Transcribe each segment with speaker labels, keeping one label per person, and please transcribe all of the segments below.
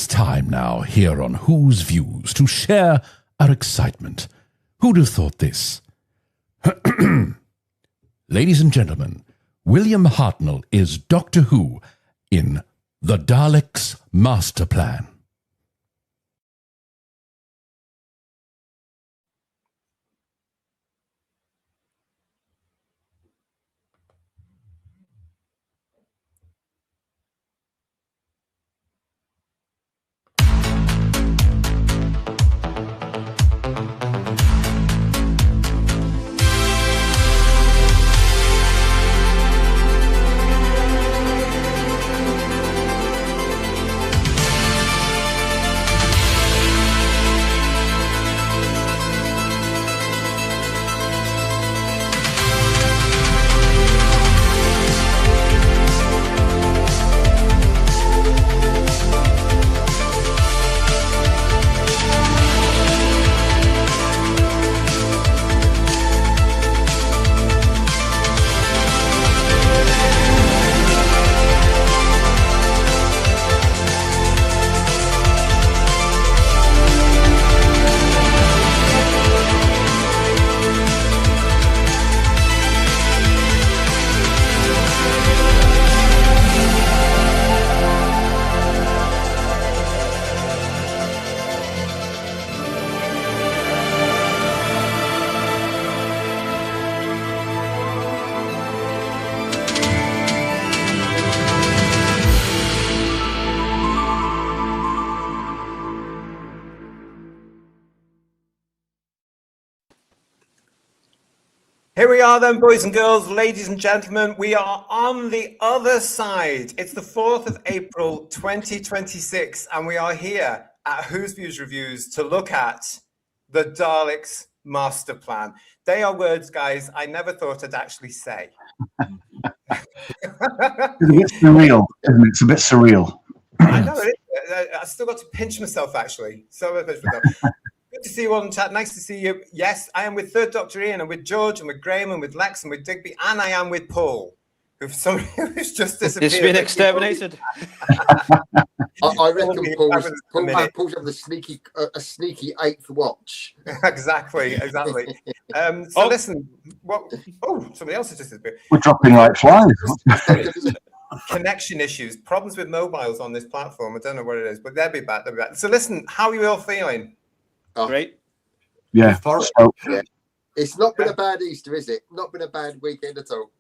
Speaker 1: It's time now here on Who's Views to share our excitement. Who'd have thought this? Ladies and gentlemen, William Hartnell is Doctor Who in the Dalek's Masterplan.
Speaker 2: Here we are then, boys and girls, ladies and gentlemen. We are on the other side. It's the 4th of April, 2026, and we are here at Who's Views Reviews to look at the Dalek's Masterplan. They are words, guys, I never thought I'd actually say.
Speaker 3: It's a bit surreal, isn't it? It's a bit surreal.
Speaker 2: I know it is. I still got to pinch myself, actually. So good to see you all in chat. Nice to see you. Yes, I am with Third Doctor Ian, and with George, and with Graham, and with Lex, and with Digby, and I am with Paul, who's just disappeared.
Speaker 4: He's been exterminated.
Speaker 5: I reckon Paul's having a sneaky 8th watch.
Speaker 2: Exactly. So listen, somebody else has just disappeared.
Speaker 3: We're dropping like flies.
Speaker 2: Connection issues, problems with mobiles on this platform. I don't know what it is, but they'll be back. So listen, how are you all feeling?
Speaker 4: Great.
Speaker 3: Yeah.
Speaker 5: Yeah. It's not been a bad Easter, is it? Not been a bad weekend at all.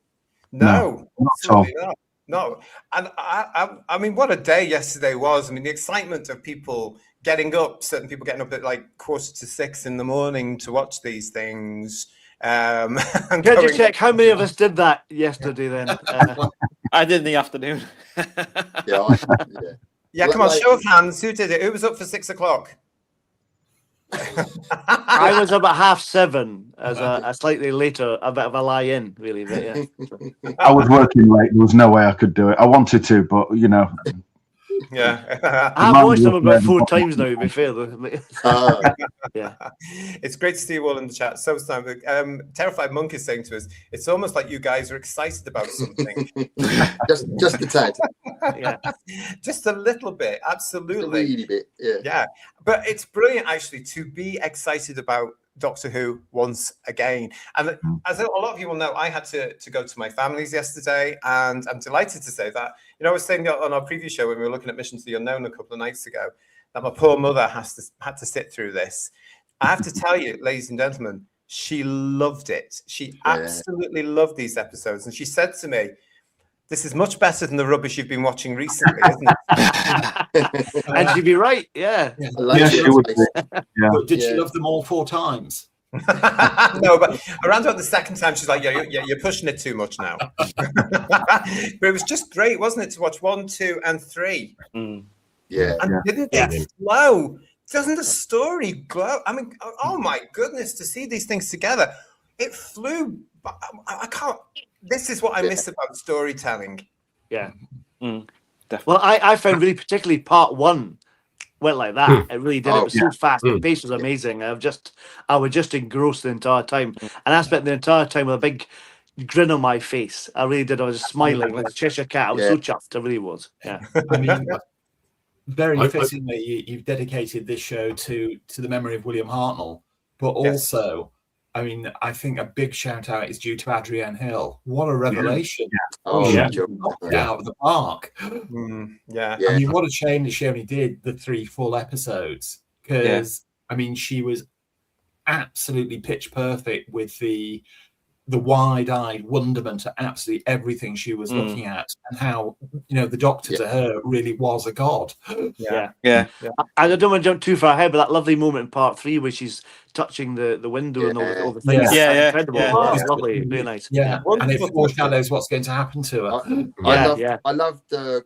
Speaker 2: No,
Speaker 3: not at all.
Speaker 2: No. And I mean, what a day yesterday was. I mean, the excitement of people getting up, certain people getting up at like 5:45 in the morning to watch these things.
Speaker 6: Can you check how many of us did that yesterday then?
Speaker 4: I did in the afternoon.
Speaker 2: Yeah, come on, show of hands. Who did it? Who was up for 6 o'clock?
Speaker 6: I was about 7:30 as a slightly later, a bit of a lie-in, really. But yeah.
Speaker 3: I was working late. There was no way I could do it. I wanted to, but you know.
Speaker 2: Yeah.
Speaker 6: I've watched them about 4 times now, to be fair. Yeah.
Speaker 2: It's great to see you all in the chat. So, Terrified Monk is saying to us, it's almost like you guys are excited about something.
Speaker 5: just a tad.
Speaker 6: Yeah.
Speaker 2: Just a little bit, absolutely.
Speaker 5: A wee bit,
Speaker 2: yeah. But it's brilliant, actually, to be excited about Doctor Who once again. And as a lot of you will know, I had to go to my family's yesterday, and I'm delighted to say that, I was saying on our preview show when we were looking at Mission to the Unknown a couple of nights ago, that my poor mother had to sit through this. I have to tell you, ladies and gentlemen, she loved it. She absolutely loved these episodes. And she said to me, this is much better than the rubbish you've been watching recently, isn't it?
Speaker 6: And she'd be right, yeah.
Speaker 3: She would be. Yeah.
Speaker 7: But did she love them all 4 times?
Speaker 2: No, but around about the second time, she's like, you're pushing it too much now. But it was just great, wasn't it, to watch 1, 2, and 3?
Speaker 5: Yeah.
Speaker 2: And didn't it flow? Doesn't the story glow? I mean, oh my goodness, to see these things together. It flew. I can't. This is what I miss about storytelling.
Speaker 6: Yeah.
Speaker 4: Definitely.
Speaker 6: Well, I found really particularly part 1 went like that. It really did. It was so fast. The pace was amazing. I was just engrossed the entire time. And I spent the entire time with a big grin on my face. I really did. I was just smiling like a Cheshire cat. I was so chuffed. I really was. Yeah.
Speaker 7: I mean, very fittingly, you've dedicated this show to the memory of William Hartnell, but also, I mean, I think a big shout out is due to Adrienne Hill. What a revelation!
Speaker 5: Oh,
Speaker 7: She knocked it out of the park.
Speaker 2: Yeah.
Speaker 7: I mean, what a shame that she only did the 3 full episodes, because I mean, she was absolutely pitch perfect with the wide-eyed wonderment at absolutely everything she was looking at, and how, you know, the Doctor to her really was a god.
Speaker 4: Yeah.
Speaker 6: I don't want to jump too far ahead, but that lovely moment in part 3 where she's touching the window and all the things.
Speaker 4: Yeah.
Speaker 6: Incredible.
Speaker 4: Yeah.
Speaker 6: Oh, it's lovely. Really nice.
Speaker 7: Yeah. And it foreshadows what's going to happen to her.
Speaker 5: I loved the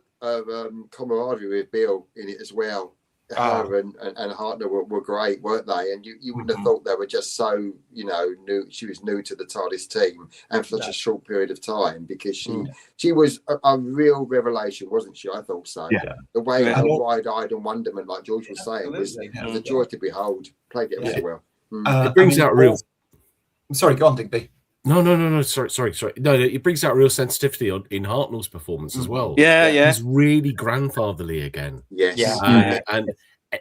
Speaker 5: camaraderie with Bill in it as well. Her and Hartnell were great, weren't they? And you wouldn't have thought they were just so, you know, new. She was new to the TARDIS team and for such a short period of time, because she was a real revelation, wasn't she? I thought so. Yeah. The way her wide-eyed and wonderment, like George was saying, was a joy to behold. Played it so well.
Speaker 8: It brings out real.
Speaker 7: Sorry, go on, Digby.
Speaker 8: No. Sorry. No, it brings out real sensitivity in Hartnell's performance as well.
Speaker 4: Yeah.
Speaker 8: He's really grandfatherly again.
Speaker 5: Yes.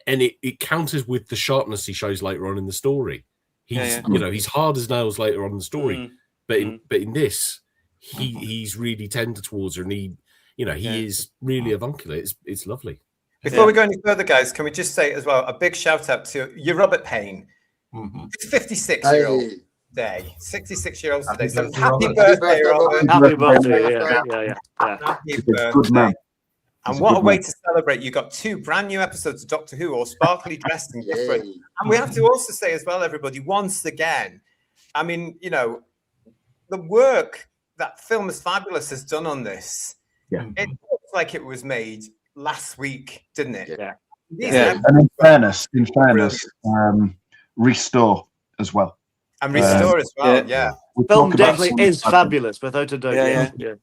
Speaker 8: And it counters with the sharpness he shows later on in the story. He's you know, he's hard as nails later on in the story, but in this, he's really tender towards her, and he is really avuncular. It's lovely.
Speaker 2: Before we go any further, guys, can we just say as well a big shout out to your Robert Payne. It's 56-year-old. Day, 66-year-old today. So happy birthday, Robert.
Speaker 6: Happy birthday. Yeah.
Speaker 2: Happy birthday. And what a way to celebrate. You got 2 brand new episodes of Doctor Who, all sparkly dressed and different. And we have to also say as well, everybody, once again, I mean, you know, the work that Film is Fabulous has done on this, it looks like it was made last week, didn't it?
Speaker 3: And in fairness, Restore as well.
Speaker 2: And Restore as well,
Speaker 6: Film definitely is fabulous, without a doubt. Yeah.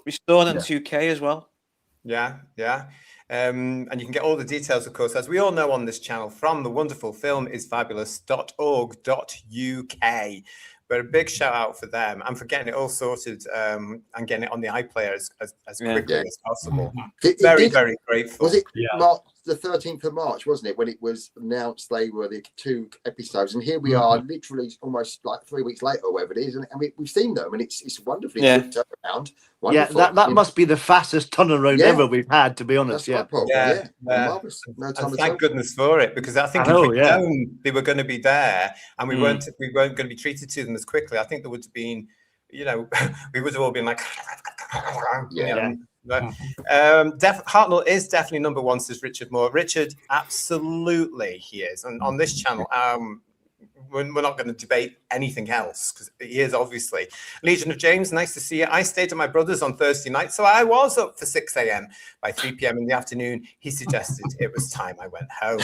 Speaker 4: Restored in 2K as well.
Speaker 2: Yeah. And you can get all the details, of course, as we all know on this channel, from the wonderful filmisfabulous.org.uk. But a big shout out for them and for getting it all sorted and getting it on the iPlayer as quickly as possible. Very grateful.
Speaker 5: Was it the 13th of March, wasn't it, when it was announced they were the 2 episodes? And here we are, literally almost like 3 weeks later, or whatever it is, and we've seen them, and it's wonderfully good turnaround. Wonderful.
Speaker 6: Yeah, that must be the fastest turnaround ever we've had, to be honest.
Speaker 5: Marvelous. No time
Speaker 2: thank goodness for it, because I think if we'd known they were going to be there and we weren't going to be treated to them as quickly, I think there would have been, you know, we would have all been like, Hartnell is definitely number 1, says Richard Moore. Richard, absolutely he is. And on this channel, we're not going to debate anything else, because he is, obviously. Legion of James, nice to see you. I stayed at my brother's on Thursday night, so I was up for 6 a.m. By 3 p.m. in the afternoon, he suggested it was time I went home.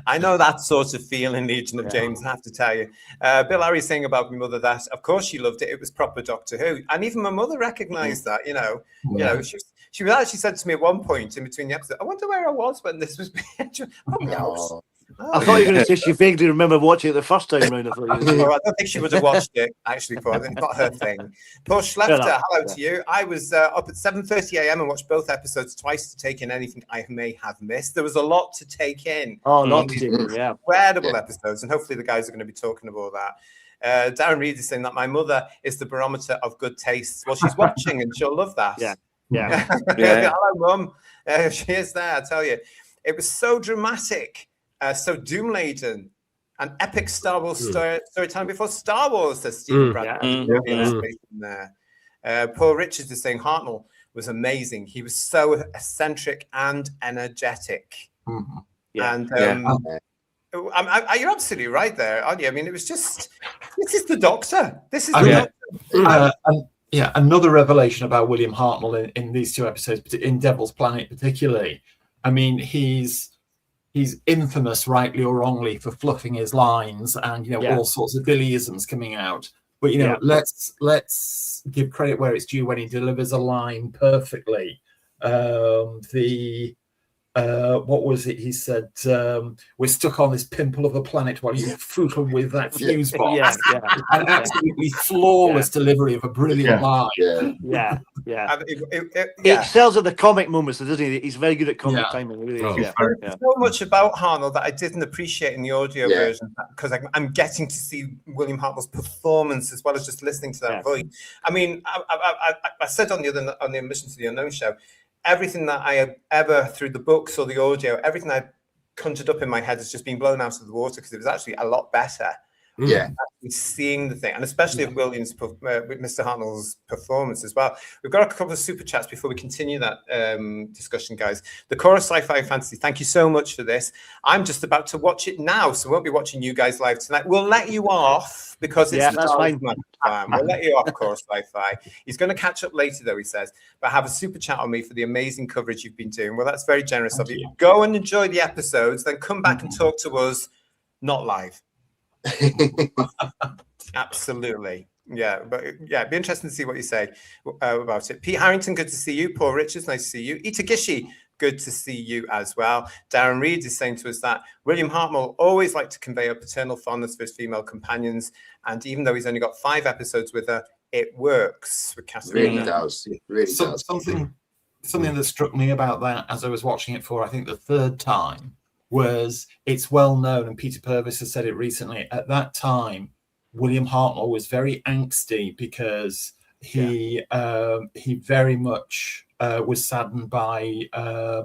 Speaker 2: I know that sort of feeling, Legion of James, I have to tell you. Bill Harry saying about my mother that, of course, she loved it. It was proper Doctor Who. And even my mother recognised that, you know. She actually said to me at one point in between the episodes, I wonder where I was when this was being.
Speaker 6: I thought you were going to say she vaguely remembered watching it the first time round. I
Speaker 2: don't think she would have watched it, actually, Paul. It's not her thing. Paul Schlechter, hello to you. I was up at 7:30 a.m. and watched both episodes twice to take in anything I may have missed. There was a lot to take in. Incredible episodes, and hopefully the guys are going to be talking about that. Darren Reed is saying that my mother is the barometer of good taste. Well, she's watching and she'll love that. Hello, Mum. She is there, I tell you. It was so dramatic, so doom-laden, an epic Star Wars storytelling before Star Wars, says Stephen Bradley. Paul Richards is saying Hartnell was amazing. He was so eccentric and energetic. You're absolutely right there, aren't you? I mean, it was just, this is the Doctor. This is the Doctor.
Speaker 7: Another revelation about William Hartnell in these 2 episodes, in Devil's Planet particularly. I mean, he's infamous, rightly or wrongly, for fluffing his lines and all sorts of Billyisms coming out. But let's give credit where it's due when he delivers a line perfectly. The what was it? He said, "We're stuck on this pimple of a planet while you fool with that fuse box." An absolutely flawless delivery of a brilliant line.
Speaker 6: He excels at the comic moments, doesn't he? He's very good at comic timing. Really is.
Speaker 2: So much about Hartnell that I didn't appreciate in the audio version, because I'm getting to see William Hartnell's performance as well as just listening to that voice. I mean, I said on the Mission to the Unknown show, everything that I have ever, through the books or the audio, everything I conjured up in my head has just been blown out of the water, because it was actually a lot better. Actually seeing the thing, and especially of Williams, Mr. Hartnell's performance as well. We've got a couple of super chats before we continue that discussion, guys. The Chorus Sci-Fi Fantasy, thank you so much for this. I'm just about to watch it now, so we won't be watching you guys live tonight. We'll let you off because it's
Speaker 6: that's fine.
Speaker 2: We'll let you off, Chorus Sci-Fi. He's going to catch up later, though, he says, but have a super chat on me for the amazing coverage you've been doing. Well, that's very generous of you. Go and enjoy the episodes, then come back and talk to us, not live. Absolutely. But it'd be interesting to see what you say about it. Pete Harrington, good to see you. Paul Richards, nice to see you. Itagishi, good to see you as well. Darren Reed is saying to us that William Hartnell always liked to convey a paternal fondness for his female companions, and even though he's only got 5 episodes with her, it works with Catherine.
Speaker 5: Really does. It really does.
Speaker 7: Something that struck me about that as I was watching it for, I think, the 3rd time, was it's well known, and Peter Purvis has said it recently, at that time, William Hartnell was very angsty because he very much was saddened by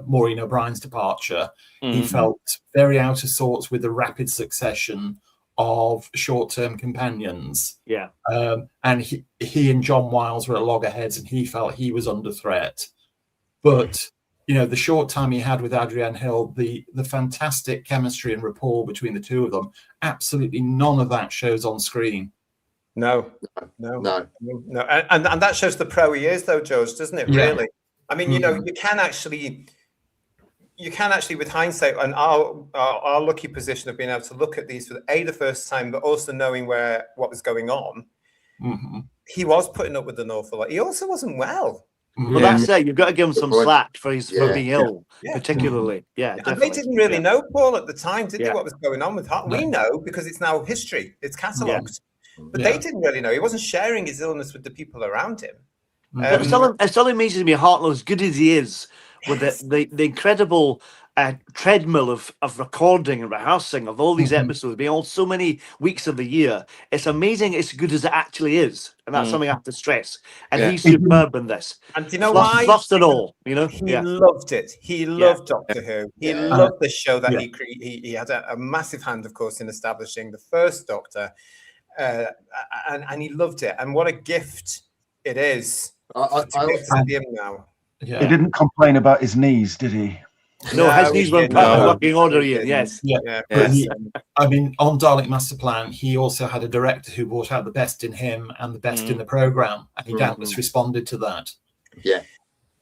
Speaker 7: Maureen O'Brien's departure. He felt very out of sorts with the rapid succession of short-term companions. And he and John Wiles were at loggerheads, and he felt he was under threat. But the short time he had with Adrienne Hill, the fantastic chemistry and rapport between the two of them, absolutely none of that shows on screen.
Speaker 2: No. And that shows the pro he is, though, George, doesn't it? Really? I mean, you can actually, with hindsight, and our lucky position of being able to look at these for the first time, but also knowing what was going on. He was putting up with an awful lot. He also wasn't well.
Speaker 6: Well, that's it. You've got to give him some slack for being ill, particularly.
Speaker 2: And they didn't really know, Paul, at the time, did they, what was going on with Hart? We know because it's now history. It's catalogued. But they didn't really know. He wasn't sharing his illness with the people around him.
Speaker 6: It still amazes me, Hartnell, as good as he is, with the incredible treadmill of recording and rehearsing of all these episodes, being all so many weeks of the year. It's amazing. It's good as it actually is, and that's something I have to stress. And he's superb in this.
Speaker 2: And do you know why?
Speaker 6: Lost it all.
Speaker 2: He loved it. He loved Doctor Who. He loved the show that he had a massive hand, of course, in establishing the first Doctor, and he loved it. And what a gift it is. I see him now.
Speaker 3: He didn't complain about his knees, did he?
Speaker 6: No, his knees were in working order. Yes.
Speaker 7: I mean, on Dalek Masterplan, he also had a director who brought out the best in him and the best in the program, and he doubtless responded to that.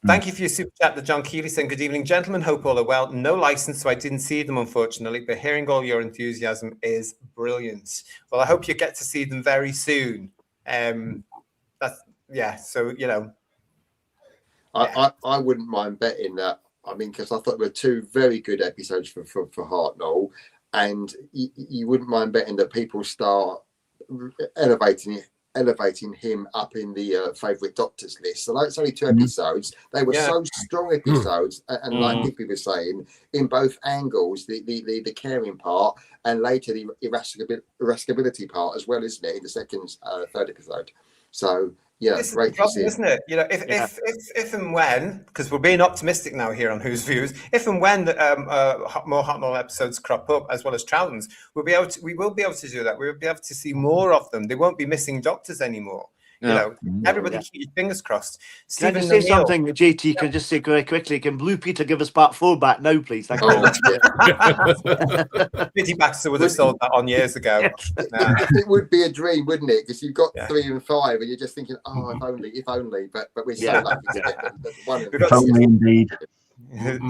Speaker 2: Thank you for your super chat. The John Keeley saying, "Good evening, gentlemen. Hope all are well. No license, so I didn't see them, unfortunately. But hearing all your enthusiasm is brilliant. Well, I hope you get to see them very soon. So
Speaker 5: I wouldn't mind betting that. I mean, because I thought there were 2 very good episodes for Hartnell, and you wouldn't mind betting that people start elevating him up in the favourite Doctors list. So it's only 2 episodes. They were so strong episodes, and like Nicky was saying, in both angles, the caring part and later the irascibility part as well, isn't it? In the second, 3rd episode. So.
Speaker 2: It's great to see, isn't it? If and when, because we're being optimistic now here on Who's Views, if and when more Hartnell episodes crop up, as well as Troughton's, we will be able to do that. We'll be able to see more of them. They won't be missing Doctors anymore. Everybody keep your fingers crossed.
Speaker 6: Can I just say something, JT? Can I just say very quickly? Can Blue Peter give us part 4 back now, please? Thank you.
Speaker 2: Pity Baxter would have sold that on years ago.
Speaker 5: It would be a dream, wouldn't it? Because you've got 3 and 5, and you're just thinking, if only. But we're so lucky to get one.
Speaker 3: If only, indeed.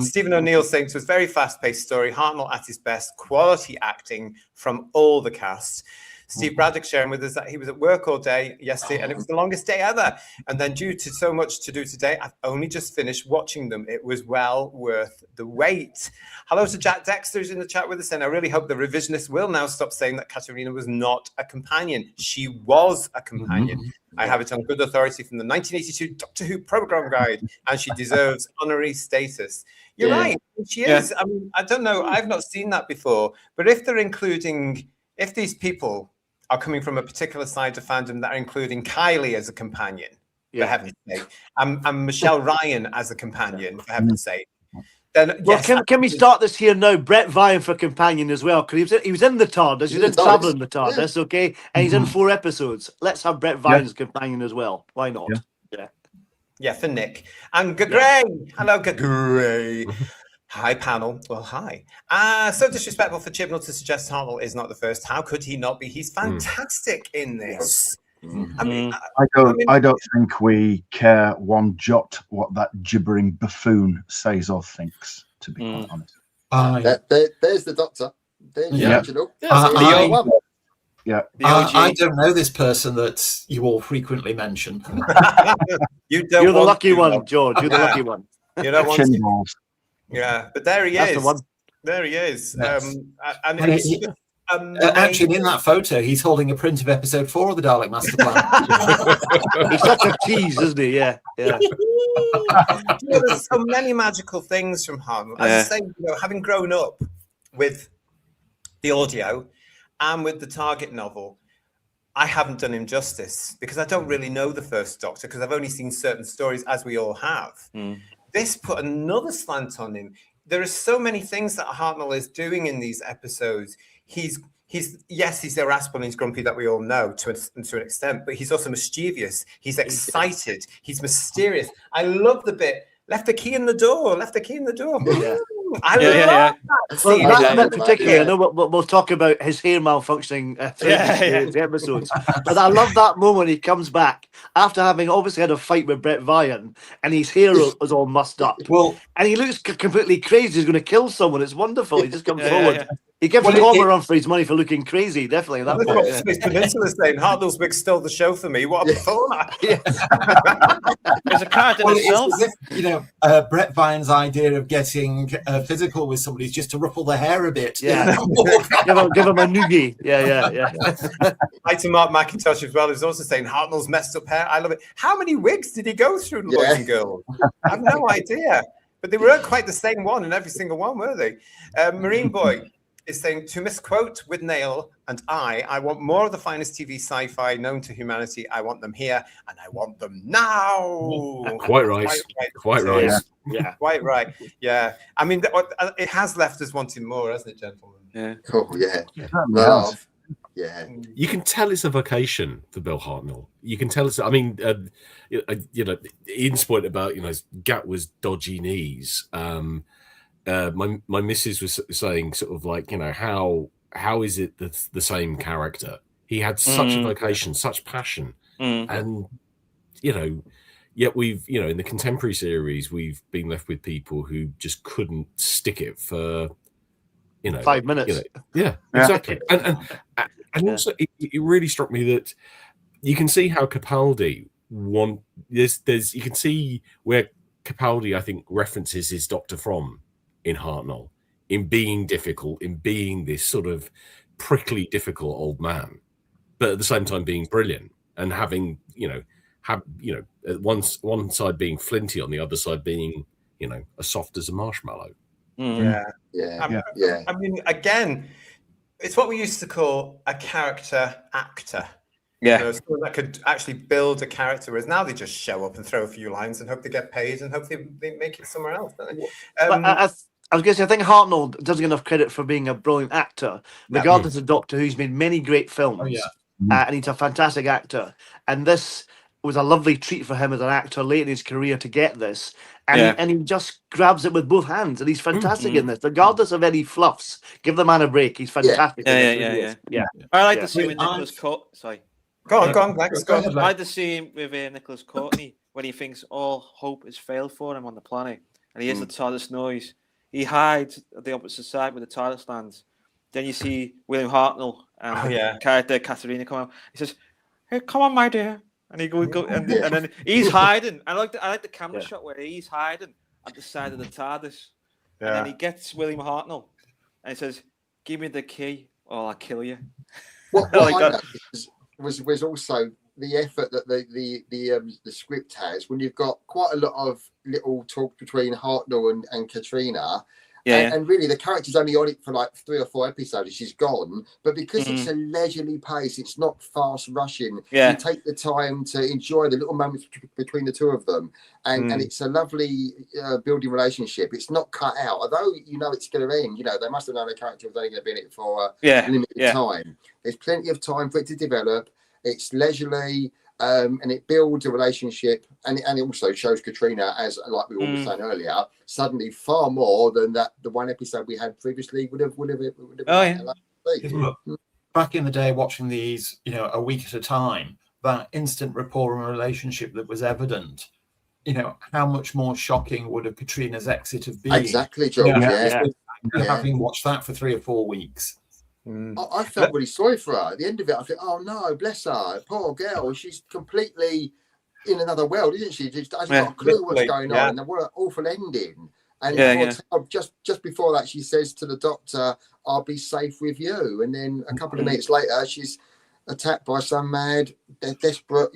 Speaker 2: Stephen O'Neill saying it was a very fast-paced story. Hartnell at his best, quality acting from all the cast. Steve Braddock sharing with us that he was at work all day yesterday, and it was the longest day ever. And then due to so much to do today, I've only just finished watching them. It was well worth the wait. Hello to Jack Dexter, who's in the chat with us, and I really hope the revisionists will now stop saying that Katerina was not a companion. She was a companion. I have it on good authority from the 1982 Doctor Who program guide, and she deserves honorary status. You're right. She is. I mean, I don't know. I've not seen that before. But if they're including, if these people are coming from a particular side of fandom that are including Kylie as a companion, for heaven's sake, and Michelle Ryan as a companion, for heaven's sake, then
Speaker 6: well, can we start this here now? Brett Vine for companion as well, because he was in the TARDIS. He didn't travel in the TARDIS, okay? And he's in 4 episodes. Let's have Brett Vine as companion as well. Why not?
Speaker 2: Yeah, for Nick. And Gray. Hello, Gray. Hi, panel. Well, hi. So disrespectful for Chibnall to suggest Hartnell is not the first. How could he not be? He's fantastic in this. I mean,
Speaker 3: I don't think we care one jot what that gibbering buffoon says or thinks, to be quite honest.
Speaker 5: There's the Doctor. There's the original.
Speaker 7: I don't know this person that you all frequently mention.
Speaker 2: You're
Speaker 6: the lucky one, George. You're the lucky one.
Speaker 2: You don't want to. Yeah, but there he is. There he is.
Speaker 7: Yes.
Speaker 2: And
Speaker 7: actually, in that photo, he's holding a print of episode 4 of the Dalek Masterplan.
Speaker 6: He's such a tease, isn't he? Yeah.
Speaker 2: There's so many magical things from Hartnell. As I say, having grown up with the audio and with the Target novel, I haven't done him justice because I don't really know the first Doctor because I've only seen certain stories, as we all have. This put another slant on him. There are so many things that Hartnell is doing in these episodes. He's irascible and he's grumpy, that we all know to an extent, but he's also mischievous. He's excited. He's mysterious. I love the bit. Left the key in the door.
Speaker 6: Yeah.
Speaker 2: I love that.
Speaker 6: Well, that particularly, I know we'll talk about his hair malfunctioning throughout the episodes, but I love that moment he comes back after having obviously had a fight with Brett Vine, and his hair was all mussed up.
Speaker 7: Well,
Speaker 6: and he looks completely crazy. He's going to kill someone. It's wonderful. He just comes forward. He gives Tom a run for his money for looking crazy. Definitely. At that point.
Speaker 2: Space Peninsula saying Hartnell's wig stole the show for me. What a performer!
Speaker 4: There's a card in itself.
Speaker 7: Brett Vine's idea of getting physical with somebody is just to ruffle their hair a bit.
Speaker 6: Yeah. give him a noogie. Yeah.
Speaker 2: Hi to Mark McIntosh as well, who's also saying Hartnell's messed up hair. I love it. How many wigs did he go through, boys and girls? I have no idea. But they weren't quite the same one in every single one, were they? Marine Boy is saying, to misquote with Nail and I want more of the finest TV sci-fi known to humanity. I want them here, and I want them now.
Speaker 8: Quite right.
Speaker 2: Yeah. Quite right. Yeah. I mean, it has left us wanting more, hasn't it, gentlemen?
Speaker 4: Yeah.
Speaker 5: Oh, yeah.
Speaker 3: Love.
Speaker 5: Yeah.
Speaker 8: You can tell it's a vocation for Bill Hartnell. You can tell it's. I mean, Ian's point about his gut was dodgy knees. My missus was saying sort of like, how is it the same character? He had such a vocation, such passion, and yet we've in the contemporary series we've been left with people who just couldn't stick it for
Speaker 6: 5 minutes.
Speaker 8: Yeah, exactly. And also it really struck me that you can see how Capaldi there's you can see where Capaldi I think references his Doctor from in Hartnell, in being difficult, in being this sort of prickly, difficult old man, but at the same time being brilliant and having, at one side being flinty, on the other side being, as soft as a marshmallow.
Speaker 2: Yeah. I mean, again, it's what we used to call a character actor.
Speaker 4: Yeah.
Speaker 2: Someone that could actually build a character, whereas now they just show up and throw a few lines and hope they get paid and hope they make it somewhere else, don't they?
Speaker 6: I was going to say, I think Hartnell doesn't get enough credit for being a brilliant actor, regardless of Doctor Who's made many great films, and he's a fantastic actor. And this was a lovely treat for him as an actor late in his career to get this, and he just grabs it with both hands, and he's fantastic in this, regardless of any fluffs. Give the man a break; he's fantastic.
Speaker 4: Yeah. I like to see with Nicholas Courtney. Sorry,
Speaker 2: go on, Max. Go on.
Speaker 4: I like to see him with Nicholas Courtney when he thinks all hope has failed for him on the planet, and he hears the TARDIS noise. He hides at the opposite side where the TARDIS lands, Then you see William Hartnell and the character Katarina come out. He says, "Hey, come on, my dear," and he goes, and then he's hiding. I like the camera shot where he's hiding at the side of the TARDIS, and then he gets William Hartnell, and he says, "Give me the key, or I'll kill you."
Speaker 5: What I noticed was also the effort that the script has when you've got quite a lot of little talk between Hartnell and Katrina. And really, the character's only on it for like 3 or 4 episodes. She's gone, but because it's a leisurely pace, it's not fast rushing. You take the time to enjoy the little moments between the two of them, and it's a lovely building relationship. It's not cut out, although you know it's going to end. You know, they must have known the character was only going to be in it for a limited time. There's plenty of time for it to develop. It's leisurely. And it builds a relationship, and it also shows Katrina, as like we were saying earlier, suddenly far more than the one episode we had previously would have.
Speaker 7: Look, back in the day, watching these, a week at a time, that instant rapport and relationship that was evident. How much more shocking would a Katrina's exit have been?
Speaker 5: Exactly, George.
Speaker 7: Having watched that for 3 or 4 weeks.
Speaker 5: I felt really sorry for her. At the end of it, I think, oh no, bless her, poor girl. She's completely in another world, isn't she? She hasn't got a clue what's going on, and what an awful ending. And just before that, she says to the doctor, "I'll be safe with you." And then a couple of minutes later, she's attacked by some mad, desperate,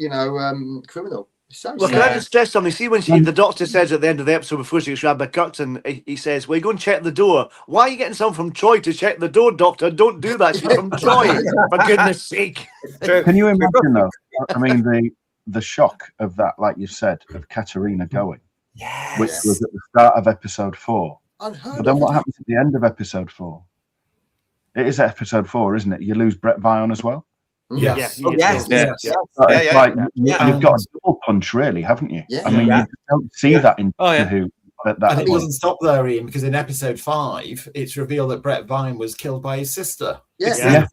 Speaker 5: criminal.
Speaker 6: Can I just stress something? See, when the doctor says at the end of the episode before she gets grabbed by Curtin, he says, "Well, you go and check the door." Why are you getting someone from Troy to check the door, Doctor? Don't do that. She's from Troy, for goodness sake.
Speaker 3: Can you imagine, though? I mean, the shock of that, like you said, of Katerina going, which was at the start of episode 4. But then what happens at the end of episode 4? It is episode 4, isn't it? You lose Brett Vion as well.
Speaker 7: Yes.
Speaker 3: You've got a double punch, really, haven't you? I mean, you don't see that in Who.
Speaker 7: And it doesn't stop there, Ian, because in episode 5, it's revealed that Brett Vine was killed by his sister.
Speaker 6: And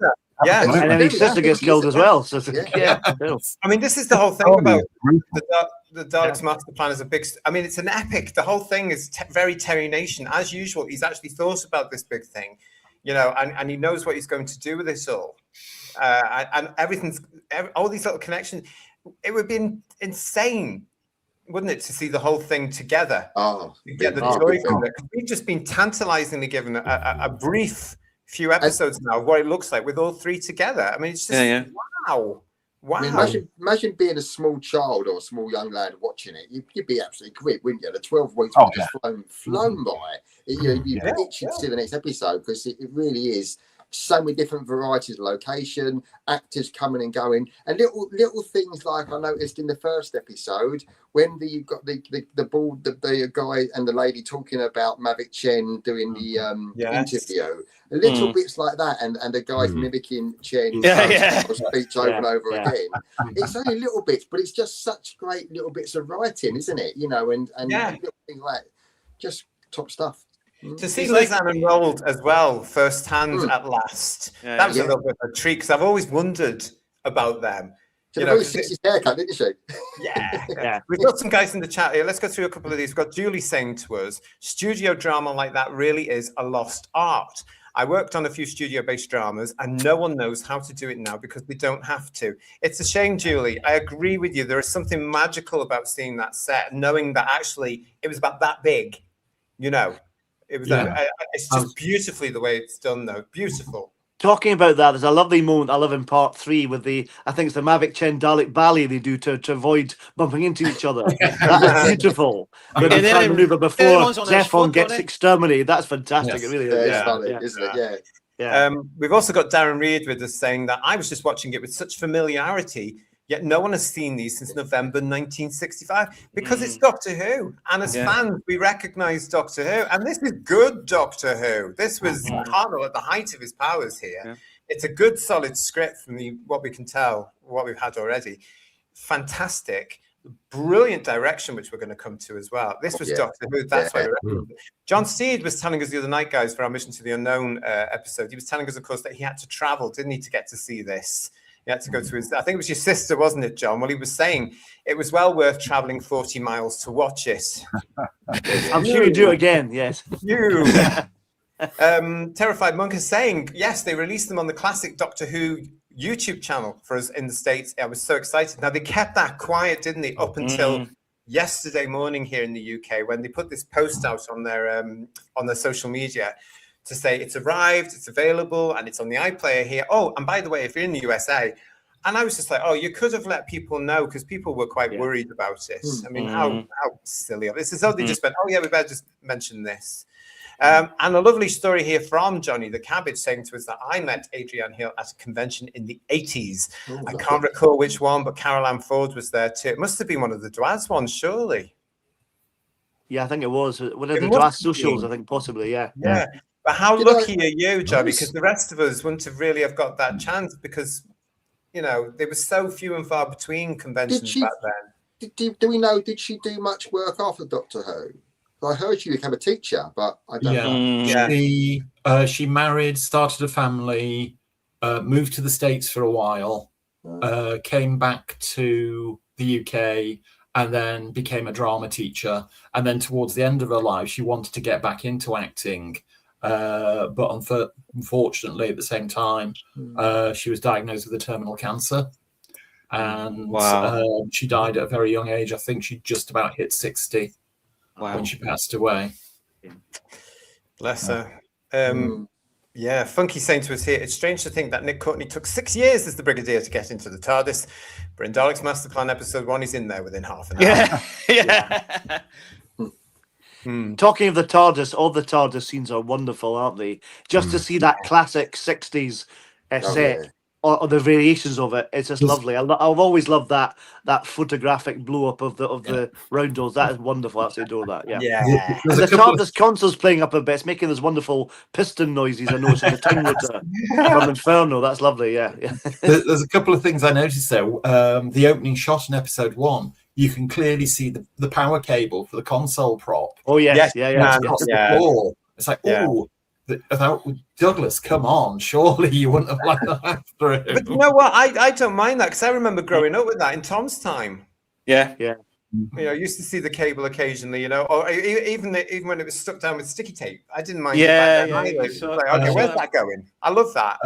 Speaker 6: then his sister gets killed as well. So
Speaker 2: I mean, this is the whole thing about the Dalek's Masterplan is a big. I mean, it's an epic. The whole thing is very Terry Nation, as usual. He's actually thought about this big thing, and he knows what he's going to do with this all. And all these little connections. It would be insane, wouldn't it, to see the whole thing together? Get the joy from it. We've just been tantalizingly given a brief few episodes now of what it looks like with all 3 together. I mean, it's just wow.
Speaker 5: I mean, imagine being a small child or a small young lad watching it. You'd be absolutely quick, wouldn't you? The 12 weeks would just flown by. You'd be itching to see the next episode, because it really is so many different varieties of location, actors coming and going, and little things like I noticed in the first episode when you've got the guy and the lady talking about Mavic Chen doing the interview, little bits like that, and the guys mimicking Chen's speech over and over again. It's only little bits, but it's just such great little bits of writing, isn't it? And little things like just top stuff.
Speaker 2: To see Lisanne enrolled as well, firsthand at last, that was a little bit of a treat, because I've always wondered about them.
Speaker 5: She had a very sexy haircut, didn't she?
Speaker 2: We've got some guys in the chat here. Let's go through a couple of these. We've got Julie saying to us, studio drama like that really is a lost art. I worked on a few studio-based dramas, and no one knows how to do it now because they don't have to. It's a shame, Julie. I agree with you. There is something magical about seeing that set, knowing that actually it was about that big, It was. It's just beautifully the way it's done, though. Beautiful.
Speaker 6: Talking about that, there's a lovely moment I love in part 3 with I think it's the Mavic Chen Dalek ballet they do to avoid bumping into each other. That's beautiful. But they try to maneuver before Zephon gets exterminated. That's fantastic. It really is.
Speaker 5: It's funny, isn't it?
Speaker 6: Yeah.
Speaker 2: We've also got Darren Reed with us saying that I was just watching it with such familiarity, yet no one has seen these since November 1965 because it's Doctor Who. And as fans, we recognise Doctor Who. And this is good Doctor Who. This was Hartnell at the height of his powers here. Yeah. It's a good, solid script from what we can tell, what we've had already. Fantastic. Brilliant direction, which we're going to come to as well. This was Doctor Who. That's why we recognise it. John Steed was telling us the other night, guys, for our Mission to the Unknown episode, he was telling us, of course, that he had to travel, didn't he, to get to see this. He had to go to I think it was your sister, wasn't it, John? Well, he was saying it was well worth traveling 40 miles to watch it.
Speaker 6: I'm sure you do again, yes.
Speaker 2: Terrified Monk is saying, yes, they released them on the classic Doctor Who YouTube channel for us in the States. I was so excited. Now, they kept that quiet, didn't they, up until yesterday morning here in the UK, when they put this post out on their social media to say it's arrived, it's available, and it's on the iPlayer here. Oh, and by the way, if you're in the USA, and I was just like, oh, you could have let people know, because people were quite worried about it. I mean, how silly. This is how they just went, oh, yeah, we better just mention this. And a lovely story here from Johnny the Cabbage saying to us that I met Adrienne Hill at a convention in the 80s. I can't recall which one, but Carol Ann Ford was there too. It must have been one of the Dwaz ones, surely.
Speaker 6: Yeah, I think it was. One of the Dwaz socials, I think, possibly, yeah.
Speaker 2: But how lucky are you, Joe? Because the rest of us wouldn't have really have got that chance, because, you know, there were so few and far between conventions back then.
Speaker 5: Do we know, did she do much work after Doctor Who? I heard she became a teacher, but I don't know.
Speaker 7: She married, started a family, moved to the States for a while, came back to the UK, and then became a drama teacher. And then towards the end of her life, she wanted to get back into acting. But unfortunately, at the same time, she was diagnosed with a terminal cancer. And she died at a very young age. I think she just about hit 60 when she passed away.
Speaker 2: Bless her. Yeah, Funky saying to us here, it's strange to think that Nick Courtney took 6 years as the Brigadier to get into the TARDIS, but in Dalek's Masterplan episode 1, he's in there within half an hour.
Speaker 6: Talking of the TARDIS, all the TARDIS scenes are wonderful, aren't they? Just to see that classic 60s set, or the variations of it, it's just lovely. I've always loved that photographic blow up of the roundels. That is wonderful. I absolutely adore that. Yeah. And the TARDIS console's playing up a bit. It's making those wonderful piston noises. I noticed in the time rotor from Inferno. That's lovely. Yeah.
Speaker 7: There's a couple of things I noticed there. The opening shot in episode 1, you can clearly see the power cable for the console prop.
Speaker 6: Oh yes.
Speaker 7: It's like, without Douglas, come on, surely you wouldn't have liked that after him.
Speaker 2: But you know what? I don't mind that, because I remember growing up with that in Tom's time.
Speaker 4: Yeah.
Speaker 2: You know, I used to see the cable occasionally, you know, or even when it was stuck down with sticky tape. I didn't mind. Okay, where's that going? I love that.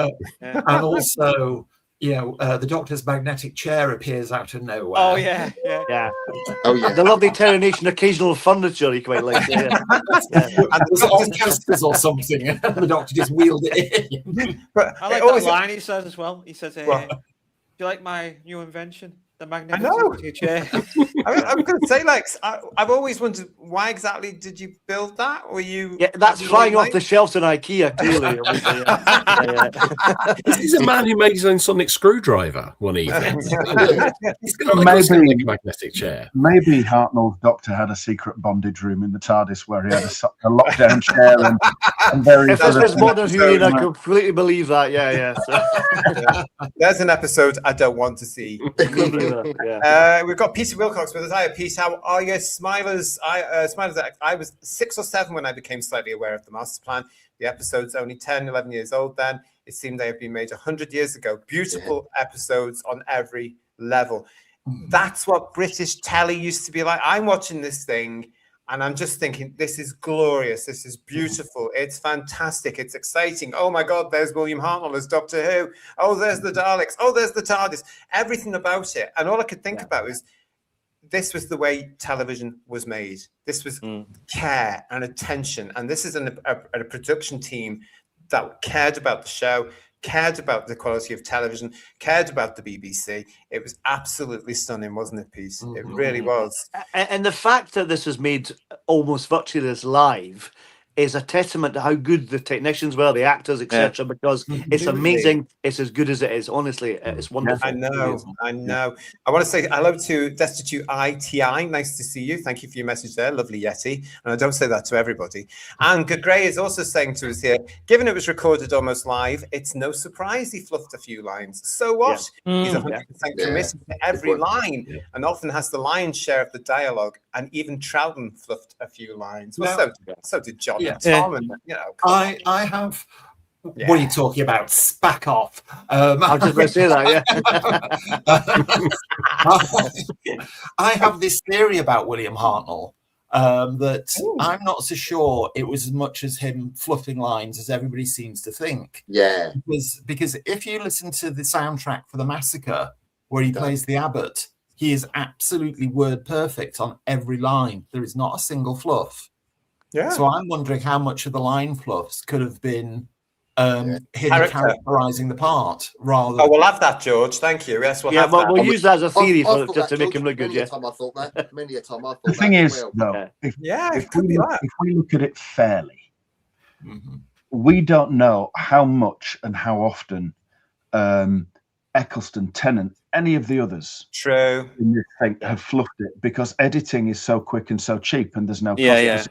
Speaker 7: And also, the Doctor's magnetic chair appears out of nowhere.
Speaker 6: Oh yeah. The lovely Terranation occasional furniture he quite likes.
Speaker 7: And there's orchestras or something, and the Doctor just wheeled it in.
Speaker 4: But I like that line he says as well. He says, do you like my new invention? The magnetic chair.
Speaker 2: I'm going to say, Lex, I've always wondered, why exactly did you build that? Were you?
Speaker 6: Yeah, that's flying off the shelves in IKEA, clearly.
Speaker 8: This is a man who made his own sonic screwdriver one evening. He's got a magnetic chair.
Speaker 3: Maybe Hartnell's Doctor had a secret bondage room in the TARDIS where he had a lockdown chair and very.
Speaker 6: If this was modern Who, I completely believe that. So.
Speaker 2: There's an episode I don't want to see. We've got Peter Wilcox with us. Hiya, Pete. How are you? Smilers. I was 6 or 7 when I became slightly aware of the Masterplan. The episode's only 10, 11 years old then. It seemed they had been made 100 years ago. Beautiful episodes on every level. That's what British telly used to be like. I'm watching this thing and I'm just thinking, this is glorious. This is beautiful. It's fantastic. It's exciting. Oh my God, there's William Hartnell as Doctor Who. Oh, there's the Daleks. Oh, there's the TARDIS. Everything about it. And all I could think about is this was the way television was made. This was care and attention. And this is a production team that cared about the show, cared about the quality of television, cared about the BBC. It was absolutely stunning, wasn't it, Pete? It really was.
Speaker 6: And the fact that this was made almost virtually as live is a testament to how good the technicians were, the actors, etc. Because it's amazing. It's as good as it is. Honestly, it's wonderful.
Speaker 2: I know. I want to say hello to Destitute ITI. Nice to see you. Thank you for your message there. Lovely Yeti. And I don't say that to everybody. And Gray is also saying to us here, given it was recorded almost live, it's no surprise he fluffed a few lines. So what? He's 100% committed to every line and often has the lion's share of the dialogue. And even Troughton fluffed a few lines. Well, so did John. Tom and,
Speaker 7: I have. What are you talking about? Spack off.
Speaker 6: I was just going to say that.
Speaker 7: I have this theory about William Hartnell. that I'm not so sure it was as much as him fluffing lines as everybody seems to think.
Speaker 5: Yeah.
Speaker 7: Because if you listen to the soundtrack for The Massacre, where he plays the abbot, he is absolutely word perfect on every line. There is not a single fluff.
Speaker 2: Yeah.
Speaker 7: So I'm wondering how much of the line fluffs could have been him characterizing the part rather.
Speaker 2: Oh, we'll have that, George. Thank you. Yes, we'll have
Speaker 6: but
Speaker 2: that.
Speaker 6: we'll use that as a theory just to
Speaker 5: George,
Speaker 6: make him look good.
Speaker 5: Many a time I thought that. Many a time I thought
Speaker 3: The thing
Speaker 5: that
Speaker 3: is, though, if we look at it fairly, we don't know how much and how often Eccleston, Tennant, any of the others
Speaker 2: in
Speaker 3: this thing have fluffed it, because editing is so quick and so cheap, and there's no cost.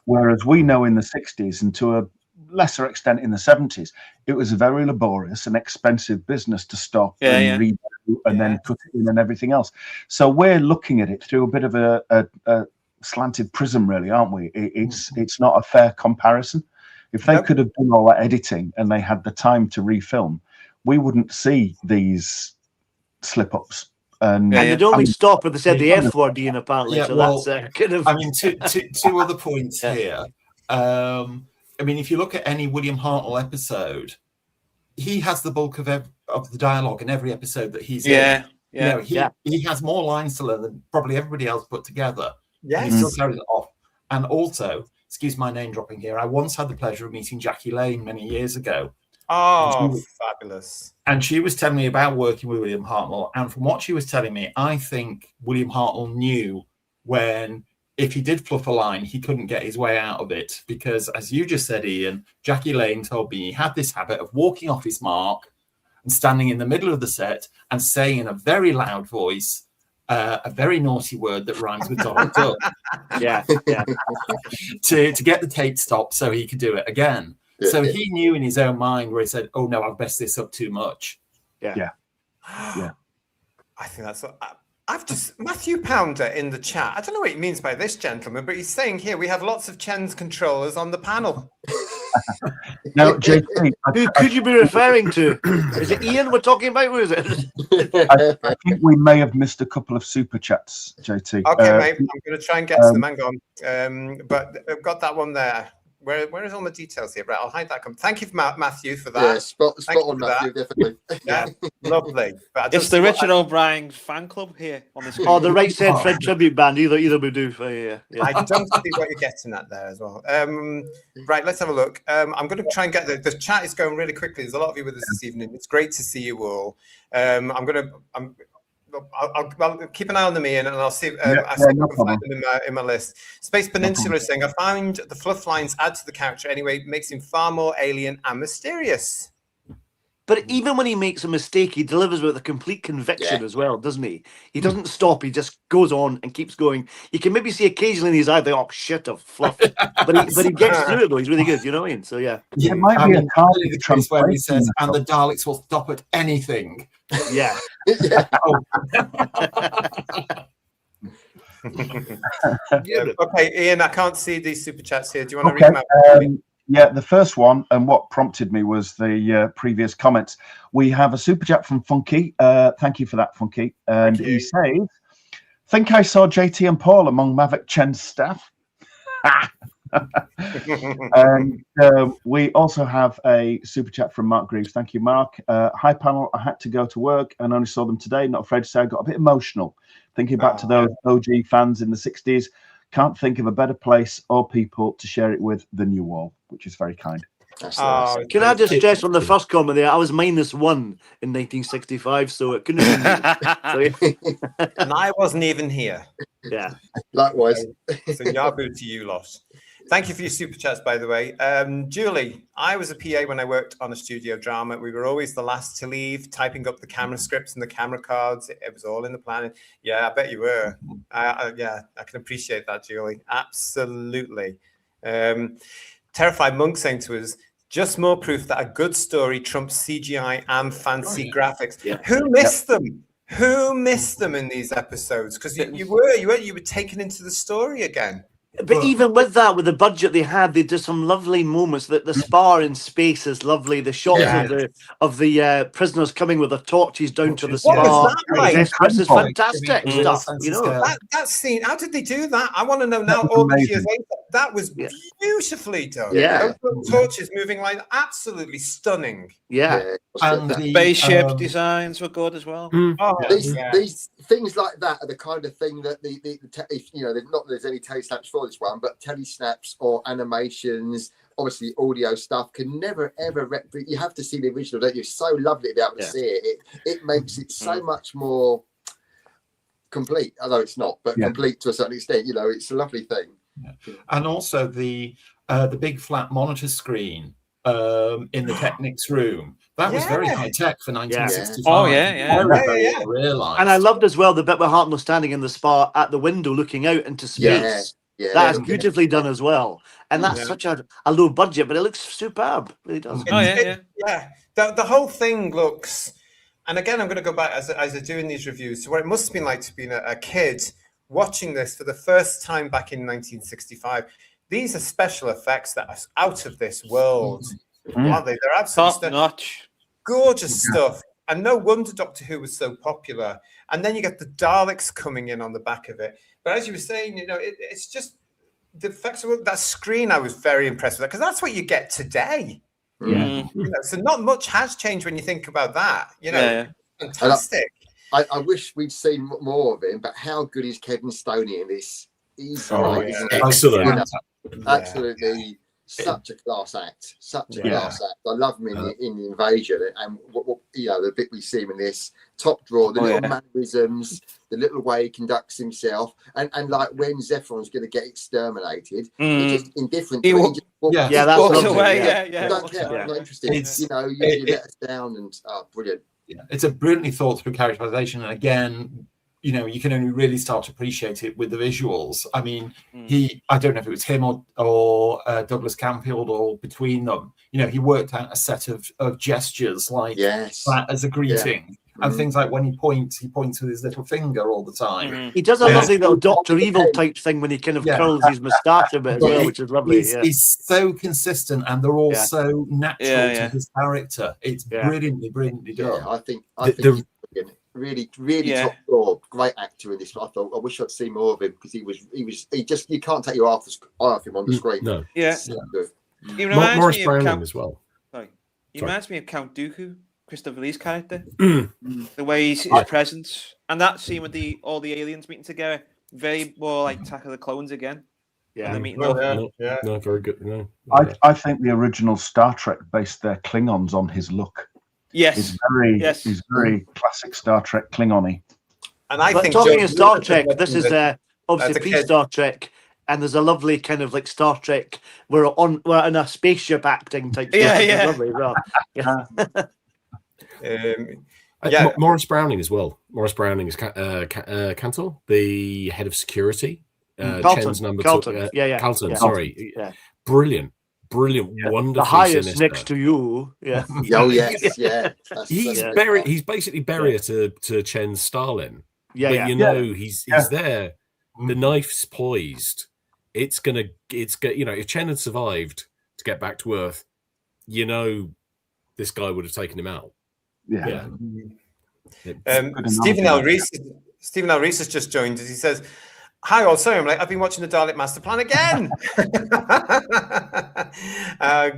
Speaker 3: Whereas we know in the 60s and to a lesser extent in the 70s, it was a very laborious and expensive business to stop and redo and then cut it in and everything else. So we're looking at it through a bit of a slanted prism, really, aren't we? It's not a fair comparison. If they could have done all that editing and they had the time to refilm, we wouldn't see these slip-ups. And
Speaker 6: they'd only stop if they said the F word, Ian, apparently.
Speaker 7: Yeah,
Speaker 6: so
Speaker 7: well,
Speaker 6: that's kind of...
Speaker 7: I mean, two other points here. I mean, if you look at any William Hartnell episode, he has the bulk of the dialogue in every episode that he's in. He has more lines to learn than probably everybody else put together.
Speaker 2: Yeah,
Speaker 7: he still carries it off. And also, excuse my name dropping here, I once had the pleasure of meeting Jackie Lane many years ago.
Speaker 2: Oh, fabulous.
Speaker 7: And she was telling me about working with William Hartnell. And from what she was telling me, I think William Hartnell knew when, if he did fluff a line, he couldn't get his way out of it. Because, as you just said, Ian, Jackie Lane told me he had this habit of walking off his mark and standing in the middle of the set and saying in a very loud voice a very naughty word that rhymes with Donald Duck. To get the tape stopped so he could do it again. So he knew in his own mind where he said, "Oh no, I've messed this up too much."
Speaker 2: I think that's. I've just Matthew Pounder in the chat. I don't know what he means by this, gentleman, but he's saying here we have lots of Chen's controllers on the panel.
Speaker 3: Now, JT,
Speaker 6: who could you be referring to? Is it Ian we're talking about? Who is it?
Speaker 3: I think we may have missed a couple of super chats, JT.
Speaker 2: Okay, mate. I'm going to try and get to them. Hang on. But I've got that one there. Where is all my details here? Right, I'll hide that. Thank you, Matthew, for that.
Speaker 5: Yeah, spot on, Matthew, definitely.
Speaker 2: Yeah, lovely. But
Speaker 4: it's the Richard O'Brien fan club here on the screen.
Speaker 6: Oh, the Right Said Fred tribute band. Either we do.
Speaker 2: I don't see what you're getting at there as well. Right, let's have a look. I'm going to try and get the chat is going really quickly. There's a lot of you with us this evening. It's great to see you all. I'll keep an eye on them, Ian, and I'll see if I can find them in my list. Space Peninsula is saying, I find the fluff lines add to the character anyway, makes him far more alien and mysterious.
Speaker 6: But even when he makes a mistake, he delivers with a complete conviction as well, doesn't he? He doesn't stop. He just goes on and keeps going. You can maybe see occasionally in his eye, oh shit, I've fluffed. but he gets through it though. He's really good. You know what I mean? So yeah.
Speaker 3: It might be a
Speaker 7: case where he says, and the Daleks will stop at anything.
Speaker 6: Yeah.
Speaker 2: Okay, Ian, I can't see these super chats here. Do you want to read them out?
Speaker 3: Yeah, the first one, and what prompted me was the previous comments. We have a super chat from Funky. Thank you for that, Funky. And he says, think I saw JT and Paul among Maverick Chen's staff. And we also have a super chat from Mark Greaves. Thank you, Mark. Hi, panel. I had to go to work and only saw them today. Not afraid to say I got a bit emotional thinking back to those OG fans in the 60s. Can't think of a better place or people to share it with than you all, which is very kind.
Speaker 6: Can I just stress on the first comment there? I was -1 in 1965, so it couldn't have been me.
Speaker 2: And I wasn't even here.
Speaker 6: Yeah.
Speaker 5: Likewise.
Speaker 2: So Yabu to you lot. Thank you for your super chats, by the way. Julie, I was a PA when I worked on a studio drama. We were always the last to leave, typing up the camera scripts and the camera cards. It was all in the planning. Yeah, I bet you were. Yeah, I can appreciate that, Julie. Absolutely. Terrified Monk saying to us, just more proof that a good story trumps CGI and fancy graphics. Yeah. Who missed them? Who missed them in these episodes? Because you were taken into the story again.
Speaker 6: But even with that, with the budget they had, they did some lovely moments. That the spa in space is lovely. The shots of the prisoners coming with their torches down to the spa.
Speaker 2: What was that like?
Speaker 6: This is fantastic stuff. You know,
Speaker 2: that scene. How did they do that? I want to know now. All these years later, that was beautifully done.
Speaker 6: Yeah,
Speaker 2: those torches moving like absolutely stunning.
Speaker 6: Yeah,
Speaker 7: and
Speaker 4: the spaceship designs were good as well.
Speaker 5: These things like that are the kind of thing that if you know, not that there's any telesnaps for this one, but telesnaps or animations, obviously audio stuff, can never ever replicate. You have to see the original, don't you? It's so lovely to be able to see it. It makes it so much more complete. Although it's not, but complete to a certain extent. You know, it's a lovely thing.
Speaker 7: And also the big flat monitor screen in the Technics room. That was very high tech for 1965.
Speaker 4: Oh yeah.
Speaker 7: Realized.
Speaker 6: And I loved as well the bit where Hartnell standing in the spa at the window looking out into space. That is beautifully done as well. And that's such a low budget, but it looks superb. It really does.
Speaker 2: The whole thing looks, and again, I'm going to go back as I'm doing these reviews to what it must have been like to be a kid watching this for the first time back in 1965. These are special effects that are out of this world, aren't they? They're absolutely
Speaker 4: top-notch,
Speaker 2: gorgeous stuff. And no wonder Doctor Who was so popular. And then you get the Daleks coming in on the back of it. But as you were saying, you know, it's just the effects of that screen. I was very impressed with that because that's what you get today.
Speaker 6: Yeah.
Speaker 2: You know, so not much has changed when you think about that. You know, fantastic.
Speaker 5: I wish we'd seen more of him. But how good is Kevin Stoney in this? He's
Speaker 8: excellent.
Speaker 5: You know, absolutely. Such a class act, such a class act. I love him in the Invasion, and what you know, the bit we see him in this top drawer, the little mannerisms, the little way he conducts himself, and like when Zephron's going to get exterminated, he's just indifferent. He walks
Speaker 4: away.
Speaker 5: Don't care. I'm not interested. You know, you let us down, and brilliant.
Speaker 7: Yeah, it's a brilliantly thought through characterization, and again, you know, you can only really start to appreciate it with the visuals. I mean, I don't know if it was him or Douglas Camfield or between them, you know, he worked out a set of gestures like that as a greeting. And things like when he points with his little finger all the time.
Speaker 6: He does a lovely little Dr. Evil type thing when he kind of curls his moustache a bit as well, which is lovely.
Speaker 7: He's so consistent, and they're all so natural to his character. It's brilliantly done.
Speaker 5: I think really top floor, great actor in this. I thought I wish I'd seen more of him because he just you can't take your eye off him on the screen.
Speaker 8: No,
Speaker 4: He reminds
Speaker 8: Morris
Speaker 4: me of
Speaker 8: Browning as well.
Speaker 4: He reminds me of Count Dooku, Christopher Lee's character. The way his presence, and that scene with all the aliens meeting together, very more like Attack of the Clones again.
Speaker 8: No, very good. No,
Speaker 3: I think the original Star Trek based their Klingons on his look.
Speaker 4: Yes,
Speaker 3: he's very classic Star Trek Klingon-y.
Speaker 2: And I think
Speaker 6: talking of Star Trek, this is obviously pre-Star Trek, and there's a lovely kind of like Star Trek. We're in a spaceship acting type. Lovely,
Speaker 8: Morris Browning as well. Morris Browning is Cantor, the head of security. Chen's number
Speaker 6: Carlton.
Speaker 8: Carlton. Sorry, brilliant, wonderful.
Speaker 6: The highest
Speaker 8: sinister.
Speaker 6: next to you.
Speaker 8: He's basically Beria to Chen's Stalin. But you know he's there. The knife's poised. It's gonna. You know, if Chen had survived to get back to Earth, you know, this guy would have taken him out.
Speaker 2: Stephen L. Reese has just joined us. He says, "Hi, all. Sorry, I've been watching the Dalek Masterplan again."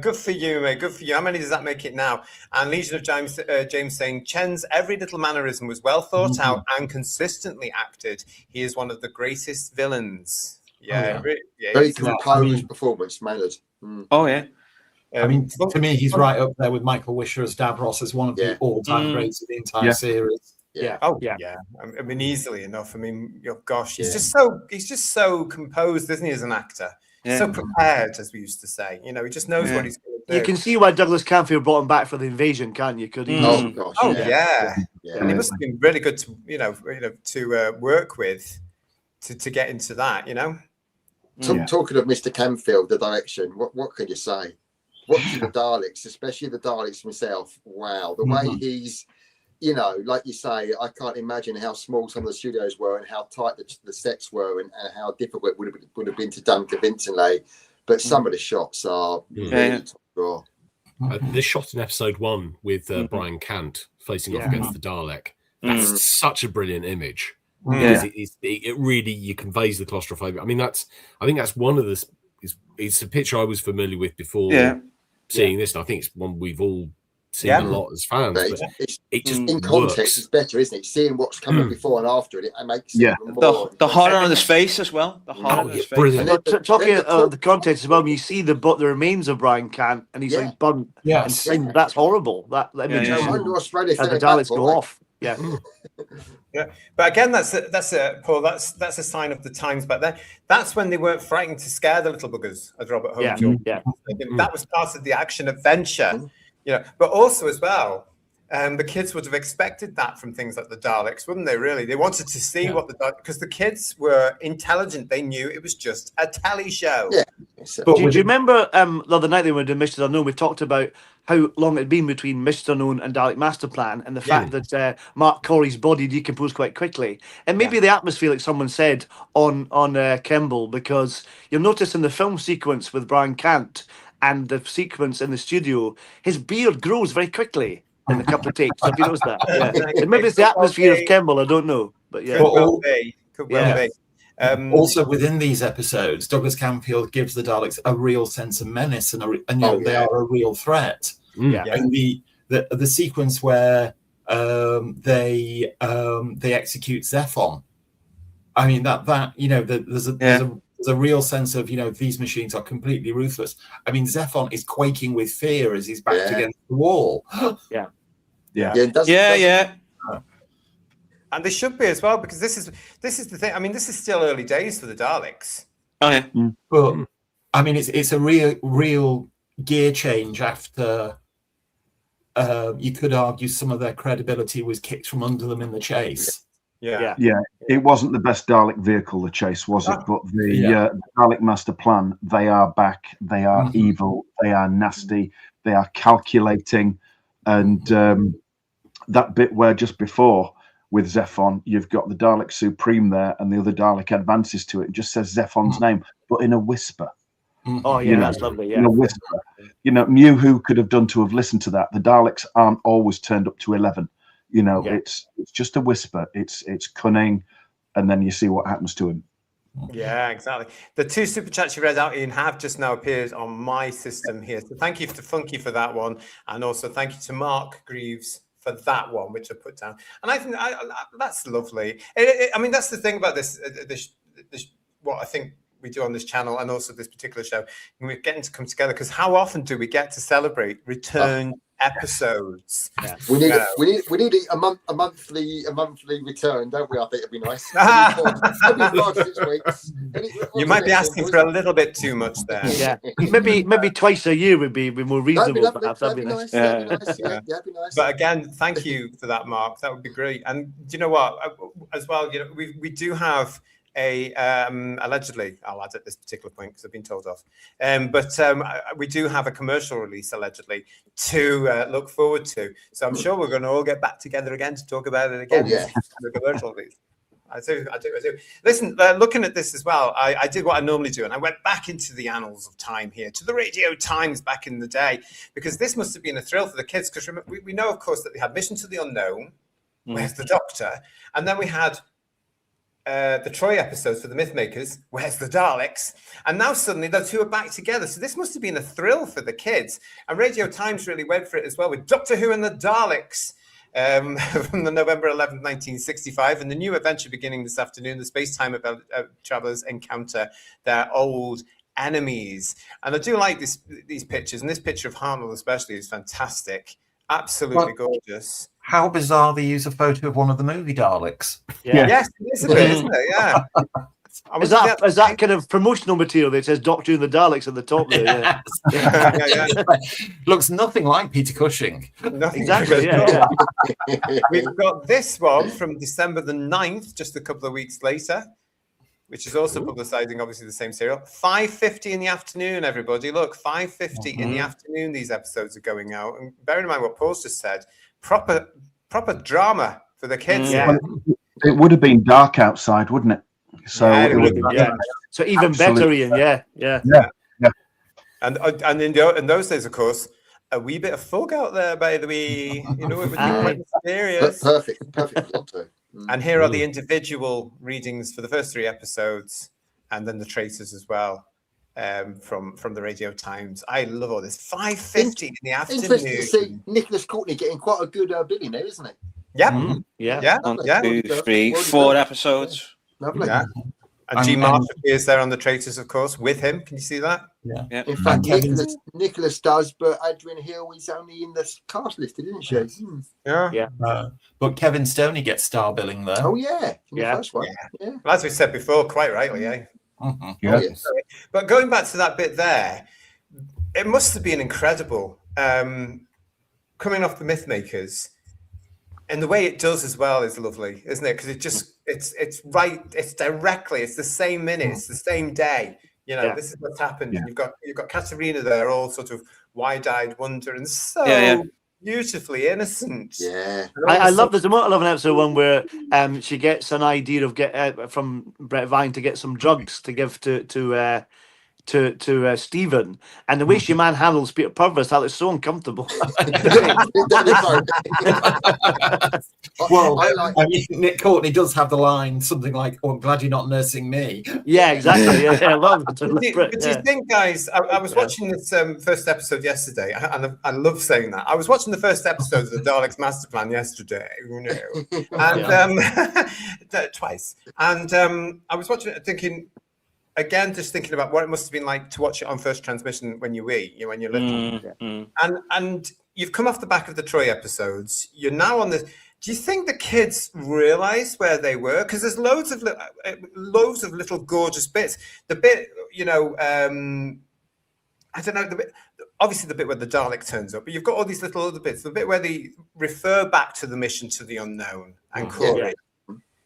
Speaker 2: Good for you, mate. Good for you. How many does that make it now? And Legion of James saying, Chen's every little mannerism was well thought out and consistently acted. He is one of the greatest villains.
Speaker 5: Very composed performance, mannered.
Speaker 7: I mean, to me, he's right up there with Michael Wisher as Davros as one of the all-time greats of the entire series.
Speaker 2: I mean, easily enough. I mean, gosh, he's just so composed, isn't he, as an actor? So prepared, as we used to say. You know, he just knows what he's going to do.
Speaker 6: You can see why Douglas Camfield brought him back for the Invasion, can't you?
Speaker 2: And he must have been really good to work with to get into that. You know.
Speaker 5: Talking of Mr. Camfield, the direction. What can you say? Watching the Daleks, especially the Daleks himself. Wow, the way he's you know, like you say, I can't imagine how small some of the studios were and how tight the sets were and how difficult it would have been to done convincingly. But some of the shots are really top draw.
Speaker 8: The shot in episode 1 with Brian Cant facing off against the Dalek. That's such a brilliant image. Because it really conveys the claustrophobia. I mean, I think that's one of the. It's a picture I was familiar with before seeing this, and I think it's one we've all seen a lot as fans. But it just
Speaker 5: in context, it's better, isn't it? Seeing what's coming before and after it makes it even more.
Speaker 4: The horror on his face as well. The horror on his face.
Speaker 8: Brilliant.
Speaker 6: Talking about the context as well, when you see the remains of Brian Cant, and he's like burnt.
Speaker 7: Yes,
Speaker 6: and that's horrible. That image.
Speaker 5: Australia,
Speaker 6: the Daleks go off. Yeah.
Speaker 2: But again, that's Paul. That's a sign of the times back then. That's when they weren't frightened to scare the little buggers, as Robert Holmes. That was part of the action adventure, you know. But also as well, the kids would have expected that from things like the Daleks, wouldn't they? Really, they wanted to see what because the kids were intelligent. They knew it was just a telly show.
Speaker 5: Yeah.
Speaker 6: But do you remember the other night they were doing Mr. Unknown? We talked about how long it had been between Mr. Unknown and Dalek Masterplan, and the fact that Mark Corey's body decomposed quite quickly. And maybe the atmosphere, like someone said on Kemble, because you'll notice in the film sequence with Brian Cant and the sequence in the studio, his beard grows very quickly in a couple of takes. Have you noticed that? And maybe it's the atmosphere of Kemble, I don't know. But
Speaker 2: Could well be.
Speaker 7: Also, within these episodes, Douglas Camfield gives the Daleks a real sense of menace, and they are a real threat. And the sequence where they execute Zephon, I mean that you know there's a real sense of, you know, these machines are completely ruthless. I mean, Zephon is quaking with fear as he's backed against the wall.
Speaker 2: And they should be as well, because this is the thing. I mean, this is still early days for the Daleks.
Speaker 7: But I mean, it's a real gear change after. You could argue some of their credibility was kicked from under them in the chase.
Speaker 3: It wasn't the best Dalek vehicle, the chase, was it? But the Dalek Master Plan, they are back. They are evil. They are nasty. They are calculating. And that bit where just before with Zephon, you've got the Dalek Supreme there, and the other Dalek advances to it and just says Zephon's name, but in a whisper.
Speaker 6: Oh, yeah, that's lovely. Yeah.
Speaker 3: In a whisper. You know, knew who could have done to have listened to that. The Daleks aren't always turned up to 11. You know, it's just a whisper. It's cunning, and then you see what happens to him.
Speaker 2: Yeah, exactly. The 2 super chats you read out, Ian, have just now appeared on my system here. So thank you to Funky for that one, and also thank you to Mark Greaves for that one, which I put down. And I think that's lovely. I mean, that's the thing about this. What I think we do on this channel, and also this particular show, and we're getting to come together, because how often do we get to celebrate return episodes?
Speaker 5: We need a monthly return, don't we? I think it'd be nice. Every 5-6 weeks.
Speaker 2: You might be asking for a little bit too much there.
Speaker 6: Yeah, maybe twice a year would be more reasonable. That'd be nice.
Speaker 5: That'd be nice.
Speaker 2: But again, thank you for that, Mark. That would be great. And do you know what? As well, you know, we do have a allegedly, I'll add at this particular point because I've been told off, but we do have a commercial release allegedly to look forward to. So I'm sure we're going to all get back together again to talk about it again. The commercial release. I do. Listen, looking at this as well, I did what I normally do, and I went back into the annals of time here, to the Radio Times back in the day, because this must have been a thrill for the kids, because we know, of course, that they had Mission to the Unknown, Where's the Doctor? And then we had the Troy episodes for the Mythmakers, Where's the Daleks? And now suddenly the 2 are back together. So this must have been a thrill for the kids. And Radio Times really went for it as well, with Doctor Who and the Daleks from the November 11th, 1965. And the new adventure beginning this afternoon, the space-time travelers encounter their old enemies. And I do like these pictures. And this picture of Hartnell especially is fantastic. Absolutely gorgeous.
Speaker 7: How bizarre they use a photo of one of the movie Daleks.
Speaker 2: Yes, it is a bit, isn't it? Yeah.
Speaker 6: Is that kind of promotional material that says Doctor and the Daleks at the top there?
Speaker 7: Looks nothing like Peter Cushing.
Speaker 6: Exactly,
Speaker 2: We've got this one from December the 9th, just a couple of weeks later, which is also publicising, obviously, the same serial. 5:50 in the afternoon, everybody. Look, 5:50 in the afternoon, these episodes are going out. And bearing in mind what Paul's just said, proper proper drama for the kids.
Speaker 6: Yeah.
Speaker 3: Well, it would have been dark outside, wouldn't it? So
Speaker 2: Yeah,
Speaker 3: it would have
Speaker 6: Yeah. So even better, Ian. Yeah.
Speaker 2: And in those days, of course, a wee bit of fog out there, by the way. You know, it would be quite mysterious.
Speaker 5: Perfect plot too.
Speaker 2: And here are the individual readings for the first 3 episodes, and then the traitors as well, from the Radio Times. I love all this. 5:50 in the afternoon.
Speaker 5: Interesting to see Nicholas Courtney getting quite a good billing there, isn't he?
Speaker 2: Yeah.
Speaker 6: Yeah.
Speaker 4: 1, 2, 3, 4 episodes.
Speaker 5: Lovely.
Speaker 2: Yeah. And G. Marsh appears there on the traitors, of course, with him. Can you see that?
Speaker 7: Yeah.
Speaker 5: In fact, Nicholas does, but Adrian Hill is only in the cast listed, isn't she?
Speaker 2: Yeah.
Speaker 7: But Kevin Stoney gets star billing there.
Speaker 5: Oh yeah, in the first one. Yeah.
Speaker 2: Well, as we said before, quite rightly,
Speaker 3: Yeah.
Speaker 5: Oh, yes.
Speaker 2: But going back to that bit there, it must have been incredible coming off the Mythmakers. And the way it does as well is lovely, isn't it? Because it just it's right, it's directly, it's the same minute, it's the same day. You know, this is what's happened.
Speaker 3: Yeah.
Speaker 2: You've got Katerina there, all sort of wide-eyed wonder and so beautifully innocent.
Speaker 5: Yeah.
Speaker 6: I love this. I love an episode one where she gets an idea of from Brett Vine to get some drugs to give to Stephen, and the way she manhandles Peter Purvis, that is so uncomfortable.
Speaker 7: Well, I mean, Nick Courtney does have the line something like, "Oh, I'm glad you're not nursing me."
Speaker 6: Yeah, exactly. Yeah, I love it.
Speaker 2: But do you think, guys? I was watching this first episode yesterday, and I love saying that. I was watching the first episode of the Dalek's Masterplan yesterday, you know, and twice, and I was watching it thinking. Again, just thinking about what it must have been like to watch it on first transmission when you eat, when you're little. And you've come off the back of the Troy episodes. You're now on the. Do you think the kids realised where they were? Because there's loads of little gorgeous bits. The bit, I don't know. Obviously, the bit where the Dalek turns up, but you've got all these little other bits. The bit where they refer back to the mission to the unknown and Corey.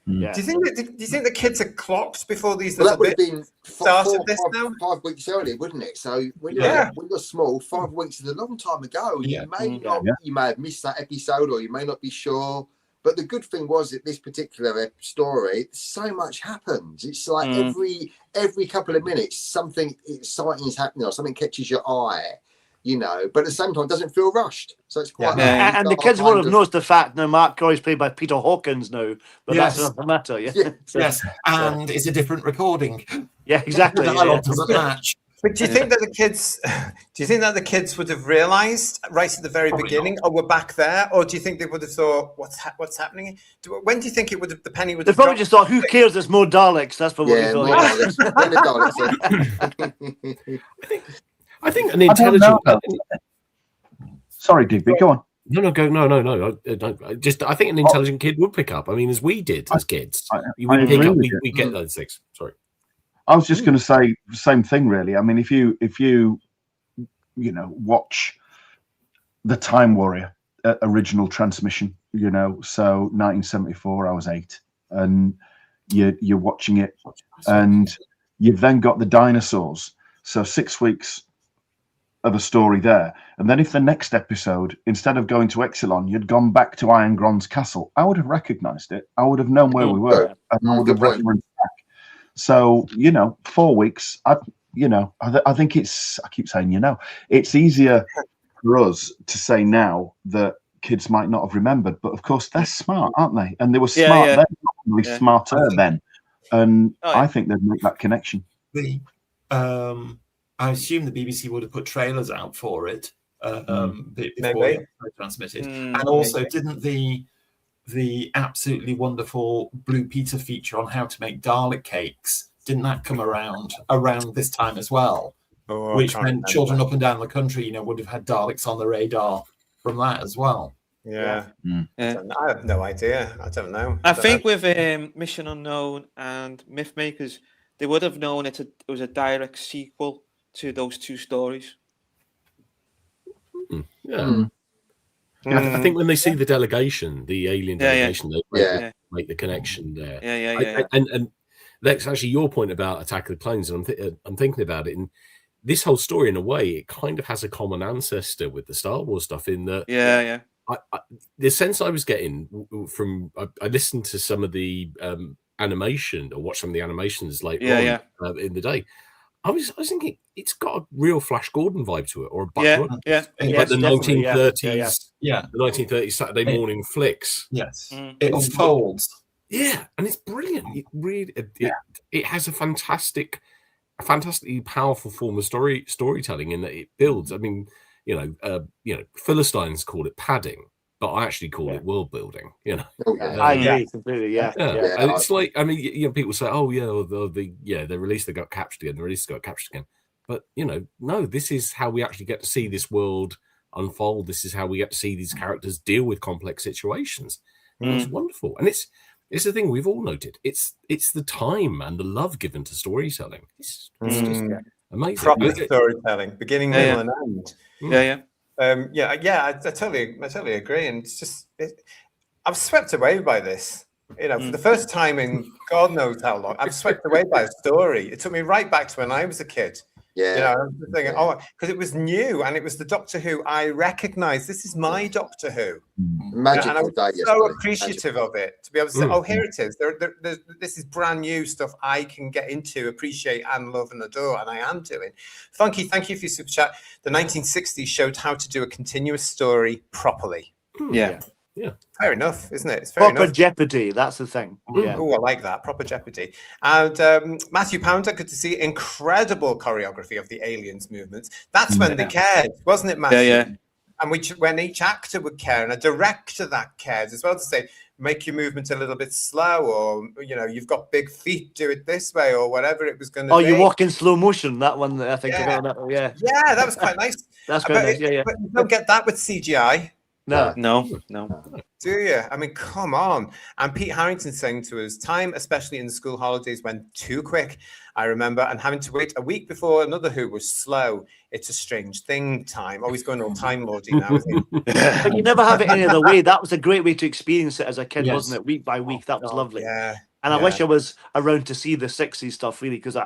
Speaker 6: Yeah.
Speaker 2: Do you think the kids are clocked before these little bits started this now?
Speaker 5: 5 weeks earlier, wouldn't it? So when you're small, 5 weeks is a long time ago.
Speaker 7: Yeah.
Speaker 5: You may have missed that episode, or you may not be sure. But the good thing was that this particular story, so much happens. It's like every couple of minutes, something exciting is happening, or something catches your eye. But at the same time, it doesn't feel rushed. So it's quite.
Speaker 6: Yeah. And the kids will have noticed the fact now Mark Corey's played by Peter Hawkins now, but that's another matter.
Speaker 7: Yes, and it's a different recording.
Speaker 6: Yeah, exactly.
Speaker 7: The dialogue doesn't match.
Speaker 2: But do you think that the kids would have realised right at the very beginning, or we're back there, or do you think they would have thought, what's happening? When do you think the penny would?
Speaker 6: They probably just thought, who cares? There's more Daleks. That's what they
Speaker 8: thought. I think an intelligent.
Speaker 3: Sorry, Digby, go on.
Speaker 8: No. I think an intelligent kid would pick up. I mean, as we did as kids, we get those things. Sorry.
Speaker 3: I was just going to say the same thing, really. I mean, if you watch the Time Warrior original transmission, so 1974, I was 8, and you're watching it, and you've then got the dinosaurs. So 6 weeks of a story there, and then if the next episode, instead of going to Exelon, you'd gone back to Iron Gron's castle, I would have recognised it. I would have known where we were, and I would have referenced back. So 4 weeks. I think it's. I keep saying it's easier for us to say now that kids might not have remembered, but of course they're smart, aren't they? And they were smart then, probably smarter then, and I think they'd make that connection.
Speaker 7: I assume the BBC would have put trailers out for it before it was transmitted. And also, didn't the absolutely wonderful Blue Peter feature on how to make Dalek cakes, didn't that come around this time as well? Which meant children up and down the country, would have had Daleks on the radar from that as well.
Speaker 2: Yeah. I have no idea. I don't know.
Speaker 4: I think with Mission Unknown and Mythmakers, they would have known it was a direct sequel to those 2 stories.
Speaker 8: I think when they see the delegation, the alien delegation, they make the connection there. And that's actually your point about Attack of the Clones, and I'm thinking about it. And this whole story, in a way, it kind of has a common ancestor with the Star Wars stuff. In that, the sense I was getting from I listened to some of the animation or watched some of the animations later on in the day. I was thinking it's got a real Flash Gordon vibe to it, or a Buck Rogers. Like the 1930s, the 1930s Saturday morning flicks.
Speaker 7: Yes, it unfolds.
Speaker 8: Yeah, and it's brilliant. It really it has a fantastically powerful form of storytelling in that it builds. I mean, Philistines call it padding, but I actually call it world building.
Speaker 6: I agree completely. Yeah.
Speaker 8: And it's like, I mean, people say, "Oh, they released, they got captured again. The release got captured again." But no, this is how we actually get to see this world unfold. This is how we get to see these characters deal with complex situations. And it's wonderful, and it's the thing we've all noted. It's the time and the love given to storytelling. It's just amazing.
Speaker 2: Proper storytelling, beginning, middle, and end. I totally agree. And it's just, I'm swept away by this. For the first time in God knows how long, I'm swept away by a story. It took me right back to when I was a kid. I was thinking, because it was new and it was the Doctor Who I recognised. This is my Doctor Who.
Speaker 5: Magical
Speaker 2: and I was
Speaker 5: day.
Speaker 2: So appreciative of it to be able to say, "Oh, here it is. This is brand new stuff I can get into, appreciate, and love and adore," and I am doing. Funky, thank you for your super chat. The 1960s showed how to do a continuous story properly.
Speaker 8: Yeah.
Speaker 2: Fair enough, isn't it? It's fair
Speaker 6: proper
Speaker 2: enough.
Speaker 6: Jeopardy, that's the thing.
Speaker 2: Oh, I like that. Proper Jeopardy. And Matthew Pounder, good to see incredible choreography of the aliens movements. That's when they cared, wasn't it, Matthew?
Speaker 4: Yeah.
Speaker 2: And when each actor would care, and a director that cares as well, to say, make your movement a little bit slow, or you've got big feet, do it this way, or whatever it was going to be.
Speaker 6: Oh, you walk in slow motion. That one, I think.
Speaker 2: Yeah, that was quite nice.
Speaker 6: That's quite nice.
Speaker 2: But you don't get that with CGI.
Speaker 6: No.
Speaker 2: Do you? I mean, come on. And Pete Harrington saying to us, time, especially in the school holidays, went too quick. I remember, and having to wait a week before another Who was slow. It's a strange thing, time. Always going all time lordy now, isn't he?
Speaker 6: But you never have it any other way. That was a great way to experience it as a kid, wasn't it? Week by week. That was lovely.
Speaker 2: Yeah.
Speaker 6: And I wish I was around to see the 60s stuff, really, because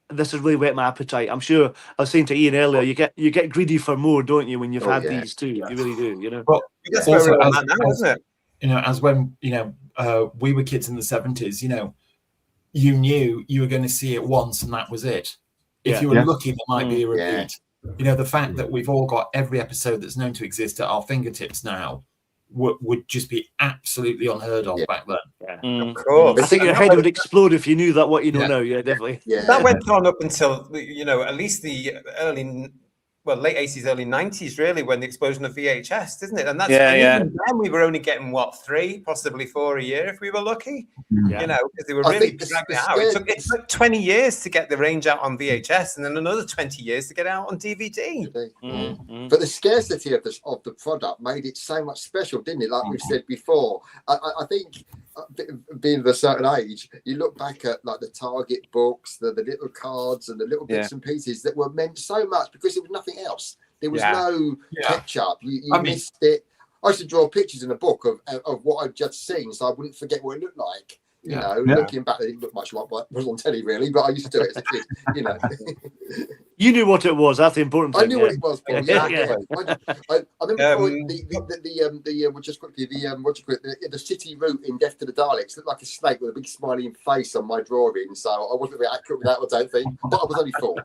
Speaker 6: this has really whet my appetite. I'm sure I was saying to Ian earlier, you get greedy for more, don't you, when you've had these too? You really do,
Speaker 7: Well,
Speaker 2: that's where we're at now, isn't it?
Speaker 7: As when we were kids in the 70s, you knew you were going to see it once and that was it. If you were lucky, there might be a repeat. The fact that we've all got every episode that's known to exist at our fingertips now would just be absolutely unheard of back then.
Speaker 2: Of course.
Speaker 6: I think your head would explode if you knew that what you know now. Yeah, definitely.
Speaker 2: That went on up until at least the late 80s, early 90s, really, when the explosion of VHS, didn't it? And that's even then we were only getting 3, possibly 4 a year if we were lucky. Because they were really dragging it out. It took 20 years to get the range out on VHS, and then another 20 years to get it out on DVD.
Speaker 5: But the scarcity of the product made it so much special, didn't it? Like we've said before, I think being of a certain age, you look back at like the Target books, the little cards and the little bits and pieces that were meant so much because there was nothing else. There was no ketchup. You missed it. I used to draw pictures in a book of what I'd just seen, so I wouldn't forget what it looked like. Looking back, it didn't look much like what was on telly, really, but I used to do it as a kid.
Speaker 6: You knew what it was. That's the important thing.
Speaker 5: I knew what it was. Paul, I remember the city route in Death to the Daleks looked like a snake with a big smiling face on my drawing, so I wasn't very accurate with that, I don't think, but I was only 4.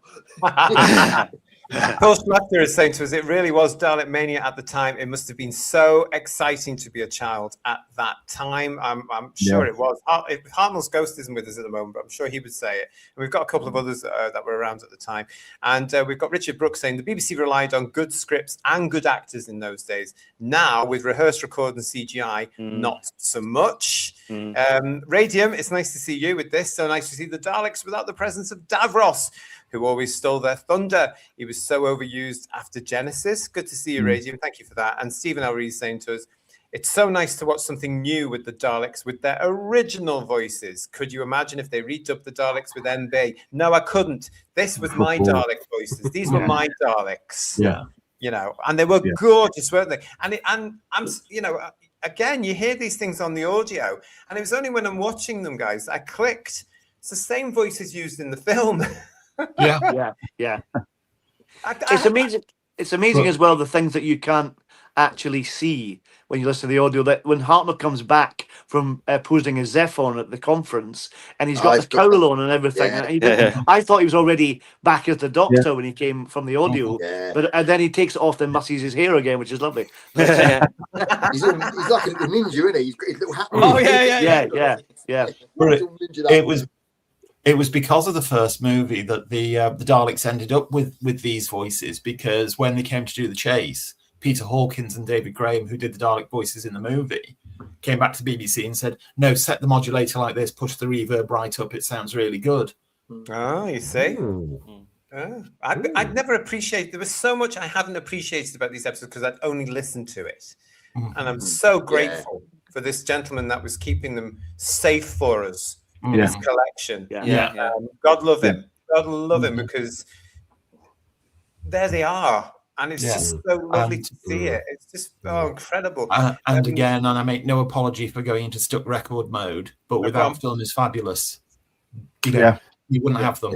Speaker 2: Paul Schmachter is saying to us, it really was Dalek Mania at the time. It must have been so exciting to be a child at that time. I'm sure it was. Hartnell's Ghost isn't with us at the moment, but I'm sure he would say it. And we've got a couple of others that were around at the time. And we've got Richard Brooks saying the BBC relied on good scripts and good actors in those days. Now, with rehearsed record and CGI, not so much. Radium, it's nice to see you with this. So nice to see the Daleks without the presence of Davros, who always stole their thunder. He was so overused after Genesis. Good to see you, Radium. Thank you for that. And Stephen Elrie is saying to us, it's so nice to watch something new with the Daleks with their original voices. Could you imagine if they redubbed the Daleks with MB? No, I couldn't. This was my Dalek voices. These were my Daleks. And they were gorgeous, weren't they? And I'm again, you hear these things on the audio, and it was only when I'm watching them, guys, I clicked. It's the same voices used in the film.
Speaker 6: It's amazing. It's amazing as well, the things that you can't actually see when you listen to the audio that when Hartnell comes back from posing as Zephon at the conference and he's got the cowl on and everything, I thought he was already back as the Doctor when he came from the audio, but and then he takes it off and musses his hair again, which is lovely.
Speaker 5: He's like a little ninja, isn't he? He's got his little hat on.
Speaker 6: Yeah.
Speaker 7: It was because of the first movie that the Daleks ended up with these voices, because when they came to do the chase, Peter Hawkins and David Graham, who did the Dalek voices in the movie, came back to BBC and said, no, set the modulator like this, push the reverb right up, it sounds really good.
Speaker 2: Oh, you see? I'd never appreciated, there was so much I hadn't appreciated about these episodes because I'd only listened to it. And I'm so grateful for this gentleman that was keeping them safe for us in his collection. God love him. God love him, because there they are. And it's just so lovely to see it. It's just incredible.
Speaker 7: And again, and I make no apology for going into stuck record mode, but without Film is Fabulous, you wouldn't have them.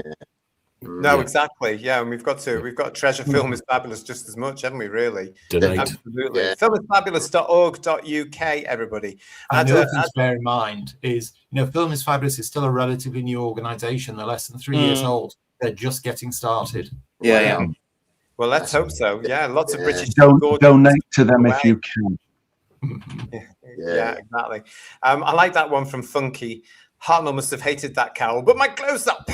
Speaker 2: No, exactly. Yeah, and we've got to treasure Film is Fabulous just as much, haven't we? Really, absolutely. Filmisfabulous.org.uk, everybody.
Speaker 7: And the other thing to bear in mind is, Film is Fabulous is still a relatively new organisation. They're less than 3 years old. They're just getting started.
Speaker 2: Well, let's hope so. Yeah, lots of British.
Speaker 3: Donate to them if you can.
Speaker 2: Yeah, exactly. I like that one from Funky. Hartnell must have hated that cowl, but my close-up.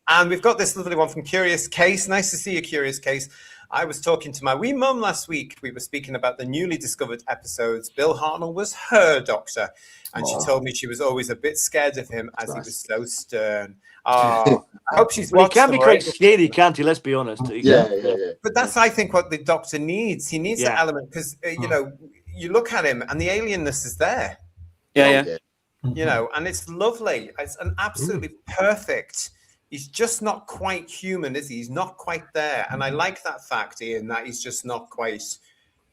Speaker 2: And we've got this lovely one from Curious Case. Nice to see you, Curious Case. I was talking to my wee mum last week. We were speaking about the newly discovered episodes. Bill Hartnell was her Doctor, and she told me she was always a bit scared of him as he was so stern. Oh, I hope she's watched.
Speaker 6: He can be quite scary, can't he? Let's be honest.
Speaker 2: But that's, I think, what the Doctor needs. He needs that element, because you look at him and the alienness is there. And it's lovely. It's an absolutely perfect. He's just not quite human, is he? He's not quite there. And I like that fact, Ian, that he's just not quite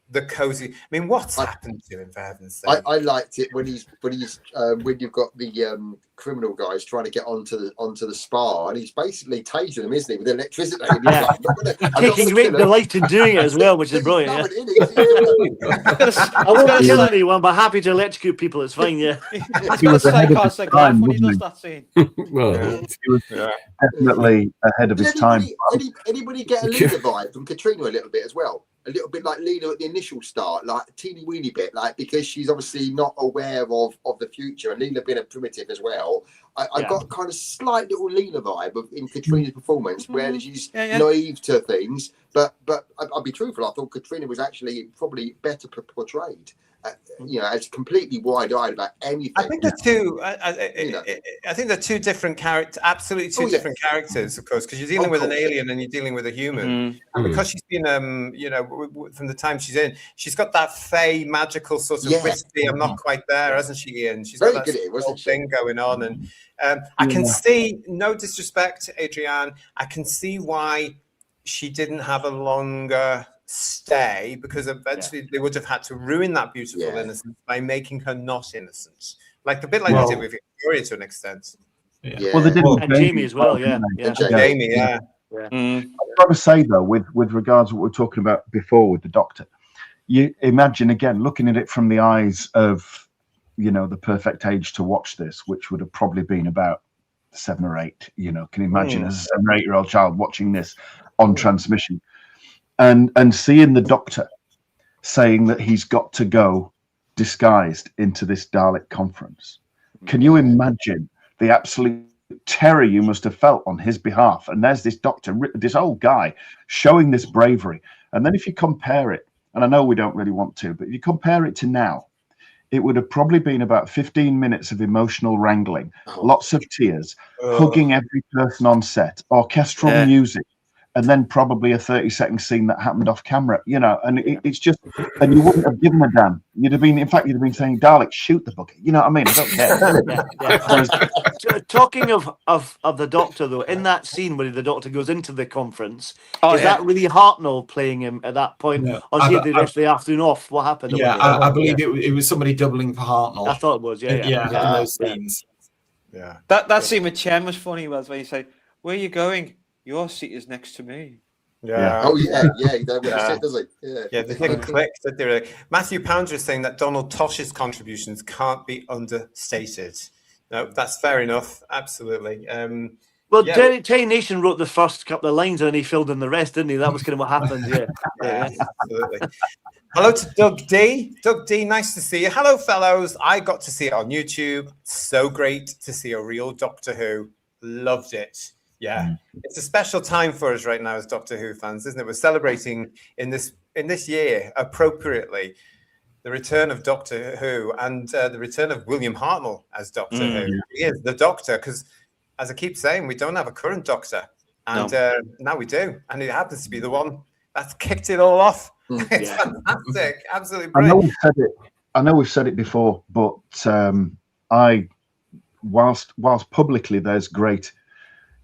Speaker 2: the cozy. I mean, what's happened to him, for heaven's sake?
Speaker 5: I liked it when you've got the criminal guys trying to get onto the spa, and he's basically tasing them, isn't he, with electricity?
Speaker 6: Taking great delight in doing it as well, which is brilliant. I won't kill anyone, but happy to electrocute people. It's fine. He
Speaker 4: was ahead of his time when he does that scene.
Speaker 3: Well, he was definitely ahead of his time.
Speaker 5: Anybody get a Leela vibe from Katrina a little bit as well? A little bit like Leela at the initial start, like a teeny weeny bit, like, because she's obviously not aware of the future, and Leela being a primitive as well. I got kind of slight little Leela vibe in Katrina's performance, where she's naive to things, but I'll be truthful, I thought Katrina was actually probably better portrayed. As completely wide-eyed about anything.
Speaker 2: I think they're two. I think they're two different characters. Absolutely two different characters, of course, because you're dealing with an alien and you're dealing with a human. And because she's been, from the time she's in, she's got that fey magical sort of wispy. I'm not quite there, hasn't she, Ian? She's got that whole thing going on, and I can see. No disrespect, Adrienne. I can see why she didn't have a longer stay, because eventually they would have had to ruin that beautiful innocence by making her not innocent, like the bit like they did with Victoria to an extent.
Speaker 3: Well, they did
Speaker 6: and Jamie as well.
Speaker 2: Jamie.
Speaker 3: I've got to say though, with regards to what we were talking about before with the Doctor, you imagine again looking at it from the eyes of the perfect age to watch this, which would have probably been about 7 or 8. Can you imagine as a 7 or 8-year-old child watching this on transmission? And seeing the Doctor saying that he's got to go disguised into this Dalek conference. Can you imagine the absolute terror you must have felt on his behalf? And there's this Doctor, this old guy, showing this bravery. And then if you compare it, and I know we don't really want to, but if you compare it to now, it would have probably been about 15 minutes of emotional wrangling, lots of tears, hugging every person on set, orchestral music, and then probably a 30-second scene that happened off camera, and it's just, and you wouldn't have given a damn. You'd have been saying, Daleks, shoot the bucket. You know what I mean? I don't care.
Speaker 6: Talking of the Doctor, though, in that scene where the Doctor goes into the conference, is that really Hartnell playing him at that point?
Speaker 7: No,
Speaker 6: or did the rest of the afternoon off? What happened?
Speaker 7: I believe it was somebody doubling for Hartnell.
Speaker 6: I thought it was, in
Speaker 7: those scenes.
Speaker 4: That scene with Chen was funny, where you say, "Where are you going? Your seat is next to me."
Speaker 2: Yeah.
Speaker 5: Oh yeah, he don't really sit, does he?
Speaker 2: Yeah, they didn't click, did they really? Matthew Pounder is saying that Donald Tosh's contributions can't be understated. No, that's fair enough. Absolutely.
Speaker 6: Well, Terry Nation wrote the first couple of lines and he filled in the rest, didn't he? That was kind of what happened. Yeah.
Speaker 2: Absolutely. Hello to Doug D. Doug D, nice to see you. Hello, fellows. I got to see it on YouTube. So great to see a real Doctor Who. Loved it. Yeah, it's a special time for us right now as Doctor Who fans, isn't it? We're celebrating in this year appropriately the return of Doctor Who and the return of William Hartnell as Doctor Who. He is the Doctor because, as I keep saying, we don't have a current Doctor, and now we do, and it happens to be the one that's kicked it all off. It's fantastic, absolutely brilliant.
Speaker 3: I know we've said it before, but whilst publicly there's great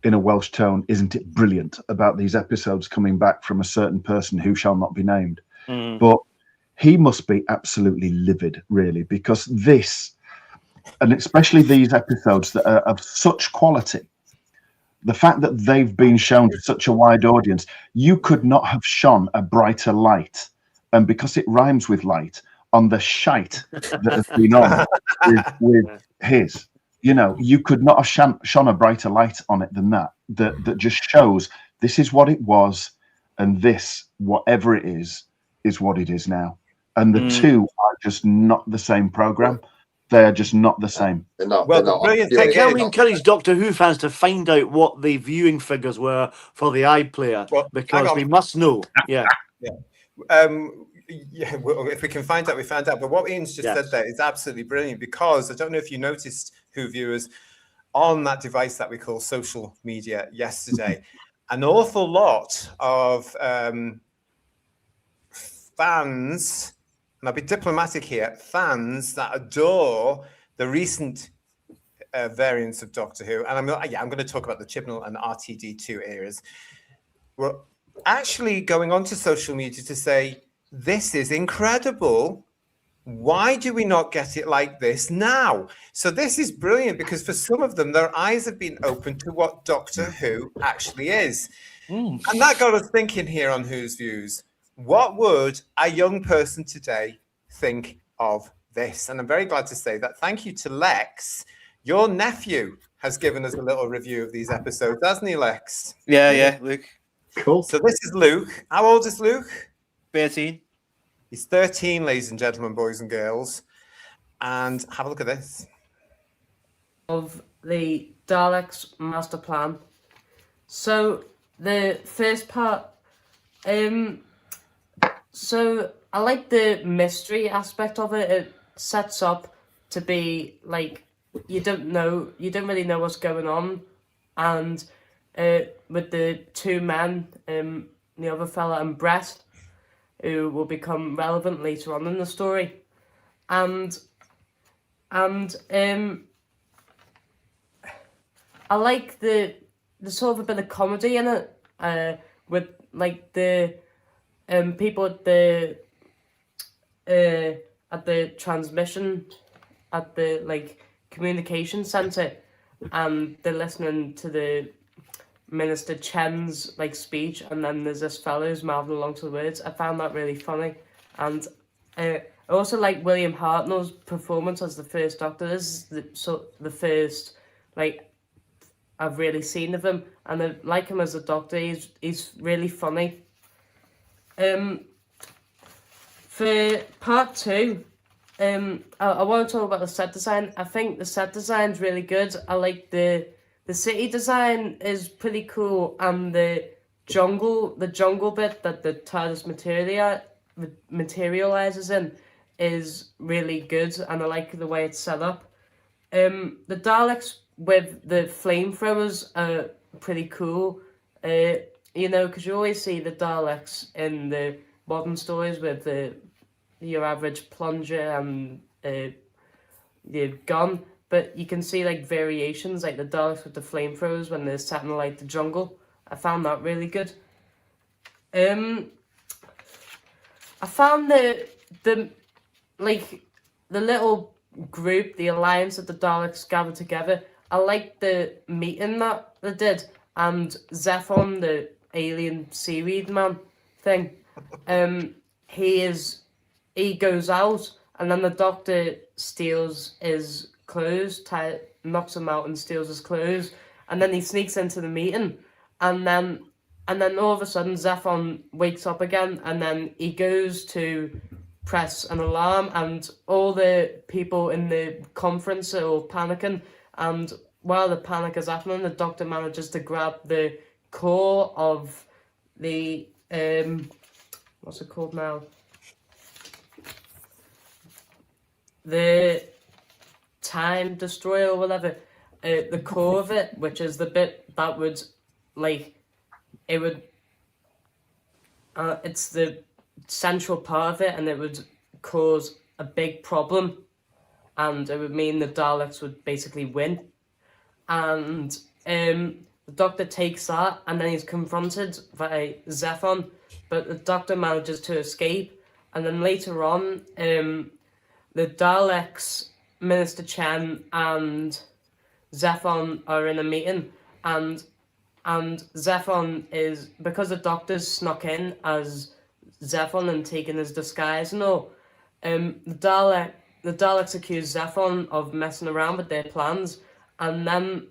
Speaker 3: in a Welsh tone, isn't it brilliant about these episodes coming back from a certain person who shall not be named? But he must be absolutely livid, really, because this, and especially these episodes that are of such quality, the fact that they've been shown to such a wide audience, you could not have shone a brighter light, and because it rhymes with light, on the shite that has been on with his. You know, you could not have shone a brighter light on it than that just shows this is what it was, and this, whatever it is what it is now. And the two are just not the same program. They're just not the same.
Speaker 5: They're not.
Speaker 6: Can we encourage Doctor Who fans to find out what the viewing figures were for the iPlayer? Because we must know. Yeah.
Speaker 2: Well, if we can find out, we find out. But what Ian's just said there is absolutely brilliant, because I don't know if you noticed, Who viewers, on that device that we call social media yesterday, an awful lot of fans, and I'll be diplomatic here, fans that adore the recent variants of Doctor Who, and I'm going to talk about the Chibnall and RTD2 eras, were actually going onto social media to say, this is incredible. Why do we not get it like this now? So this is brilliant, because for some of them, their eyes have been opened to what Doctor Who actually is. And that got us thinking here on Who's Views. What would a young person today think of this? And I'm very glad to say that thank you to Lex. Your nephew has given us a little review of these episodes, hasn't he, Lex?
Speaker 4: Yeah, Luke.
Speaker 2: Cool. So this is Luke. How old is Luke?
Speaker 4: 13.
Speaker 2: He's 13, ladies and gentlemen, boys and girls. And have a look at this.
Speaker 9: Of the Dalek's Masterplan. So the first part, so I like the mystery aspect of it. It sets up to be like, you don't really know what's going on. And with the two men, the other fella and Brett, who will become relevant later on in the story, and I like the sort of a bit of comedy in it, with like the people at the transmission, at the like communication center, and they're listening to the Minister Chen's like speech, and then there's this fellow who's mouthing along to the words. I found that really funny, and I also like William Hartnell's performance as the first Doctor. This is the first like I've really seen of him, and I like him as a Doctor. He's really funny. For part 2, I want to talk about the set design. I think the set design's really good. I like the city design is pretty cool, and the jungle bit that the TARDIS materializes in is really good, and I like the way it's set up. The Daleks with the flamethrowers are pretty cool. Because you always see the Daleks in the modern stories with your average plunger and the gun. But you can see like variations, like the Daleks with the flamethrowers when they're setting alight the jungle. I found that really good. I found the little group, the alliance that the Daleks gathered together. I liked the meeting that they did, and Zephon, the alien seaweed man thing. He goes out, and then the Doctor steals his clothes, knocks him out and steals his clothes, and then he sneaks into the meeting, and then all of a sudden Zephon wakes up again, and then he goes to press an alarm, and all the people in the conference are all panicking, and while the panic is happening, the Doctor manages to grab the core of the what's it called now? The Time Destroyer or whatever. The core of it, which is the bit that would, like, it would. It's the central part of it, and it would cause a big problem, and it would mean the Daleks would basically win. And the Doctor takes that, and then he's confronted by Zephon, but the Doctor manages to escape. And then later on, the Daleks, Minister Chen, and Zephon are in a meeting, and Zephon is, because the Doctor's snuck in as Zephon and taken his disguise and all, the Daleks accuse Zephon of messing around with their plans, and then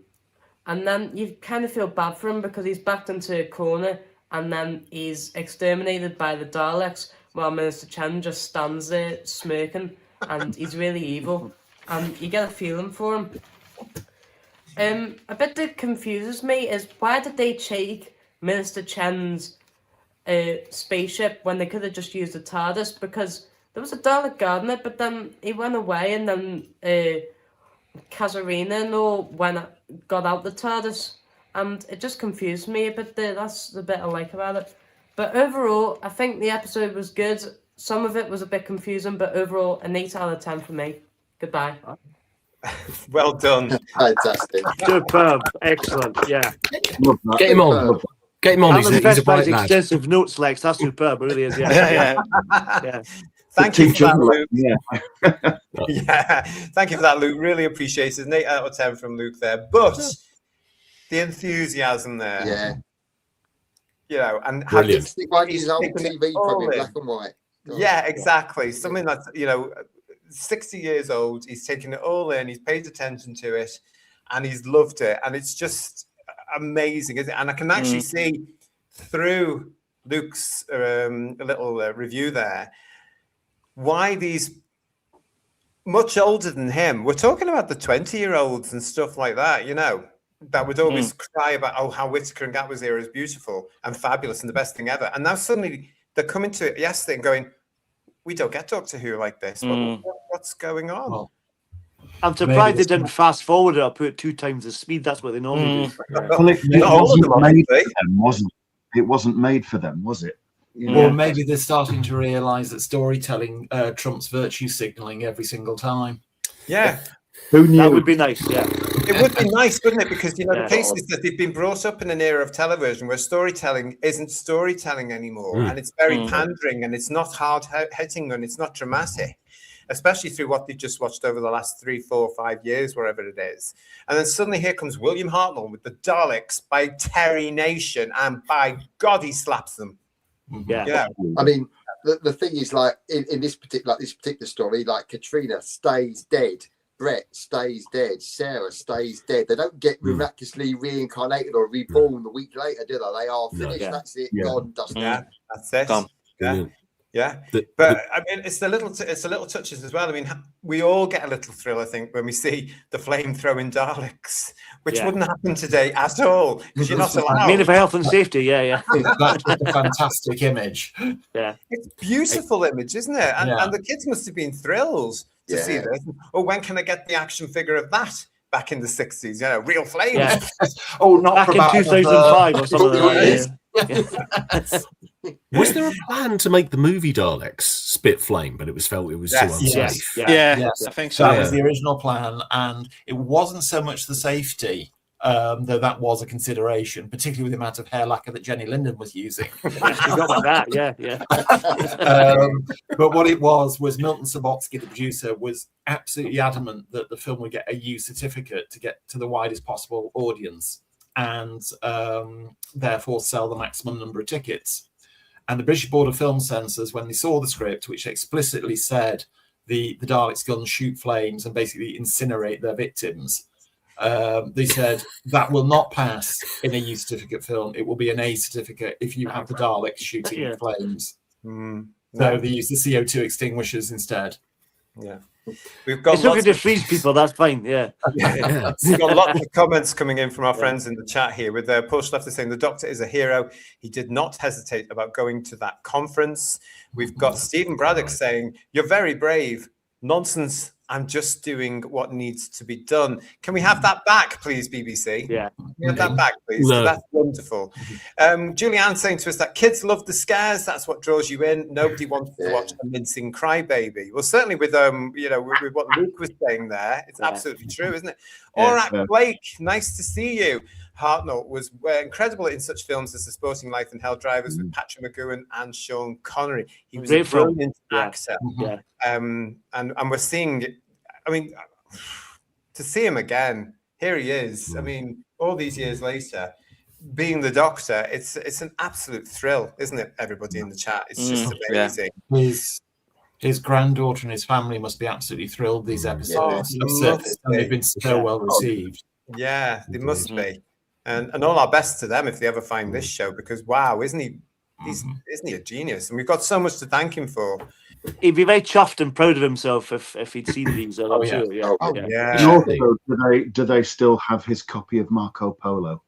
Speaker 9: you kind of feel bad for him because he's backed into a corner, and then he's exterminated by the Daleks while Minister Chen just stands there smirking, and he's really evil, and you get a feeling for him. A bit that confuses me is, why did they take Minister Chen's spaceship when they could have just used the TARDIS? Because there was a Dalek gardener, but then he went away, and then Kazarina and all got out the TARDIS, and it just confused me a bit there. That's the bit I like about it. But overall, I think the episode was good. Some of it was a bit confusing, but overall, an 8 out of 10 for me. Goodbye.
Speaker 2: Well done.
Speaker 5: Fantastic.
Speaker 6: Superb. Excellent. Yeah.
Speaker 8: Get him on. Get him on. He's a bright lad.
Speaker 6: Extensive notes, Lex. That's superb. It really is. Yeah.
Speaker 2: Yeah. Thank you for that, Luke. Yeah. Yeah. Thank you for that, Luke. Really appreciate it. An 8 out of 10 from Luke there. But the enthusiasm there.
Speaker 5: Yeah.
Speaker 2: You know, and
Speaker 5: brilliant. 61 years old TV from black and white. God.
Speaker 2: Yeah, exactly. Something that's, 60 years old. He's taken it all in. He's paid attention to it, and he's loved it. And it's just amazing, isn't it? And I can actually see through Luke's little review there why these much older than him, we're talking about the 20-year-olds and stuff like that, that would always cry about, how Whittaker and Gatwa's era is beautiful and fabulous and the best thing ever. And now suddenly they're coming to it yesterday and going, we don't get Doctor Who like this. What's going on?
Speaker 6: Well, I'm surprised they didn't fast forward it or put it 2 times the speed. That's what they normally do.
Speaker 3: Well, it wasn't made for them, was it?
Speaker 7: Or maybe they're starting to realise that storytelling trumps virtue signalling every single time.
Speaker 2: Yeah.
Speaker 3: Who knew?
Speaker 6: That would be nice, yeah.
Speaker 2: It would be nice, wouldn't it? Because, the case is that they've been brought up in an era of television where storytelling isn't storytelling anymore. And it's very pandering, and it's not hard-hitting, and it's not dramatic, especially through what they've just watched over the last 3, 4, 5 years, wherever it is. And then suddenly here comes William Hartnell with the Daleks by Terry Nation, and by God, he slaps them.
Speaker 6: Yeah.
Speaker 5: I mean, the thing is, like, in this particular story, like, Katrina stays dead. Brett stays dead. Sarah stays dead. They don't get miraculously reincarnated or reborn a week later, do they? They are finished. No. That's it. Gone, dusted.
Speaker 2: Yeah, that's it. Gone. Yeah. I mean, it's the little touches as well. I mean, we all get a little thrill, I think, when we see the flame-throwing Daleks, which wouldn't happen today at all because you're not allowed.
Speaker 6: Mainly for health and safety. Yeah.
Speaker 7: That's just a fantastic image.
Speaker 6: Yeah,
Speaker 2: it's a beautiful image, isn't it? And the kids must have been thrilled to see this. Oh, when can I get the action figure of that? Back in the 60s, real flames.
Speaker 6: Yeah.
Speaker 7: Not
Speaker 6: back in 2005 or something like that.
Speaker 8: Was there a plan to make the movie Daleks spit flame, but it was felt it was too unsafe?
Speaker 7: Yes.
Speaker 4: I think so.
Speaker 7: That was the original plan, and it wasn't so much the safety, though that was a consideration, particularly with the amount of hair lacquer that Jenny Linden was using. But what it was Milton Subotsky, the producer, was absolutely adamant that the film would get a U certificate to get to the widest possible audience. and therefore sell the maximum number of tickets. And the British Board of Film Censors, when they saw the script, which explicitly said the Daleks guns shoot flames and basically incinerate their victims, they said that will not pass in a U certificate film. It will be an A certificate if you have the Daleks shooting flames. So they use the CO2 extinguishers instead.
Speaker 2: Yeah. We've got
Speaker 6: it's okay to freeze people, that's fine. Yeah.
Speaker 2: We've got lots of comments coming in from our friends in the chat here, with Paul Schlefter saying the Doctor is a hero. He did not hesitate about going to that conference. We've got Stephen Braddock saying, "You're very brave. Nonsense. I'm just doing what needs to be done." Can we have that back, please, BBC?
Speaker 6: Yeah.
Speaker 2: Can we have that back, please?
Speaker 8: No.
Speaker 2: That's wonderful. Julianne saying to us that kids love the scares. That's what draws you in. Nobody wants to watch a mincing crybaby. Well, certainly with with what Luke was saying there, it's absolutely true, isn't it? Aurak Blake, nice to see you. Hartnell was incredible in such films as The Sporting Life and Hell Drivers with Patrick McGowan and Sean Connery. He was a brilliant actor. And we're seeing, I mean, to see him again, here he is. I mean, all these years later, being the Doctor, it's an absolute thrill, isn't it, everybody in the chat? It's just amazing.
Speaker 7: His granddaughter and his family must be absolutely thrilled these episodes. They've been so well received.
Speaker 2: Yeah, they must be. And all our best to them if they ever find this show, because wow, isn't he a genius? And we've got so much to thank him for.
Speaker 6: He'd be very chuffed and proud of himself if he'd seen these.
Speaker 3: And also, do they still have his copy of Marco Polo?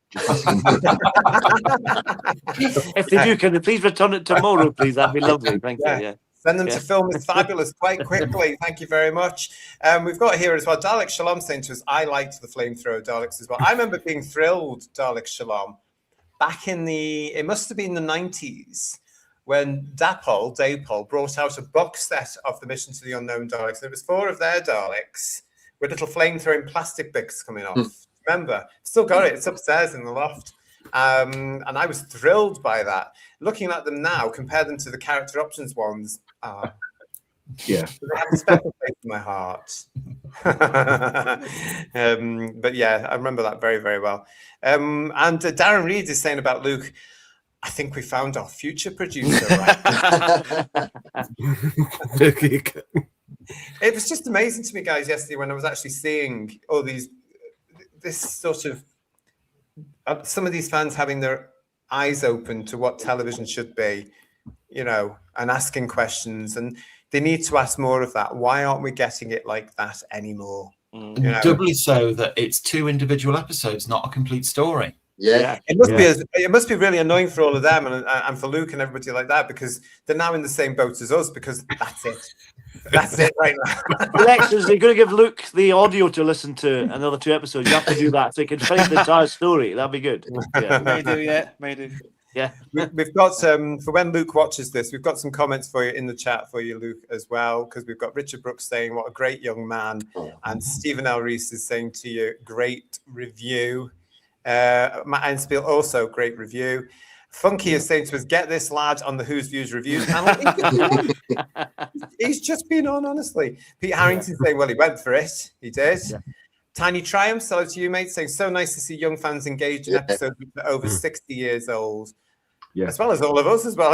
Speaker 6: If they do, can they please return it tomorrow, please? That'd be lovely. Thank you. Yeah.
Speaker 2: Send them to Film is Fabulous quite quickly. Thank you very much. We've got here as well, Dalek Shalom saying to us, I liked the flamethrower Daleks as well. I remember being thrilled, Dalek Shalom, back in it must have been the 90s, when Dapol brought out a box set of the Mission to the Unknown Daleks. There was 4 of their Daleks with little flamethrowing plastic bits coming off. Remember? Still got it. It's upstairs in the loft. And I was thrilled by that. Looking at them now, compare them to the character options ones. They have a special place in my heart. But yeah, I remember that very, very well. And Darren Reed is saying about Luke, I think we found our future producer. Right? It was just amazing to me, guys, yesterday when I was actually seeing all this sort of some of these fans having their eyes open to what television should be, and asking questions, and they need to ask more of that. Why aren't we getting it like that anymore?
Speaker 7: Doubly so that it's 2 individual episodes, not a complete story.
Speaker 5: Yeah,
Speaker 2: it must be really annoying for all of them and for Luke and everybody like that, because they're now in the same boat as us, because that's it. That's it right now.
Speaker 6: Alexis, you're going to give Luke the audio to listen to another 2 episodes. You have to do that so he can finish the entire story. That'd be good. Yeah.
Speaker 4: May do.
Speaker 6: Yeah.
Speaker 2: We've got for when Luke watches this, we've got some comments for you in the chat for you, Luke, as well, because we've got Richard Brooks saying, what a great young man. And Stephen L. Reese is saying to you, great review. Matt Enspiel, also great review. Funky is saying to us, get this lad on the Who's Views reviews panel. He's just been on, honestly. Pete Harrington saying, well, he went for it. He did. Yeah. Tiny Triumph, hello to you, mate, saying, so nice to see young fans engaged in episodes that are over 60 years old. Yeah. As well as all of us as well.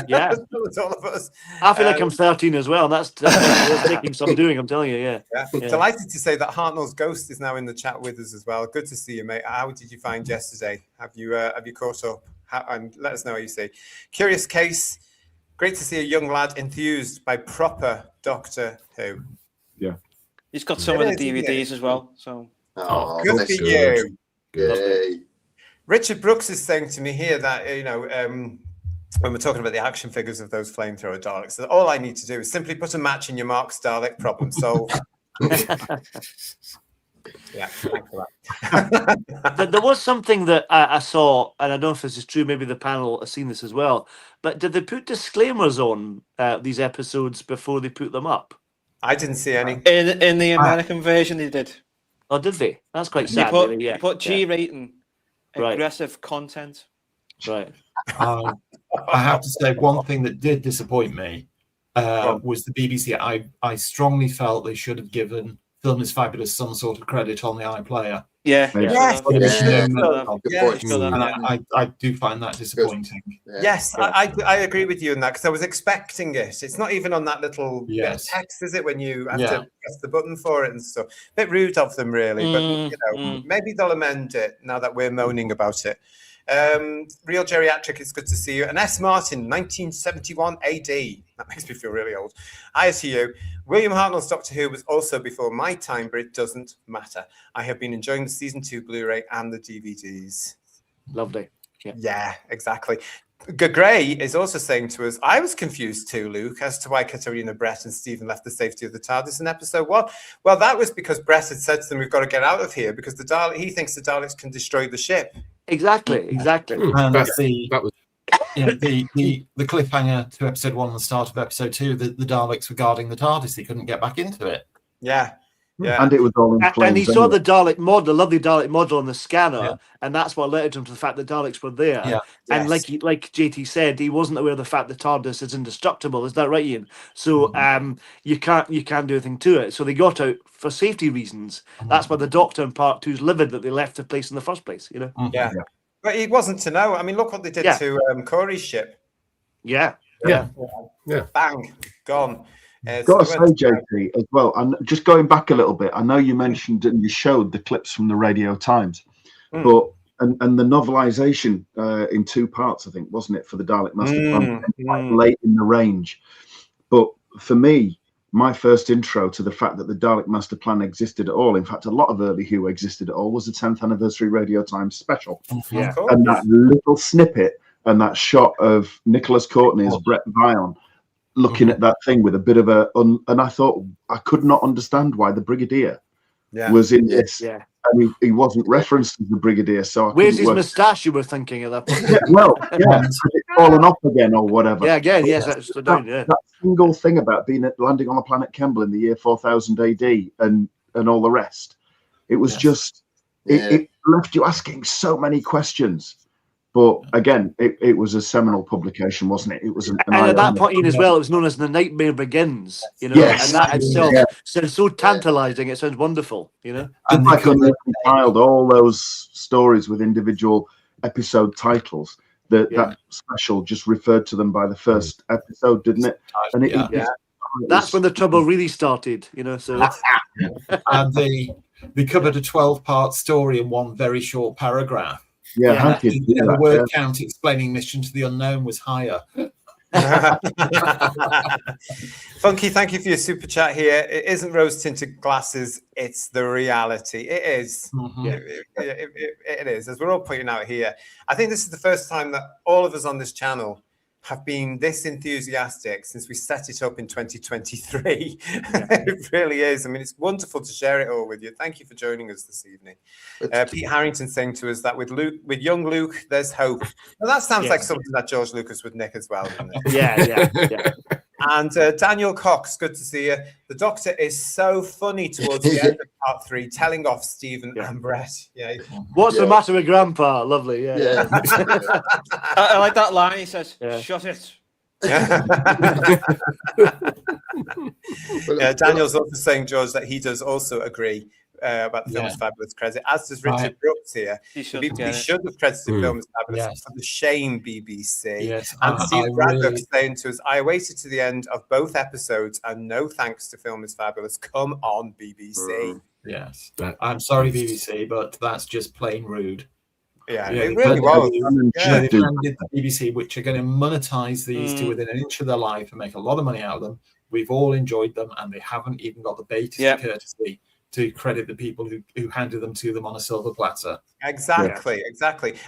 Speaker 6: Yeah.
Speaker 2: As well as all of us.
Speaker 6: I feel like I'm 13 as well. And that's taking some doing, I'm telling you, yeah.
Speaker 2: Delighted to say that Hartnell's Ghost is now in the chat with us as well. Good to see you, mate. How did you find yesterday? Have you caught up? And let us know how you see. Curious Case, great to see a young lad enthused by proper Doctor Who.
Speaker 3: Yeah.
Speaker 4: He's got some of the DVDs as well. So
Speaker 2: good for you. Yay. Richard Brooks is saying to me here that, when we're talking about the action figures of those flamethrower Daleks, that all I need to do is simply put a match in your Mark's Dalek, problem solved. Yeah, thanks for
Speaker 6: that. There was something that I saw, and I don't know if this is true, maybe the panel has seen this as well, but did they put disclaimers on these episodes before they put them up?
Speaker 2: I didn't see any.
Speaker 4: In the American version, they did.
Speaker 6: Oh, did they? That's quite sad.
Speaker 4: They put G rating. Aggressive content.
Speaker 6: Right.
Speaker 7: I have to say, one thing that did disappoint me was the BBC. I strongly felt they should have given Film is Fabulous some sort of credit on the iPlayer.
Speaker 4: Yeah.
Speaker 2: Yes.
Speaker 7: And I do find that disappointing.
Speaker 2: Yes, I agree with you on that, because I was expecting it. It's not even on that little bit of text, is it, when you have to press the button for it and stuff? Bit rude of them, really. But maybe they'll amend it now that we're moaning about it. Real Geriatric, it's good to see you. And S. Martin, 1971 AD. That makes me feel really old. Hi to you. William Hartnell's Doctor Who was also before my time, but it doesn't matter. I have been enjoying the season 2 Blu-ray and the DVDs.
Speaker 6: Lovely.
Speaker 2: Yeah, exactly. Gray is also saying to us, I was confused too, Luke, as to why Katarina, Brett and Stephen left the safety of the TARDIS in episode 1. Well, that was because Brett had said to them, we've got to get out of here, because he thinks the Daleks can destroy the ship.
Speaker 6: Exactly.
Speaker 7: And the cliffhanger to episode 1 and the start of episode 2, the Daleks were guarding the TARDIS. They couldn't get back into it.
Speaker 2: Yeah.
Speaker 3: And it was all in flames.
Speaker 6: And he saw the Dalek model, the lovely Dalek model on the scanner, and that's what led him to the fact that Daleks were there.
Speaker 7: Yeah.
Speaker 6: And like JT said, he wasn't aware of the fact that TARDIS is indestructible. Is that right, Ian? So you can't do anything to it. So they got out for safety reasons. That's why the Doctor in Part 2 is livid that they left the place in the first place. You know.
Speaker 2: Yeah. But he wasn't to know. I mean, look what they did to Corey's ship.
Speaker 6: Yeah.
Speaker 2: Bang, gone.
Speaker 3: Got to say, JT, as well, and just going back a little bit, I know you mentioned and you showed the clips from the Radio Times, but and the novelization in 2 parts, I think, wasn't it, for the Dalek Masterplan, quite late in the range. But for me, my first intro to the fact that the Dalek Masterplan existed at all, in fact, a lot of early Who existed at all, was the 10th anniversary Radio Times special.
Speaker 6: Yeah.
Speaker 3: And that little snippet and that shot of Nicholas Courtney as Brett Vion looking at that thing with a bit of and I thought, I could not understand why the Brigadier was in this.
Speaker 6: Yeah.
Speaker 3: And he wasn't referenced as the Brigadier. So
Speaker 6: where's his moustache, you were thinking of that point?
Speaker 3: Has it fallen off again or whatever?
Speaker 6: Yeah, again, yes. That
Speaker 3: single thing about landing on the planet Kemble in the year 4000 AD and all the rest. It was just, it left you asking so many questions. But again, it was a seminal publication, wasn't it? It was and
Speaker 6: at that point, Ian, as well, it was known as The Nightmare Begins, you know, and that itself sounds so tantalizing. It sounds wonderful, you know.
Speaker 3: And I compiled all those stories with individual episode titles. That special just referred to them by the first episode, didn't it? And
Speaker 6: that's when the trouble really started, you know. So
Speaker 7: and they covered a 12-part story in one very short paragraph. The word count explaining Mission to the Unknown was higher.
Speaker 2: Funky, thank you for your super chat here. It isn't rose-tinted glasses, it's the reality. It is. It is, as we're all pointing out here. I think this is the first time that all of us on this channel have been this enthusiastic since we set it up in 2023. It really is. I mean, it's wonderful to share it all with you. Thank you for joining us this evening. Pete Harrington saying to us that with young Luke, there's hope. Well, that sounds like something that George Lucas would nick as well, doesn't it?
Speaker 6: Yeah.
Speaker 2: And Daniel Cox, good to see you. The Doctor is so funny towards the end of Part 3, telling off Stephen and Brett. Yeah.
Speaker 6: What's the matter with Grandpa? Lovely. Yeah.
Speaker 4: I like that line. He says, "Shut it."
Speaker 2: Daniel's also saying, George, that he does also agree about the film as Fabulous credit, as does Richard Brooks here. He should have credited film as Fabulous for the shame, BBC. And Steve Braddock saying to us, I waited to the end of both episodes and no thanks to film as Fabulous. Come on, BBC.
Speaker 7: Yes. I'm sorry, BBC, but that's just plain rude.
Speaker 2: Yeah, it really was.
Speaker 7: They've handed the BBC, which are going to monetize these to within an inch of their life and make a lot of money out of them. We've all enjoyed them, and they haven't even got the basis courtesy to credit the people who handed them to them on a silver platter.
Speaker 2: Exactly.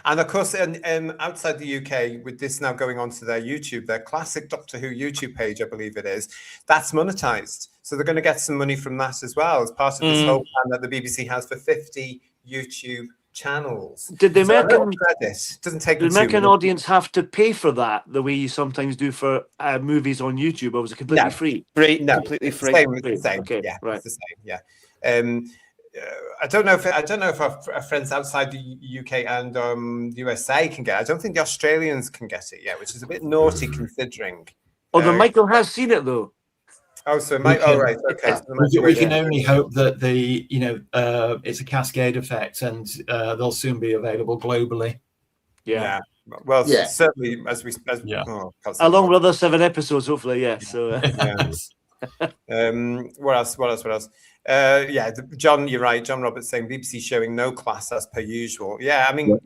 Speaker 2: And of course, outside the UK, with this now going on to their YouTube, their classic Doctor Who YouTube page, I believe it is, that's monetized. So they're going to get some money from that as well, as part of this whole plan that the BBC has for 50 YouTube channels.
Speaker 6: Did the American
Speaker 2: audience
Speaker 6: have to pay for that the way you sometimes do for movies on YouTube, or was it completely free?
Speaker 4: Completely free.
Speaker 2: It's the same.
Speaker 6: Okay,
Speaker 2: it's the same. Yeah. I don't know if our friends outside the UK and the USA can get it. I don't think the Australians can get it yet, which is a bit naughty considering.
Speaker 6: Although Michael has seen it though.
Speaker 2: Oh, so it might. Oh, right. Okay. So
Speaker 7: we can only hope that it's a cascade effect, and they'll soon be available globally.
Speaker 2: Yeah. Well, certainly
Speaker 6: along with other 7 episodes, hopefully. Yeah. So.
Speaker 2: What else? John, you're right. John Roberts saying BBC showing no class as per usual. Yeah, I mean,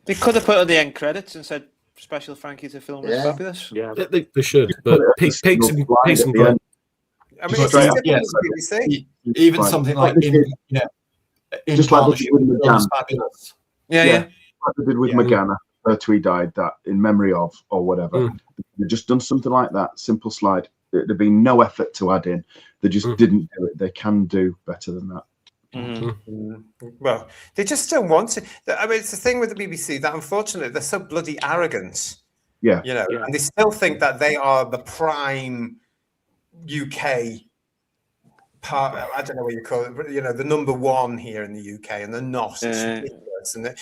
Speaker 4: They could have put on the end credits and said special thank you to Film is Fabulous.
Speaker 8: Yeah, they should. But pigs and blood.
Speaker 2: I mean, BBC.
Speaker 7: Even something like in
Speaker 3: just like they did with McGann.
Speaker 7: Fabulous.
Speaker 2: Yeah.
Speaker 3: Like they did with McGann after he died, that in memory of or whatever. They've just done something like that, simple slide. There'd been no effort to add in. They just didn't do it. They can do better than that.
Speaker 2: Well, they just don't want to. I mean, it's the thing with the BBC that unfortunately they're so bloody arrogant.
Speaker 3: Yeah.
Speaker 2: And they still think that they are the prime UK part. I don't know what you call it, but the number one here in the UK, and they're not. It's ridiculous. And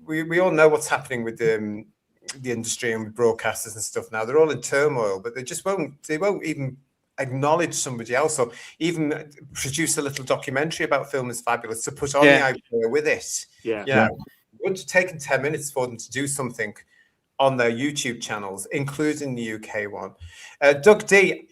Speaker 2: we all know what's happening with the industry and with broadcasters and stuff now. They're all in turmoil, but they just won't. They won't even acknowledge somebody else or even produce a little documentary about Film is Fabulous to put on the idea with it. It would have taken 10 minutes for them to do something on their YouTube channels, including the UK one. Doug D,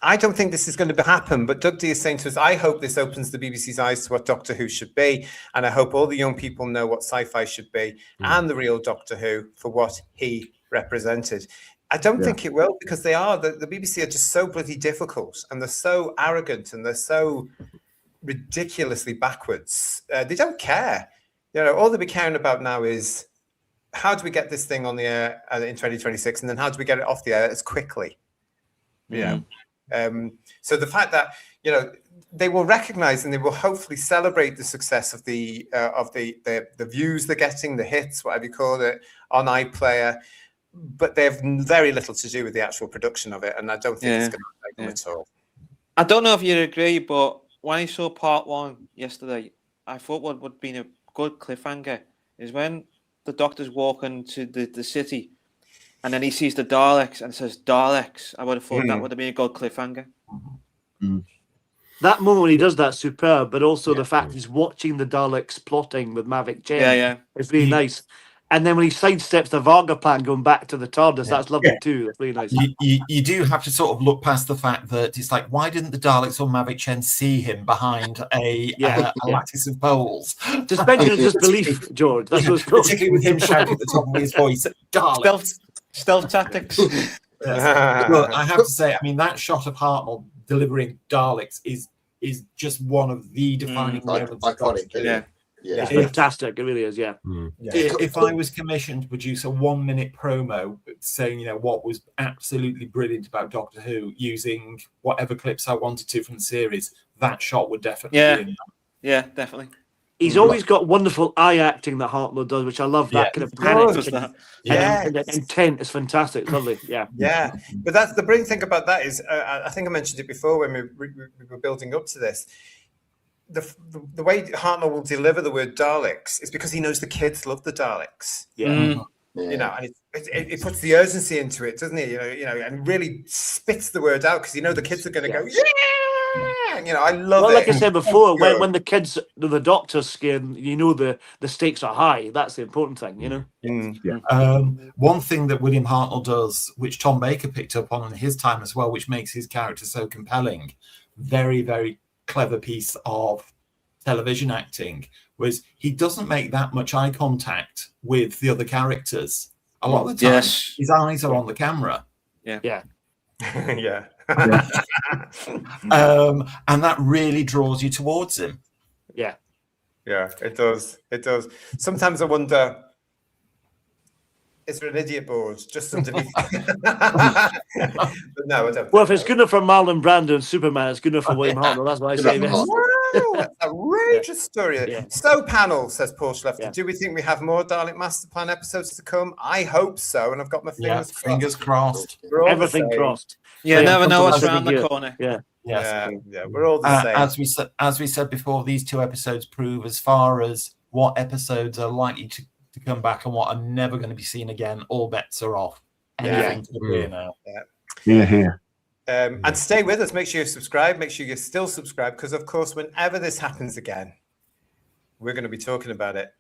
Speaker 2: I don't think this is going to happen, but Doug D is saying to us, I hope this opens the BBC's eyes to what Doctor Who should be, and I hope all the young people know what sci-fi should be and the real Doctor Who for what he represented. I don't think it will, because they are. The BBC are just so bloody difficult, and they're so arrogant, and they're so ridiculously backwards. They don't care. All they'll be caring about now is how do we get this thing on the air in 2026, and then how do we get it off the air as quickly? So the fact that they will recognise and they will hopefully celebrate the success of the views they're getting, the hits, whatever you call it, on iPlayer. But they have very little to do with the actual production of it, and I don't think it's going to affect them at all.
Speaker 4: I don't know if you agree, but when I saw part 1 yesterday, I thought what would have been a good cliffhanger is when the Doctor's walking to the city, and then he sees the Daleks and says Daleks. I would have thought that would have been a good cliffhanger.
Speaker 6: That moment when he does that, superb, but also the fact he's watching the Daleks plotting with Mavic Chen. It's really nice. And then when he sidesteps the Varga plan going back to the TARDIS, that's lovely too. That's really nice.
Speaker 7: You do have to sort of look past the fact that it's like, why didn't the Daleks or Mavic Chen see him behind a lattice of poles?
Speaker 6: Suspension of disbelief, George. That's what's called.
Speaker 7: Particularly with him shouting at the top of his voice, Daleks.
Speaker 4: Stealth tactics.
Speaker 7: Well, I have to say, I mean, that shot of Hartnell delivering Daleks is just one of the defining moments.
Speaker 5: Iconic.
Speaker 6: It's fantastic. It really is.
Speaker 7: If I was commissioned to produce a 1-minute promo saying, what was absolutely brilliant about Doctor Who, using whatever clips I wanted to from the series, that shot would definitely be in.
Speaker 4: Yeah, definitely.
Speaker 6: He's always got wonderful eye acting that Hartnell does, which I love. That kind of panic and intent is fantastic. It's lovely.
Speaker 2: Yeah. But that's the brilliant thing about that is, I think I mentioned it before when we were building up to this. The way Hartnell will deliver the word Daleks is because he knows the kids love the Daleks. And it puts the urgency into it, doesn't it? And really spits the word out because the kids are going to go, I love it.
Speaker 6: Like I said before, when the kids, the Doctor's scared, the stakes are high. That's the important thing,
Speaker 7: One thing that William Hartnell does, which Tom Baker picked up on in his time as well, which makes his character so compelling, very, very clever piece of television acting, was he doesn't make that much eye contact with the other characters. A lot of the time, his eyes are on the camera.
Speaker 2: And
Speaker 7: that really draws you towards him.
Speaker 2: Yeah, it does. Sometimes I wonder, is there an idiot board just underneath? But no, I don't.
Speaker 6: Well, if it's good enough for Marlon Brando and Superman, it's good enough for William Hartnell. That's what I say.
Speaker 2: Wow, outrageous story. So, panel, says Paul Schlefter, do we think we have more Dalek Masterplan episodes to come? I hope so, and I've got my fingers
Speaker 7: crossed.
Speaker 6: Everything crossed.
Speaker 4: Never know what's around the corner.
Speaker 2: We're all the same.
Speaker 7: As we said before, these 2 episodes prove, as far as what episodes are likely to come back and what are never going to be seen again, all bets are off. Anything could be now.
Speaker 3: Here.
Speaker 2: And stay with us. Make sure you subscribe. Make sure you're still subscribed, because, of course, whenever this happens again, we're going to be talking about it.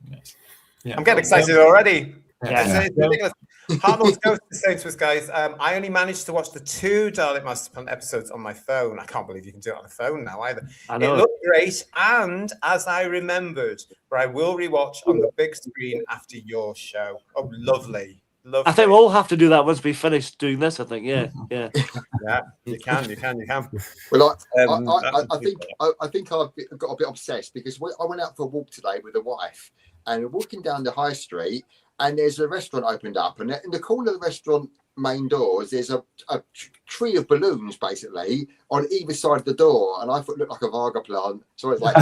Speaker 7: Yes. Yeah.
Speaker 2: I'm getting excited already.
Speaker 7: Yeah.
Speaker 2: It's ridiculous. Hartnell's Ghost is saying to us, guys, I only managed to watch the 2 Dalek Masterplan episodes on my phone. I can't believe you can do it on the phone now either. It looked great, and as I remembered, but I will rewatch on the big screen after your show. Oh, lovely.
Speaker 6: I think we'll all have to do that once we finish doing this. I think, yeah.
Speaker 2: Yeah, you can.
Speaker 5: Well, I think I've got a bit obsessed, because I went out for a walk today with a wife, and we're walking down the high street, and there's a restaurant opened up, and in the corner of the restaurant main doors, there's a tree of balloons basically on either side of the door, and I thought it looked like a Varga plant. So it's like,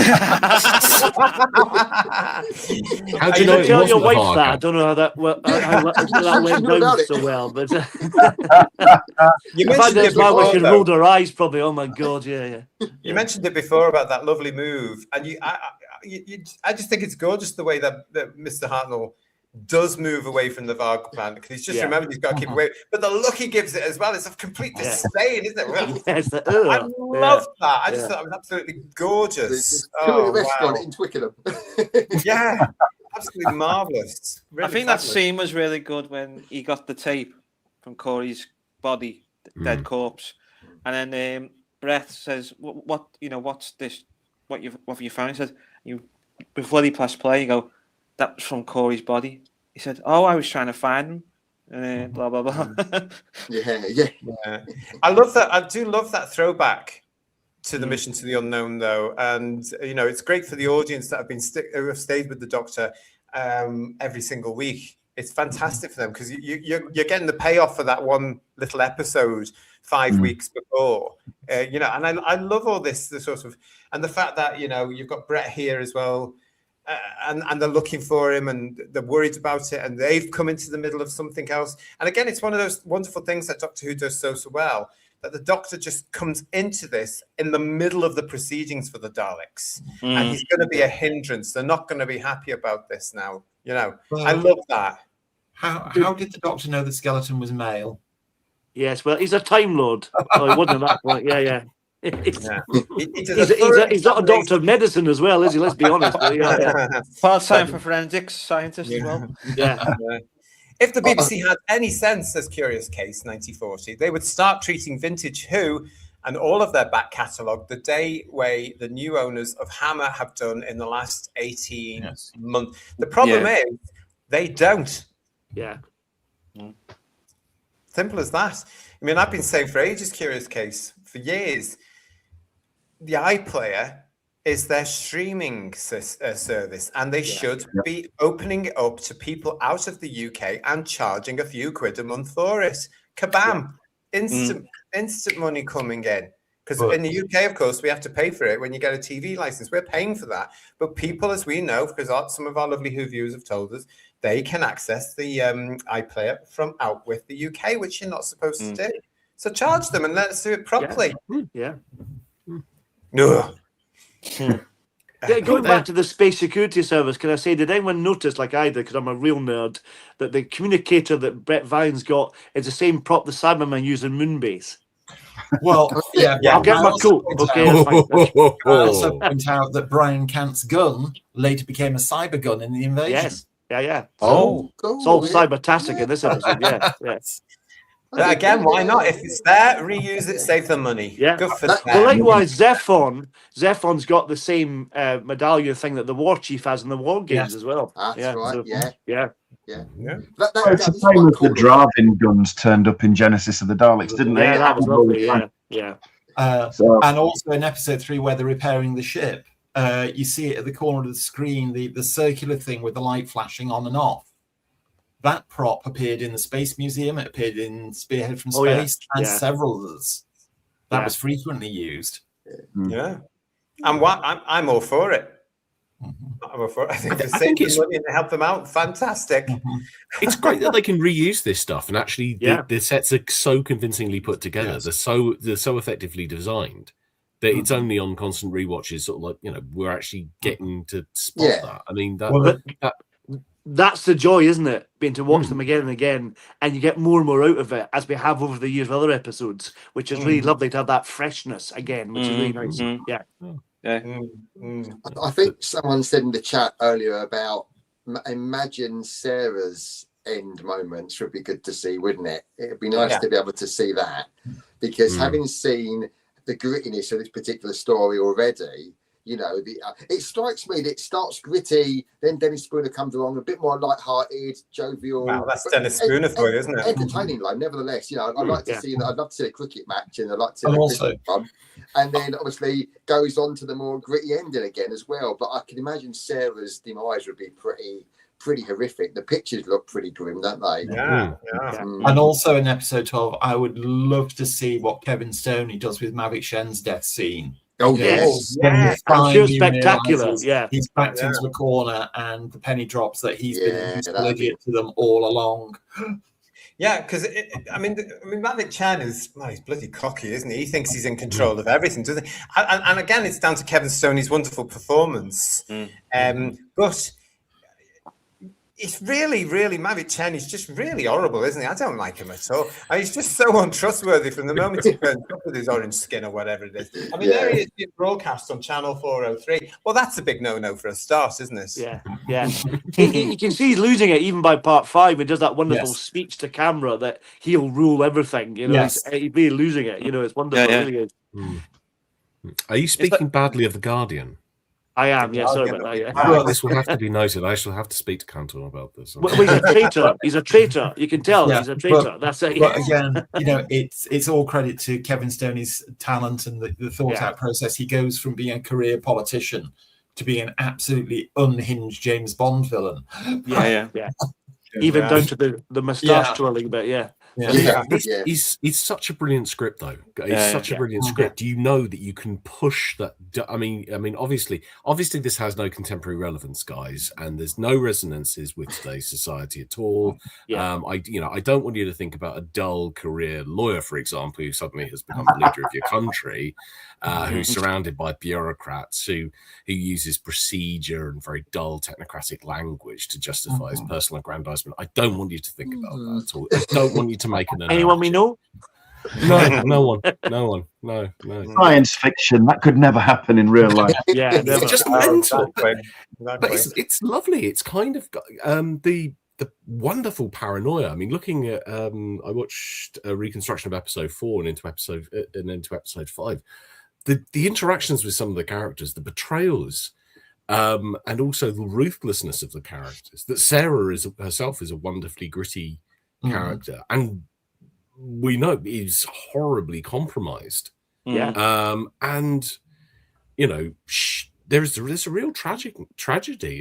Speaker 8: how do you know it
Speaker 6: tell
Speaker 8: wasn't
Speaker 6: your
Speaker 8: a
Speaker 6: wife
Speaker 8: Varga?
Speaker 6: that? I don't know how that went down so well, but
Speaker 2: You
Speaker 6: if I
Speaker 2: mentioned
Speaker 6: did,
Speaker 2: it
Speaker 6: my wife
Speaker 2: before,
Speaker 6: could
Speaker 2: though.
Speaker 6: roll her eyes probably. Oh my god, yeah.
Speaker 2: You mentioned it before about that lovely move, and I just think it's gorgeous the way that Mr. Hartnell does move away from the Varga plant, because he's just remembered he's got to keep away. But the look he gives it as well is of complete disdain, isn't it? I love that. I just thought it was absolutely gorgeous.
Speaker 5: a restaurant in Twickenham.
Speaker 2: Yeah, absolutely marvelous. Really
Speaker 4: I think that scene was really good when he got the tape from Corey's body, dead corpse, and then Brett says, what's this? What have you found?" He says, before he pressed play, you go, "That was from Corey's body." He said, "Oh, I was trying to find him." And blah blah blah.
Speaker 5: Yeah.
Speaker 2: I love that. I do love that throwback to the Mission to the Unknown, though, and it's great for the audience that have been who have stayed with the Doctor every single week. It's fantastic for them, because you're getting the payoff for that one little episode 5 weeks before, and I love all this, the sort of, and the fact that you've got Brett here as well. And they're looking for him, and they're worried about it, and they've come into the middle of something else. And again, it's one of those wonderful things that Doctor Who does so well, that the Doctor just comes into this in the middle of the proceedings for the Daleks, and he's going to be a hindrance. They're not going to be happy about this now. Well, I love that.
Speaker 7: How did the Doctor know the skeleton was male?
Speaker 6: Yes, well, he's a Time Lord. Oh, he wasn't at that point. Yeah. He's not a doctor of medicine as well, is he? Let's be honest.
Speaker 4: Part-time for forensics scientist as well.
Speaker 6: Yeah.
Speaker 2: If the BBC had any sense, says Curious Case 1940, they would start treating Vintage Who and all of their back catalogue the way the new owners of Hammer have done in the last 18 months. The problem is they don't.
Speaker 6: Yeah.
Speaker 2: Simple as that. I mean, I've been saying for ages, Curious Case, for years, the iPlayer is their streaming service, and they should be opening it up to people out of the UK and charging a few quid a month for it. Kabam! Instant money coming in. Because in the UK, of course, we have to pay for it when you get a TV license. We're paying for that. But people, as we know, because some of our lovely Who viewers have told us, they can access the iPlayer from out with the UK, which you're not supposed to do. So charge them and let us do it properly.
Speaker 6: Yeah.
Speaker 2: No.
Speaker 6: Going back to the space security service, can I say, did anyone notice, like I did, because I'm a real nerd, that the communicator that Brett Vine's got is the same prop the Cybermen use in Moonbase?
Speaker 7: Well,
Speaker 6: I'll get my coat. Okay,
Speaker 7: I also point out that Brian Cant's gun later became a cyber gun in the Invasion.
Speaker 6: Yes. Yeah. It's all cybertastic in this episode. Yes.
Speaker 2: Again, why not? If it's there, reuse it, save the money.
Speaker 6: Yeah.
Speaker 2: Good for them.
Speaker 6: Well, likewise, Zephon's got the same medallion thing that the War Chief has in the War Games as well.
Speaker 5: That's right.
Speaker 6: So,
Speaker 5: yeah.
Speaker 3: It's the same as the Dravin guns turned up in Genesis of the Daleks, didn't they?
Speaker 6: Yeah, that was lovely. Yeah.
Speaker 7: And also in episode 3, where they're repairing the ship, you see it at the corner of the screen, the circular thing with the light flashing on and off. That prop appeared in the Space Museum. It appeared in Spearhead from Space and several others. That was frequently used.
Speaker 2: Yeah, and I'm all for it. I'm all for it. I think they're saving money and help them out. Fantastic.
Speaker 8: It's great that they can reuse this stuff, and actually the sets are so convincingly put together. They're so effectively designed that it's only on constant rewatches, sort of like we're actually getting to spot that. I mean
Speaker 6: that's the joy, isn't it? Being to watch them again and again, and you get more and more out of it, as we have over the years with other episodes, which is really lovely to have that freshness again, which is really nice. Yeah.
Speaker 5: I think someone said in the chat earlier about imagine Sarah's end moments would be good to see, wouldn't it? It'd be nice to be able to see that, because having seen the grittiness of this particular story already, you know, it strikes me that it starts gritty, then Dennis Spooner comes along, a bit more light-hearted, jovial.
Speaker 2: Wow, that's Dennis Spooner for you, isn't it?
Speaker 5: Entertaining, though, nevertheless. You know, I'd like to see that. I'd love to see a cricket match, and I'd like to see
Speaker 7: also
Speaker 5: fun. And then obviously goes on to the more gritty ending again as well. But I can imagine Sarah's demise would be pretty horrific. The pictures look pretty grim, don't they?
Speaker 2: Yeah.
Speaker 7: And also in episode 12, I would love to see what Kevin Stoney does with Mavic Shen's death scene.
Speaker 5: Oh, yes.
Speaker 6: I'm sure spectacular. Yeah.
Speaker 7: He's backed into a corner and the penny drops that he's been a useful idiot to them all along.
Speaker 2: Yeah, because I mean, Mavic Chen is he's bloody cocky, isn't he? He thinks he's in control of everything, doesn't he? And again, it's down to Kevin Stoney's wonderful performance. But it's really, Mavic Chen is just really horrible, isn't he? I don't like him at all. And he's just so untrustworthy from the moment he turns up with his orange skin or whatever it is. I mean, there he is being broadcast on Channel 403. Well, that's a big no-no for a start, isn't it?
Speaker 6: Yeah. You can see he's losing it even by part 5. He does that wonderful speech to camera that he'll rule everything. You know, he's really losing it. You know, it's wonderful. It really is.
Speaker 8: Are you speaking badly of The Guardian?
Speaker 6: I am, sorry about that. Yeah.
Speaker 8: Well, this will have to be noted. I shall have to speak to Cantor about this.
Speaker 6: Well, he's a traitor. He's a traitor. You can tell he's a traitor. That's it.
Speaker 7: But again, you know, it's all credit to Kevin Stoney's talent and the thought-out process. He goes from being a career politician to being an absolutely unhinged James Bond villain.
Speaker 6: Yeah. Even down to the moustache twirling bit.
Speaker 8: He's such a brilliant script, though. It's such a brilliant script. You know that you can push that. I mean, obviously, this has no contemporary relevance, guys, and there's no resonances with today's society at all. I don't want you to think about a dull career lawyer, for example, who suddenly has become the leader of your country, who's surrounded by bureaucrats who uses procedure and very dull technocratic language to justify his personal aggrandizement. I don't want you to think about that at all. I don't want you to make an analogy.
Speaker 6: Anyone we know?
Speaker 8: No one. No.
Speaker 3: Science fiction, that could never happen in real life.
Speaker 8: It's just mental. But it's lovely. It's kind of got the wonderful paranoia. I mean, looking at I watched a reconstruction of episode 4 and into episode 5. The interactions with some of the characters, the betrayals, and also the ruthlessness of the characters. That Sarah herself is a wonderfully gritty character, and we know is horribly compromised. And you know, there's a real tragedy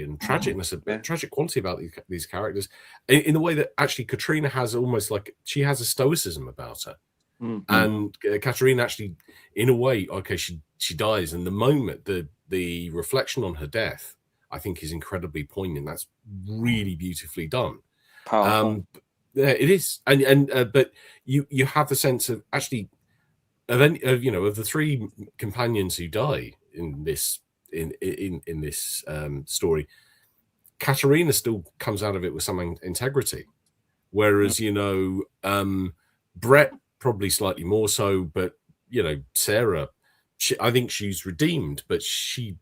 Speaker 8: and tragicness, tragic quality about these characters, in the way that actually Katrina has almost like she has a stoicism about her. And Katerina actually, in a way, she dies, and the moment, the reflection on her death, I think, is incredibly poignant. That's really beautifully done. It is, but you have the sense of actually of the 3 companions who die in this story, Katerina still comes out of it with some integrity, whereas Brett probably slightly more so, but Sarah, I think she's redeemed, but she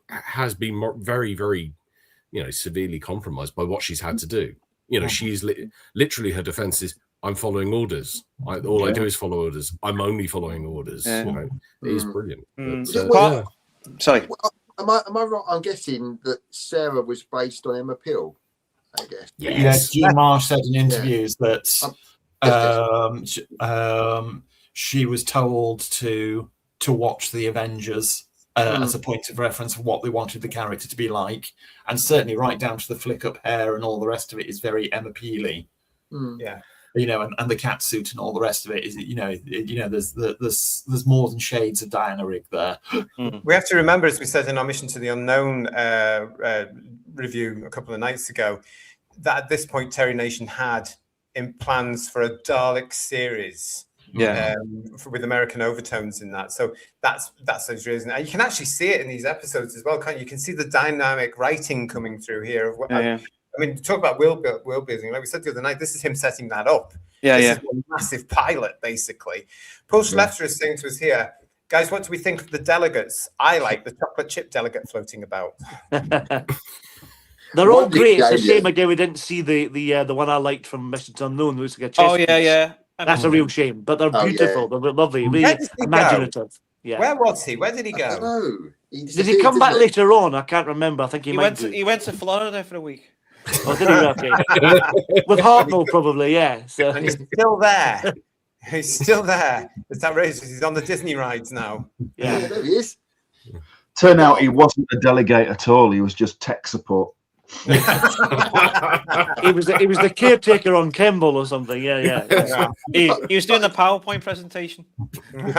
Speaker 8: has been very, very severely compromised by what she's had to do. She's literally, her defense is, I'm following orders. I do is follow orders. I'm only following orders. It is brilliant. But,
Speaker 5: sorry, am I right? I'm guessing that Sarah was based on Emma Peel. I guess.
Speaker 7: Yes. Jean Marsh said in interviews that she was told to watch the Avengers as a point of reference for what they wanted the character to be like, and certainly right down to the flick up hair and all the rest of it is very Emma Peely. And the cat suit and all the rest of it is there's more than shades of Diana Rigg there.
Speaker 2: We have to remember, as we said in our Mission to the Unknown review a couple of nights ago, that at this point Terry Nation had in plans for a Daleks series. With American overtones in that, so that's those reasons. And you can actually see it in these episodes as well, can't you? You can see the dynamic writing coming through here. I mean, talk about world building. Like we said the other night, this is him setting that up.
Speaker 4: This
Speaker 2: is a massive pilot, basically. Paul Schlechter is saying to us here, guys, what do we think of the delegates? I like the chocolate chip delegate floating about.
Speaker 6: They're all great. It's a shame again we didn't see the one I liked from Missions Unknown. Looks like a chess piece. That's a real shame. But they're beautiful. They're lovely. Really imaginative. Yeah.
Speaker 2: Where was he? Where did he go?
Speaker 5: I don't know.
Speaker 6: Did he come back later on? I can't remember. I think he went
Speaker 4: to Florida for a week.
Speaker 6: Oh, did he? Okay. With Hartnell, probably, yeah. So.
Speaker 2: And he's still there. He's still there. It's outrageous. He's on the Disney rides now.
Speaker 6: Yeah,
Speaker 5: there he is.
Speaker 3: Turned out he wasn't a delegate at all. He was just tech support.
Speaker 6: he was the caretaker on Kemble or something. Yeah.
Speaker 4: He was doing the PowerPoint presentation.
Speaker 5: In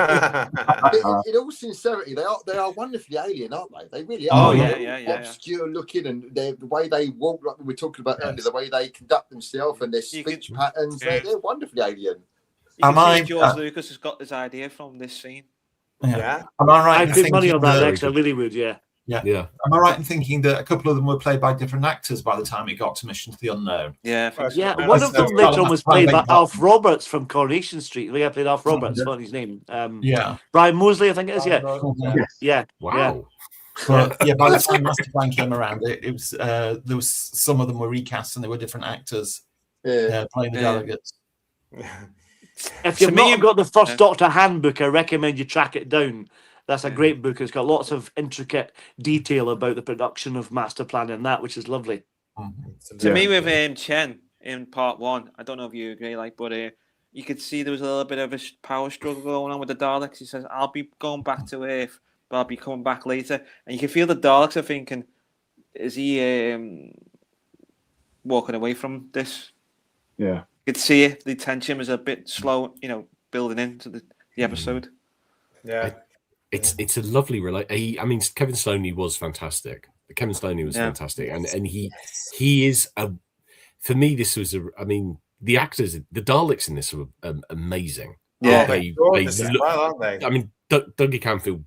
Speaker 5: all sincerity, they are wonderfully alien, aren't they? They really are.
Speaker 6: Oh yeah.
Speaker 5: Obscure looking, and the way they walk, like we were talking about earlier, the way they conduct themselves and their speech patterns, they're wonderfully alien.
Speaker 4: You can see George Lucas has got this idea from this scene.
Speaker 7: Yeah. Am I right?
Speaker 6: I'd put money on that next. I really would. Yeah.
Speaker 7: Am I right in thinking that a couple of them were played by different actors by the time it got to Mission to the Unknown?
Speaker 6: Yeah. One of them later on was played by Alf Roberts from Coronation Street. We played Alf Roberts. What's his name? Brian Moseley, I think it is. Yeah.
Speaker 8: Wow.
Speaker 7: But by the time Masterplan came around, it was there was some of them were recast and they were different actors playing the delegates.
Speaker 6: If you've not got the first Doctor handbook, I recommend you track it down. That's a great book. It's got lots of intricate detail about the production of Masterplan and that, which is lovely.
Speaker 4: To me, with Chen in part 1, I don't know if you agree, but you could see there was a little bit of a power struggle going on with the Daleks. He says, "I'll be going back to Earth, but I'll be coming back later." And you can feel the Daleks are thinking, "Is he walking away from this?"
Speaker 3: Yeah.
Speaker 4: You could see it. The tension was a bit slow, building into the episode.
Speaker 2: Yeah.
Speaker 8: It's a lovely I mean, Kevin Stoney was fantastic. Kevin Stoney was fantastic, and he is for me. This was the actors, the Daleks in this were amazing.
Speaker 2: Yeah, aren't they?
Speaker 8: I mean, Dougie Canfield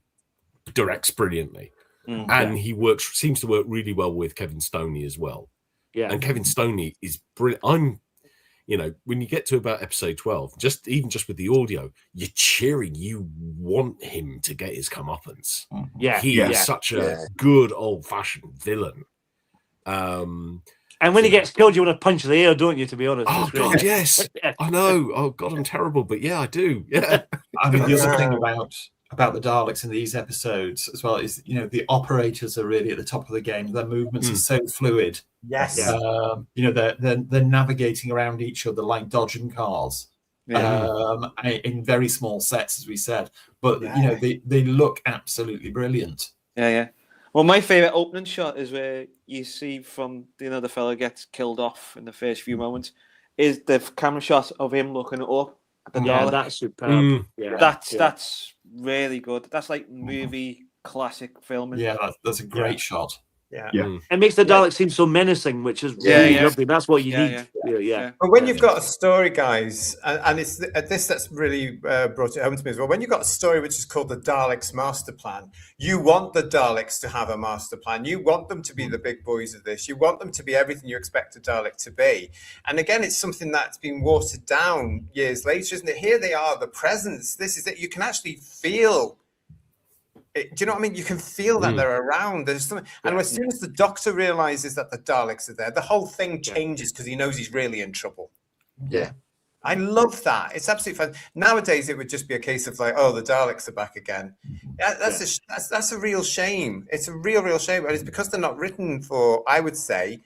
Speaker 8: directs brilliantly, and he seems to work really well with Kevin Stoney as well.
Speaker 6: Yeah,
Speaker 8: and Kevin Stoney is brilliant. When you get to about episode 12, just with the audio, you're cheering. You want him to get his comeuppance.
Speaker 6: Yeah,
Speaker 8: he is such a good old-fashioned villain.
Speaker 6: And when he gets killed, you want to punch the air, don't you? To be honest.
Speaker 8: Oh God, yes. I know. Oh God, I'm terrible, but yeah, I do. Yeah.
Speaker 7: I mean, the other thing about the Daleks in these episodes as well is, the operators are really at the top of the game. Their movements are so fluid.
Speaker 2: Yes.
Speaker 7: They're navigating around each other like dodging cars in very small sets, as we said. But they look absolutely brilliant.
Speaker 4: Yeah. Well, my favorite opening shot is where you see from the fella gets killed off in the first few moments. Is the camera shot of him looking up at the Dalek.
Speaker 6: That's superb.
Speaker 4: That's really good. That's like movie classic filming.
Speaker 7: Yeah, that's a great shot.
Speaker 2: Yeah.
Speaker 6: It makes the Daleks seem so menacing, which is really lovely. That's what you need. Yeah.
Speaker 2: But when you've got a story, guys, and it's this that's really brought it home to me as well. When you've got a story which is called the Daleks Masterplan, you want the Daleks to have a master plan. You want them to be the big boys of this. You want them to be everything you expect a Dalek to be. And again, it's something that's been watered down years later, isn't it? Here they are, the presence. This is it. You can actually feel. Do you know what I mean? You can feel that they're around. There's something, and as soon as the Doctor realizes that the Daleks are there, the whole thing changes because he knows he's really in trouble.
Speaker 5: Yeah,
Speaker 2: I love that. It's absolutely fun. Nowadays, it would just be a case of like, oh, the Daleks are back again. That's a real shame. It's a real shame, and it's because they're not written for, I would say,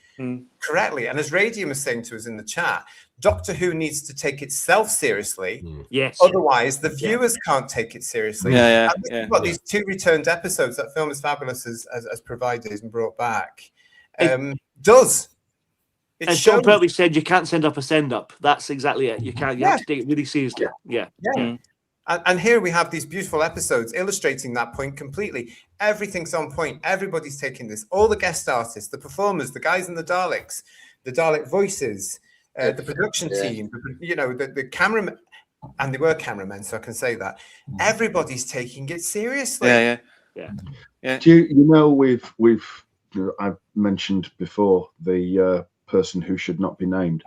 Speaker 2: correctly. And as Radium was saying to us in the chat, Doctor Who needs to take itself seriously.
Speaker 6: Yes.
Speaker 2: Otherwise, the viewers can't take it seriously.
Speaker 4: Yeah.
Speaker 2: We've got these 2 returned episodes that Film is Fabulous has provided and brought back. Does.
Speaker 6: And Sean Pertwee said you can't send up a send up. That's exactly it. You can't. You have to take it really seriously. Yeah.
Speaker 2: And here we have these beautiful episodes illustrating that point completely. Everything's on point. Everybody's taking this. All the guest artists, the performers, the guys in the Daleks, the Dalek voices, the production team, the cameramen, and they were cameramen, so I can say that. Everybody's taking it seriously.
Speaker 4: Yeah.
Speaker 3: Do you know we've I've mentioned before the person who should not be named.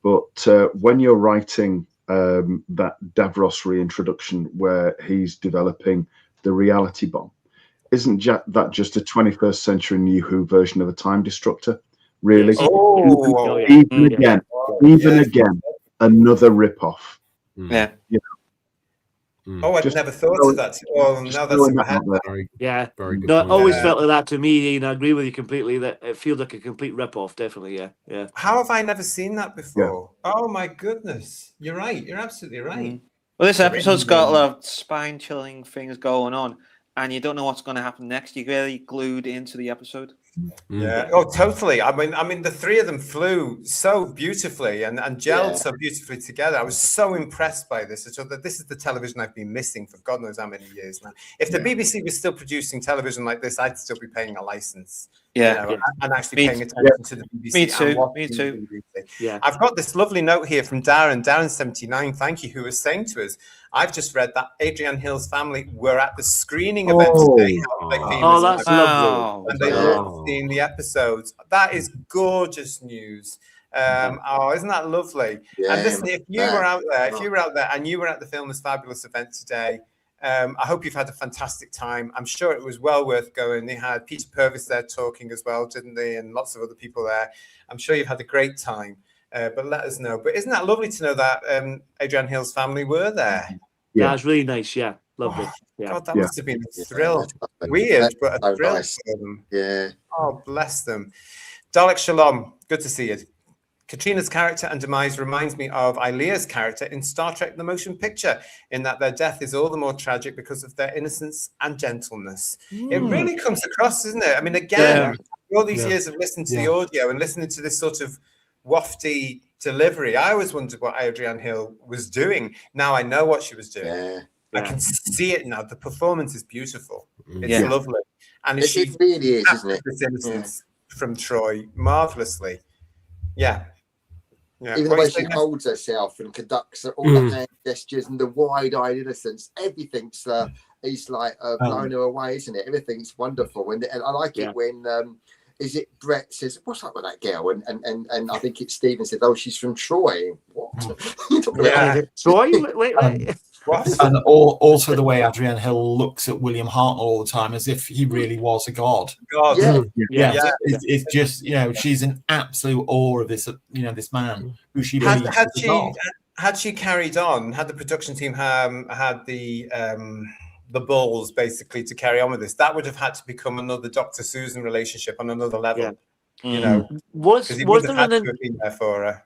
Speaker 3: But when you're writing that Davros reintroduction where he's developing the reality bomb, isn't that just a 21st century New Who version of a time destructor? Really? Even again, another rip-off.
Speaker 4: Yeah.
Speaker 3: You
Speaker 2: know? Oh, I'd never thought of that. Oh, now that's in my head.
Speaker 6: Yeah.
Speaker 8: Very good.
Speaker 6: No,
Speaker 8: point.
Speaker 6: always felt like that to me, and I agree with you completely. That it feels like a complete rip-off. Definitely, yeah.
Speaker 2: How have I never seen that before? Yeah. Oh my goodness! You're right. You're absolutely right.
Speaker 4: Well, this episode's got a lot of spine-chilling things going on, and you don't know what's going to happen next. You're really glued into the episode.
Speaker 2: Yeah. Oh, totally. I mean, the three of them flew so beautifully and gelled so beautifully together. I was so impressed by this. So that this is the television I've been missing for God knows how many years now. If the BBC was still producing television like this, I'd still be paying a license.
Speaker 4: Yeah.
Speaker 2: You know, and actually paying attention to the BBC.
Speaker 4: Me too.
Speaker 2: Yeah. I've got this lovely note here from Darren 79. Thank you. Who was saying to us, I've just read that Adrian Hill's family were at the screening event today.
Speaker 6: That's lovely.
Speaker 2: And they loved seeing the episodes. That is gorgeous news. Isn't that lovely?
Speaker 5: Yeah,
Speaker 2: and listen, if you were out there and you were at the Film is Fabulous event today, I hope you've had a fantastic time. I'm sure it was well worth going. They had Peter Purvis there talking as well, didn't they? And lots of other people there. I'm sure you've had a great time. But let us know. But isn't that lovely to know that Adrian Hill's family were there?
Speaker 6: Yeah, it's really nice. Yeah, lovely.
Speaker 2: God, that must have been a thrill. Weird, but a thrill for them.
Speaker 5: Yeah.
Speaker 2: Oh, bless them. Dalek Shalom, good to see you. Katrina's character and demise reminds me of Ilea's character in Star Trek The Motion Picture, in that their death is all the more tragic because of their innocence and gentleness. It really comes across, isn't it? I mean, again, all these years of listening to the audio and listening to this sort of wafty delivery, I always wondered what Adrian Hill was doing. Now I know what she was doing.
Speaker 5: Yeah.
Speaker 2: I can see it now. The performance is beautiful. It's lovely. And
Speaker 5: it really is, isn't it?
Speaker 2: This innocence from Troy marvelously. Yeah.
Speaker 5: Even the way she holds herself and conducts all the hand gestures and the wide-eyed innocence, everything's is like blowing her away, isn't it? Everything's wonderful, and I like it when is it Brett says, "What's up with that girl?" And I think it's Stephen said, "Oh, she's from Troy." What?
Speaker 6: Troy? Wait.
Speaker 2: What?
Speaker 7: And also the way Adrian Hill looks at William Hartnell all the time as if he really was a god. It's just, she's in absolute awe of this, this man who she believes is a god.
Speaker 2: Had she carried on, had the production team had the balls basically to carry on with this, that would have had to become another Dr. Susan relationship on another level.
Speaker 6: Was there
Speaker 2: been there for her.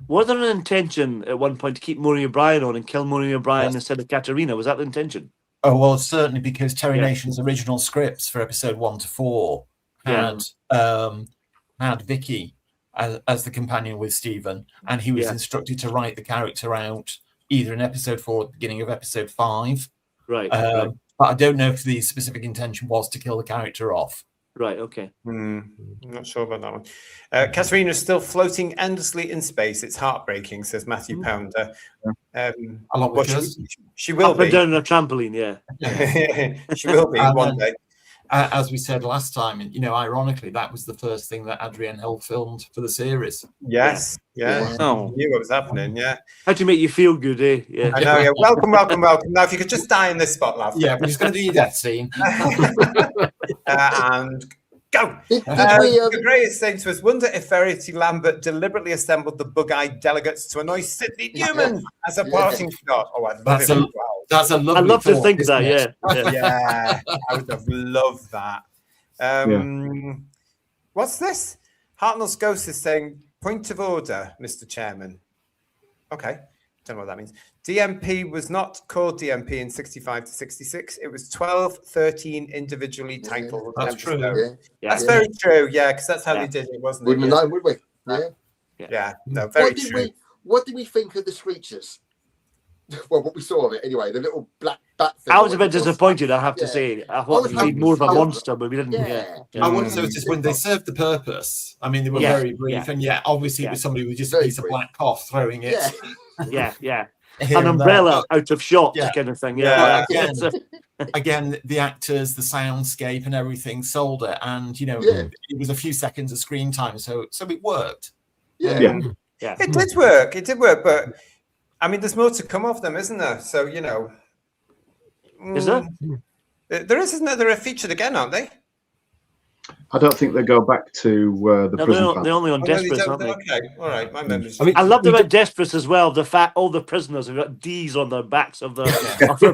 Speaker 6: Was there an intention at one point to keep Maureen O'Brien on and kill Maureen O'Brien instead of Katarina? Was that the intention?
Speaker 7: Oh, well, certainly, because Terry Nation's original scripts for episode 1 to 4 had Vicky as the companion with Stephen, and he was instructed to write the character out either in episode 4 or at the beginning of episode 5.
Speaker 6: Right.
Speaker 7: But I don't know if the specific intention was to kill the character off.
Speaker 6: Right, okay.
Speaker 2: I'm not sure about that one. Katarina's still floating endlessly in space. It's heartbreaking, says Matthew Pounder. She will be.
Speaker 6: Up and down on a trampoline,
Speaker 2: she will be one day.
Speaker 7: As we said last time, ironically, that was the first thing that Adrian Hill filmed for the series.
Speaker 2: Yes. Oh, knew what was happening. Yeah.
Speaker 6: How to make you feel good, eh? Yeah.
Speaker 2: I know. Yeah. Welcome. Now, if you could just die in this spot, love.
Speaker 7: Yeah, we're just going to do your death scene.
Speaker 2: And go. Gray is saying to us, wonder if Verity Lambert deliberately assembled the bug-eyed delegates to annoy Sidney Newman as a parting shot. Oh, I'd love it.
Speaker 7: That's a lovely
Speaker 6: I'd love to think that,
Speaker 2: yeah, I would have loved that. What's this? Hartnell's ghost is saying, point of order, Mr. Chairman. Okay, don't know what that means. DMP was not called DMP in 65 to 66. It was 12, 13 indivially titled.
Speaker 7: That's true.
Speaker 2: That's very true, because that's how they did it, wasn't it?
Speaker 5: Wouldn't know, would we?
Speaker 2: Yeah, no, very true.
Speaker 5: What did we think of the Screechers? Well, what we saw of it anyway, the little black bat thing.
Speaker 6: I was a bit disappointed, I have to say. I thought we'd more of a monster, but we didn't.
Speaker 7: I wanted to notice when they served the purpose. I mean, they were very brief, and obviously it was somebody with just a piece of black cloth throwing it.
Speaker 6: An umbrella out of shot, kind of thing.
Speaker 7: Again, the actors, the soundscape, and everything sold it, and it was a few seconds of screen time, so it worked.
Speaker 6: Yeah.
Speaker 2: It did work. It did work, but I mean, there's more to come of them, isn't there? So
Speaker 6: is there?
Speaker 2: There is, isn't there? They're featured again, aren't they?
Speaker 3: I don't think they go back to the prison.
Speaker 6: They're only on Desperate, aren't they?
Speaker 2: Okay, all right. My memory's.
Speaker 6: I loved about Desperate as well. The fact all the prisoners have got D's on their backs of their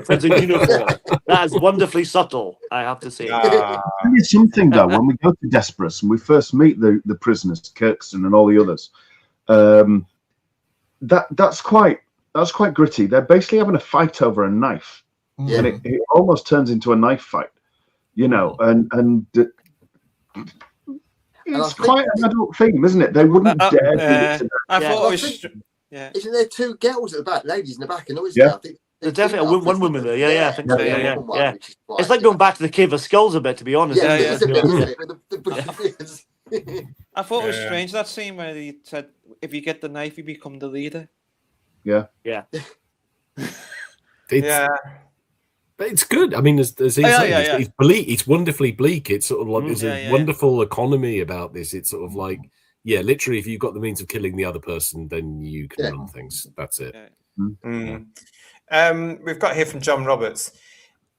Speaker 6: prison uniform. That is wonderfully subtle, I have to say.
Speaker 3: There's something though when we go to Desperate and we first meet the prisoners, Kirkston and all the others. That's quite gritty. They're basically having a fight over a knife, and it almost turns into a knife fight, and it's quite an adult theme, isn't it? They wouldn't dare.
Speaker 4: I thought it was.
Speaker 5: Isn't there two girls at the back, ladies in the back, and always
Speaker 3: I
Speaker 5: think
Speaker 6: there's definitely one woman there. Yeah, I think so. Yeah. It's like going back to the Cave of Skulls a bit, to be honest.
Speaker 5: Yeah.
Speaker 4: I thought it was strange that scene where he said, "If you get the knife, you become the leader."
Speaker 3: Yeah.
Speaker 8: But it's good. I mean, as he's saying, it's bleak. It's wonderfully bleak. It's sort of like there's a wonderful economy about this. It's sort of like, literally, if you've got the means of killing the other person, then you can run things. That's it.
Speaker 2: We've got here from John Roberts.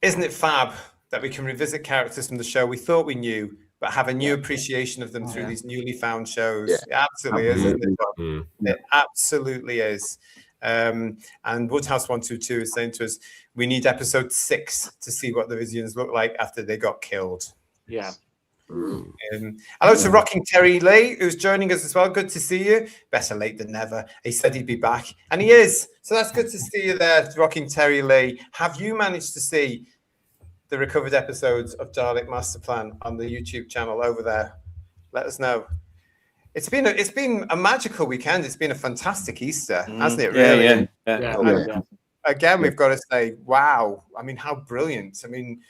Speaker 2: Isn't it fab that we can revisit characters from the show we thought we knew, but have a new appreciation of them through these newly found shows? It absolutely is, isn't it? It absolutely is. And Woodhouse122 is saying to us, we need episode 6 to see what the Vizians look like after they got killed.
Speaker 6: Yeah.
Speaker 2: Hello to Rocking Terry Lee, who's joining us as well. Good to see you. Better late than never. He said he'd be back, and he is. So that's good to see you there, Rocking Terry Lee. Have you managed to see the recovered episodes of Dalek Masterplan on the YouTube channel over there? Let us know. It's been a magical weekend. It's been a fantastic Easter, hasn't it? Really?
Speaker 6: Yeah.
Speaker 2: Again, we've got to say, wow. I mean, how brilliant. I mean,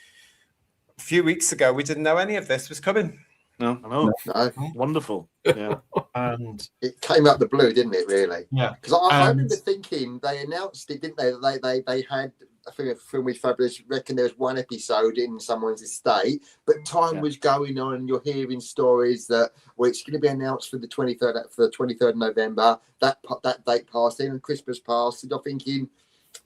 Speaker 2: a few weeks ago, we didn't know any of this was coming.
Speaker 6: No. Wonderful. Yeah.
Speaker 5: And it came out the blue, didn't it, really?
Speaker 7: Yeah.
Speaker 5: Because I remember thinking they announced it, didn't they? They had, I think, a film with Fabulous, reckon there was one episode in someone's estate, but time was going on and you're hearing stories that, it's going to be announced for the 23rd of November. That date passed in and Christmas passed, and you're thinking,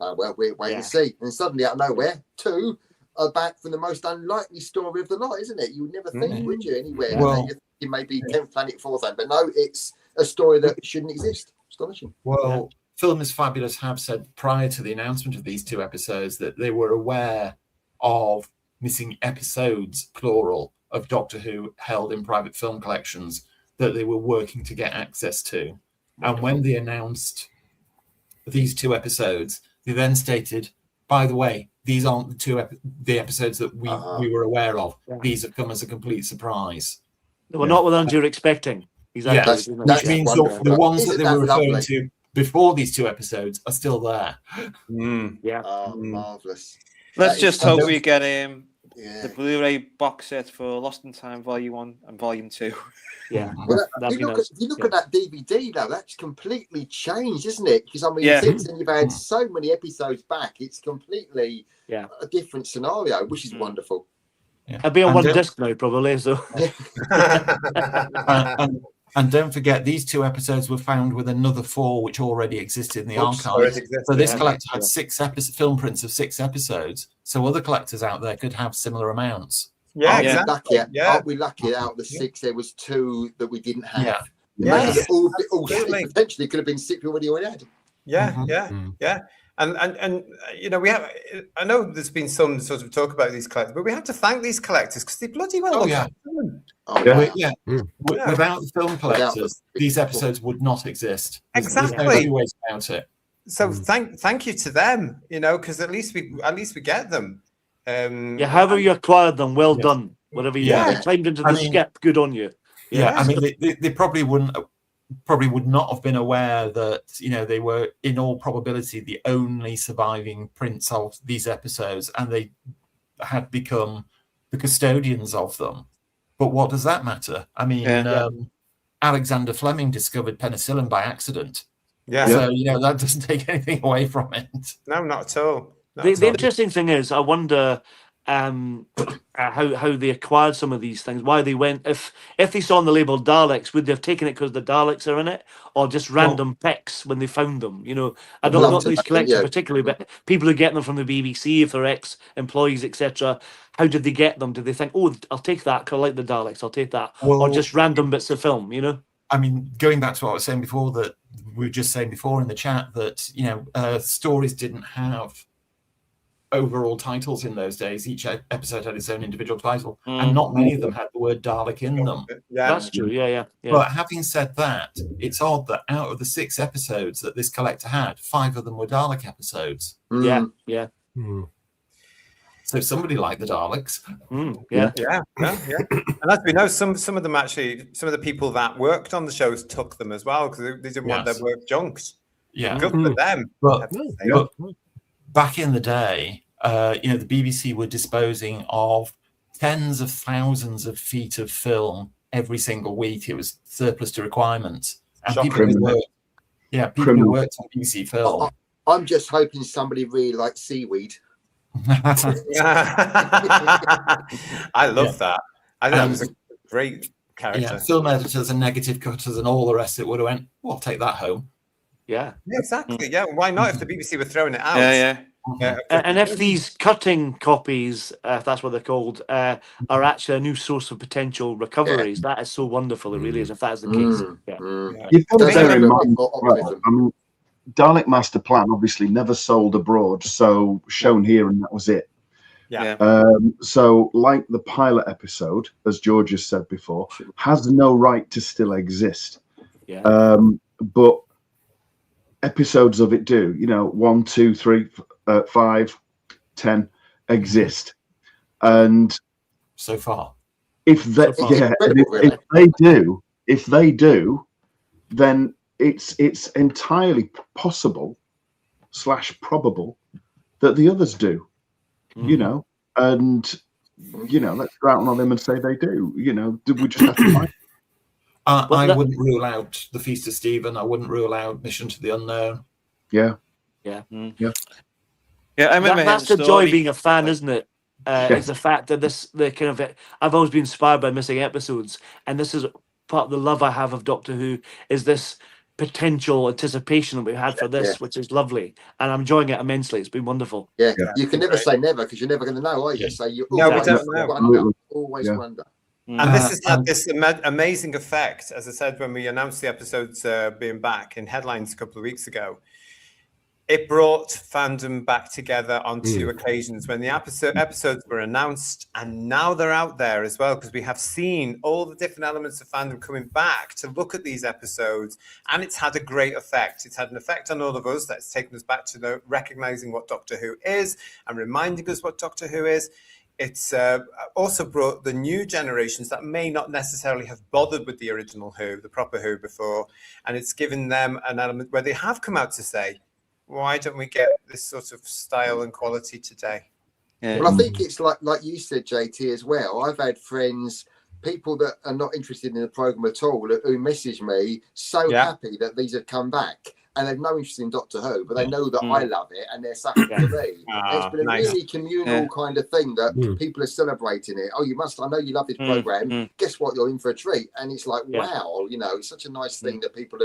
Speaker 5: we're waiting to see. And suddenly, out of nowhere, 2 are back from the most unlikely story of the lot, isn't it? You would never think, would you, anywhere? Well, you maybe 10th Planet 4th, but no, it's a story that shouldn't exist. Astonishing.
Speaker 7: Well, Film is Fabulous have said prior to the announcement of these 2 episodes that they were aware of missing episodes, plural, of Doctor Who held in private film collections that they were working to get access to. And when they announced these 2 episodes, they then stated, by the way, these aren't the episodes that we were aware of. These have come as a complete surprise.
Speaker 6: They were not the ones you were expecting. Exactly.
Speaker 7: Which means the ones that they were referring to before these 2 episodes are still there.
Speaker 5: Marvellous.
Speaker 4: Let's just hope we get the Blu-ray box set for Lost in Time Volume 1 and Volume 2.
Speaker 6: Yeah.
Speaker 5: Well, if you look at that DVD, though, that's completely changed, isn't it? Because, I mean, since then you've had so many episodes back, it's completely a different scenario, which is wonderful.
Speaker 6: I'll be on one disc now, probably. So.
Speaker 7: And don't forget, these 2 episodes were found with another 4 which already existed in the archives. So this collector had 6 film prints of 6 episodes. So other collectors out there could have similar amounts.
Speaker 5: Aren't we lucky out of the 6 there was 2 that we didn't have? All potentially could have been 6 we already had.
Speaker 2: And we have. I know there's been some sort of talk about these collectors, but we have to thank these collectors because they bloody well look after them.
Speaker 7: Without the film collectors, these episodes would not exist.
Speaker 2: Exactly.
Speaker 7: There's no ways about it.
Speaker 2: So thank you to them. Because at least we get them.
Speaker 6: However you acquired them, well done. Whatever you climbed into the skep, good on you.
Speaker 7: I mean, they probably would not have been aware that they were in all probability the only surviving prints of these episodes, and they had become the custodians of them. But what does that matter? I mean, Alexander Fleming discovered penicillin by accident. So that doesn't take anything away from it.
Speaker 2: No, not at all.
Speaker 6: The interesting thing is, I wonder how they acquired some of these things, why they went. If they saw on the label Daleks, would they have taken it because the Daleks are in it, or just random picks when they found them? You know, I don't know these collectors particularly, but people who get them from the BBC, if they're ex-employees, etc. How did they get them? Did they think, oh, I'll take that because I like the Daleks, I'll take that, or just random bits of film? You know.
Speaker 7: I mean, going back to what I was saying before, that we were just saying before in the chat, that stories didn't have overall titles in those days. Each episode had its own individual title, and not many of them had the word Dalek in them.
Speaker 6: Yeah, that's true. Yeah.
Speaker 7: But having said that, it's odd that out of the 6 episodes that this collector had, 5 of them were Dalek episodes.
Speaker 6: Yeah.
Speaker 7: So somebody liked the Daleks.
Speaker 2: Yeah. And as we know, some of them actually, some of the people that worked on the shows took them as well because they didn't want their work junked.
Speaker 7: Yeah,
Speaker 2: good for them.
Speaker 7: But back in the day, the BBC were disposing of tens of thousands of feet of film every single week. It was surplus to requirements, and people who worked on BBC film.
Speaker 5: I'm just hoping somebody really likes seaweed.
Speaker 2: I love that. I think that was a great character.
Speaker 7: Yeah, film editors and negative cutters and all the rest of it would have went, well, I'll take that home.
Speaker 2: Yeah, exactly. Yeah, why not if the BBC were throwing it out?
Speaker 4: Yeah.
Speaker 6: And if these cutting copies, if that's what they're called, are actually a new source of potential recoveries, that is so wonderful. It really is. If that is the case,
Speaker 3: You've got to bear in mind, I mean, Dalek Masterplan obviously never sold abroad, so shown here and that was it. So, like the pilot episode, as George has said before, has no right to still exist. But episodes of it do. 1, 2, 3, 5, 10 exist, and
Speaker 7: so far,
Speaker 3: if they do, then it's entirely possible / probable that the others do. And let's go out on them and say they do. We just have to find.
Speaker 7: I wouldn't rule out the Feast of Stephen. I wouldn't rule out Mission to the Unknown.
Speaker 6: Yeah.
Speaker 4: I remember
Speaker 6: that's the joy of being a fan, isn't it? It's the fact that I've always been inspired by missing episodes, and this is part of the love I have of Doctor Who, is this potential anticipation that we've had for this, which is lovely, and I'm enjoying it immensely. It's been wonderful.
Speaker 5: You can never say never because you're never going to know, are you? So you always wonder.
Speaker 2: And this has had this amazing effect, as I said when we announced the episodes being back in headlines a couple of weeks ago. It brought fandom back together on 2 occasions when the episodes were announced, and now they're out there as well, because we have seen all the different elements of fandom coming back to look at these episodes, and it's had a great effect. It's had an effect on all of us that's taken us back to recognizing what Doctor Who is and reminding us what Doctor Who is. It's also brought the new generations that may not necessarily have bothered with the original Who, the proper Who before, and it's given them an element where they have come out to say, why don't we get this sort of style and quality today?
Speaker 5: Well, I think it's like you said, JT, as well. I've had friends, people that are not interested in the program at all, who message me so happy that these have come back. And they've no interest in Doctor Who, but they know that I love it and they're sucking to me. It's been a really communal kind of thing that people are celebrating it. Oh, I know you love this program. Guess what? You're in for a treat. And it's like, wow, it's such a nice thing that people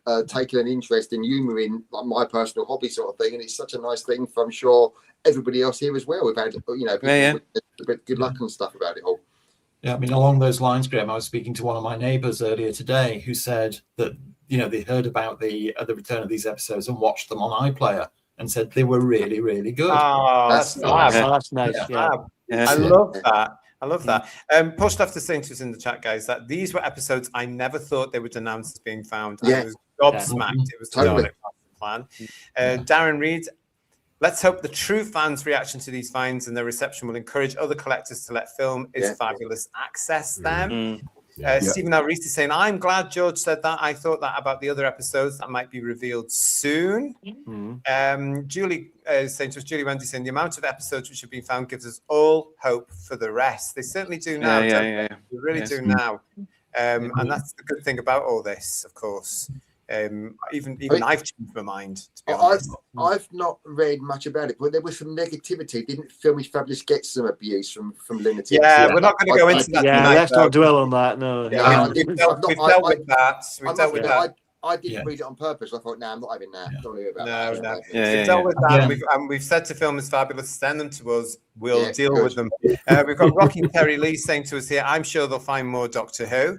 Speaker 5: are taking an interest in humouring like my personal hobby sort of thing. And it's such a nice thing for, I'm sure, everybody else here as well. We've had, people with good luck and stuff about it all.
Speaker 7: Yeah, I mean, along those lines, Graham, I was speaking to one of my neighbours earlier today who said that they heard about the return of these episodes and watched them on iPlayer and said they were really, really good.
Speaker 2: Oh, that's nice.
Speaker 6: That's nice.
Speaker 2: I love that. I love that. Post after saying to us in the chat, guys, that these were episodes I never thought they would announce as being found. I was gobsmacked. It was the Dalek Plan. Darren Reed, let's hope the true fans' reaction to these finds and their reception will encourage other collectors to let film is fabulous access them. Stephen L. Reese is saying, I'm glad George said that. I thought that about the other episodes that might be revealed soon. Julie saying to us, Julie Wendy saying, the amount of episodes which have been found gives us all hope for the rest. They certainly do now. They really do now. And that's the good thing about all this, of course. Even I've changed my mind, to be honest.
Speaker 5: I've not read much about it, but there was some negativity. Didn't Film is Fabulous get some abuse from lunatics?
Speaker 2: Yeah, we're not going to go into that tonight.
Speaker 6: Let's not dwell on that. No.
Speaker 2: We've dealt with that. We've dealt with that.
Speaker 5: I didn't read it on purpose. I thought, I'm not having that. Don't worry about that.
Speaker 2: No. We've dealt with that, and we've said to Film is Fabulous, send them to us. We'll deal with them. We've got Rocky Terry Lee saying to us here, I'm sure they'll find more Doctor Who.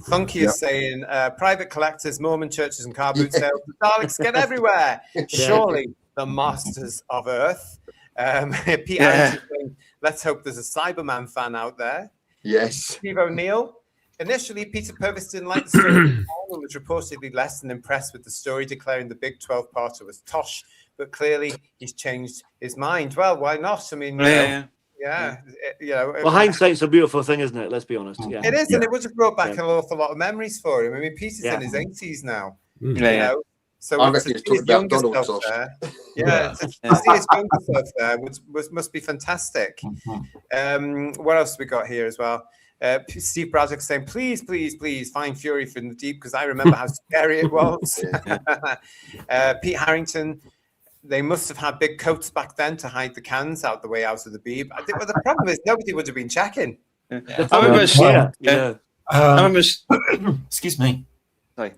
Speaker 2: Funky is saying, private collectors, Mormon churches and car boot sales. The Daleks get everywhere. Surely the masters of Earth. Pete Anderson saying, let's hope there's a Cyberman fan out there.
Speaker 5: Yes.
Speaker 2: Steve O'Neill. Initially, Peter Purvis didn't like the story and was reportedly less than impressed with the story, declaring the big 12-parter was tosh, but clearly he's changed his mind. Well, why not? I mean,
Speaker 6: well, hindsight's a beautiful thing, isn't it? Let's be honest. Yeah.
Speaker 2: It is, and it would have brought back an awful lot of memories for him. I mean, Peter's in his 80s now. You know? So
Speaker 5: I reckon he's talking about Donald
Speaker 2: stuff there. Yeah, to see his younger stuff there must be fantastic. What else have we got here as well? Steve Braddock saying, please find Fury from the Deep, because I remember how scary it was. Pete Harrington, they must have had big coats back then to hide the cans out the way out of the beeb. I think the problem is nobody would have been checking.
Speaker 7: Excuse me.
Speaker 4: Sorry.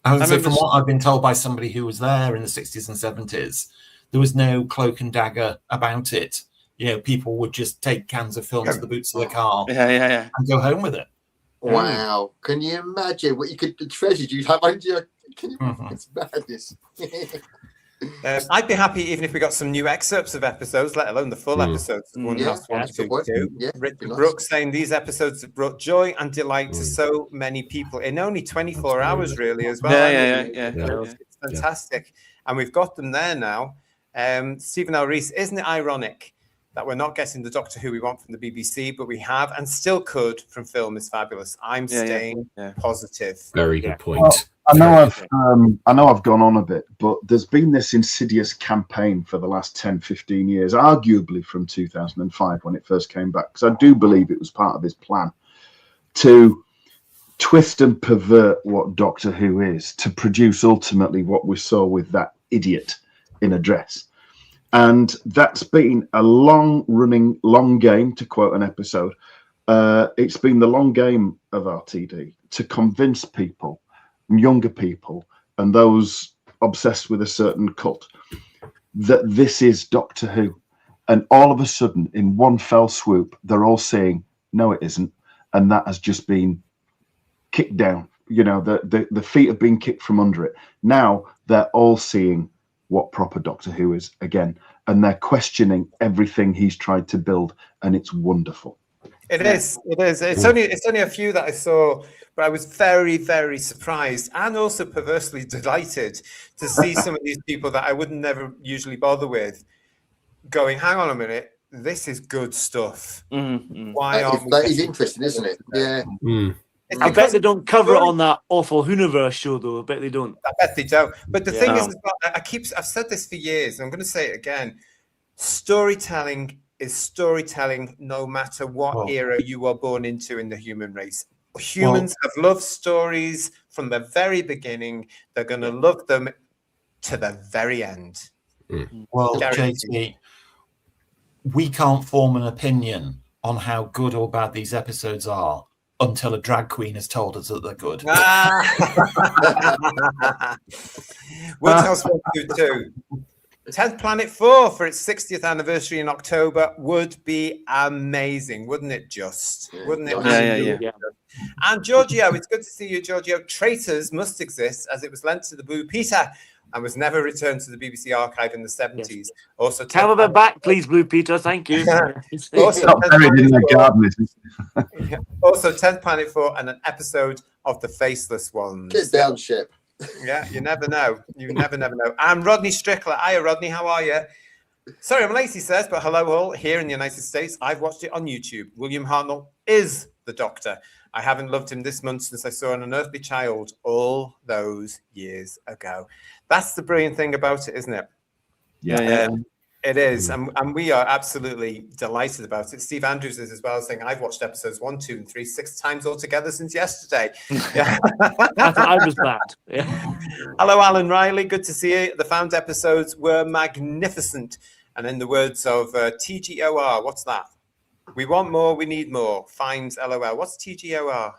Speaker 7: I would say, from what I've been told by somebody who was there in the 60s and 70s, there was no cloak and dagger about it. You know, people would just take cans of film to the boots of the car and go home with it.
Speaker 5: Wow. Can you imagine what the treasures you'd have on you? Can you imagine? It's madness.
Speaker 2: I'd be happy even if we got some new excerpts of episodes, let alone the full episodes. Richard Brooks saying these episodes have brought joy and delight to so many people in only 24 hours, really, as well. It's fantastic. And we've got them there now. Stephen L. Rees, isn't it ironic that we're not getting the Doctor Who we want from the BBC, but we have and still could from Film is Fabulous? I'm staying positive.
Speaker 8: Very good point.
Speaker 3: Well, I know I've gone on a bit, but there's been this insidious campaign for the last 10, 15 years, arguably from 2005 when it first came back, because I do believe it was part of his plan to twist and pervert what Doctor Who is to produce ultimately what we saw with that idiot in a dress. And that's been a long game, to quote an episode. It's been the long game of RTD to convince people, younger people, and those obsessed with a certain cult, that this is Doctor Who. And all of a sudden, in one fell swoop, they're all saying, no, it isn't. And that has just been kicked down. You know, the feet have been kicked from under it. Now they're all seeing what proper Doctor Who is again, and they're questioning everything he's tried to build, and it's wonderful.
Speaker 2: It is. It's only a few that I saw, but I was very, very surprised and also perversely delighted to see some of these people that I would never usually bother with going, hang on a minute, this is good stuff. Why aren't
Speaker 5: that is interesting, isn't it? Yeah.
Speaker 6: I bet they don't cover it on that awful Universe show, though. I bet they don't.
Speaker 2: I bet they don't. But the thing is, I've said this for years, and I'm going to say it again. Storytelling is storytelling, no matter what era you are born into in the human race. Humans have loved stories from the very beginning. They're going to love them to the very end.
Speaker 7: Well, JT, we can't form an opinion on how good or bad these episodes are until a drag queen has told us that they're good.
Speaker 2: What else would you do? 10th Planet 4 for its 60th anniversary in October would be amazing, wouldn't it? Wouldn't it?
Speaker 4: Yeah.
Speaker 2: And Giorgio, it's good to see you, Giorgio. Traitors must exist, as it was lent to the Blue Peter and was never returned to the BBC archive in the 70s.
Speaker 6: Yes.
Speaker 2: Also,
Speaker 6: tell them back, please, Blue Peter. Thank you.
Speaker 2: Also, also, 10th Planet 4 and an episode of The Faceless Ones.
Speaker 5: Get down, ship.
Speaker 2: Yeah, you never know. You never know. I'm Rodney Strickler. Hiya, Rodney. How are you? Sorry, I'm late, he says, but hello all. Here in the United States, I've watched it on YouTube. William Hartnell is the Doctor. I haven't loved him this month since I saw An Unearthly Child all those years ago. That's the brilliant thing about it, isn't it?
Speaker 3: Yeah.
Speaker 2: It is, and we are absolutely delighted about it. Steve Andrews is as well, saying, I've watched episodes 1, 2, and 3 6 times altogether since yesterday. Yeah.
Speaker 6: I was bad. Yeah.
Speaker 2: Hello, Alan Riley. Good to see you. The found episodes were magnificent. And in the words of TGOR, what's that? We want more, we need more. Finds LOL. What's TGOR?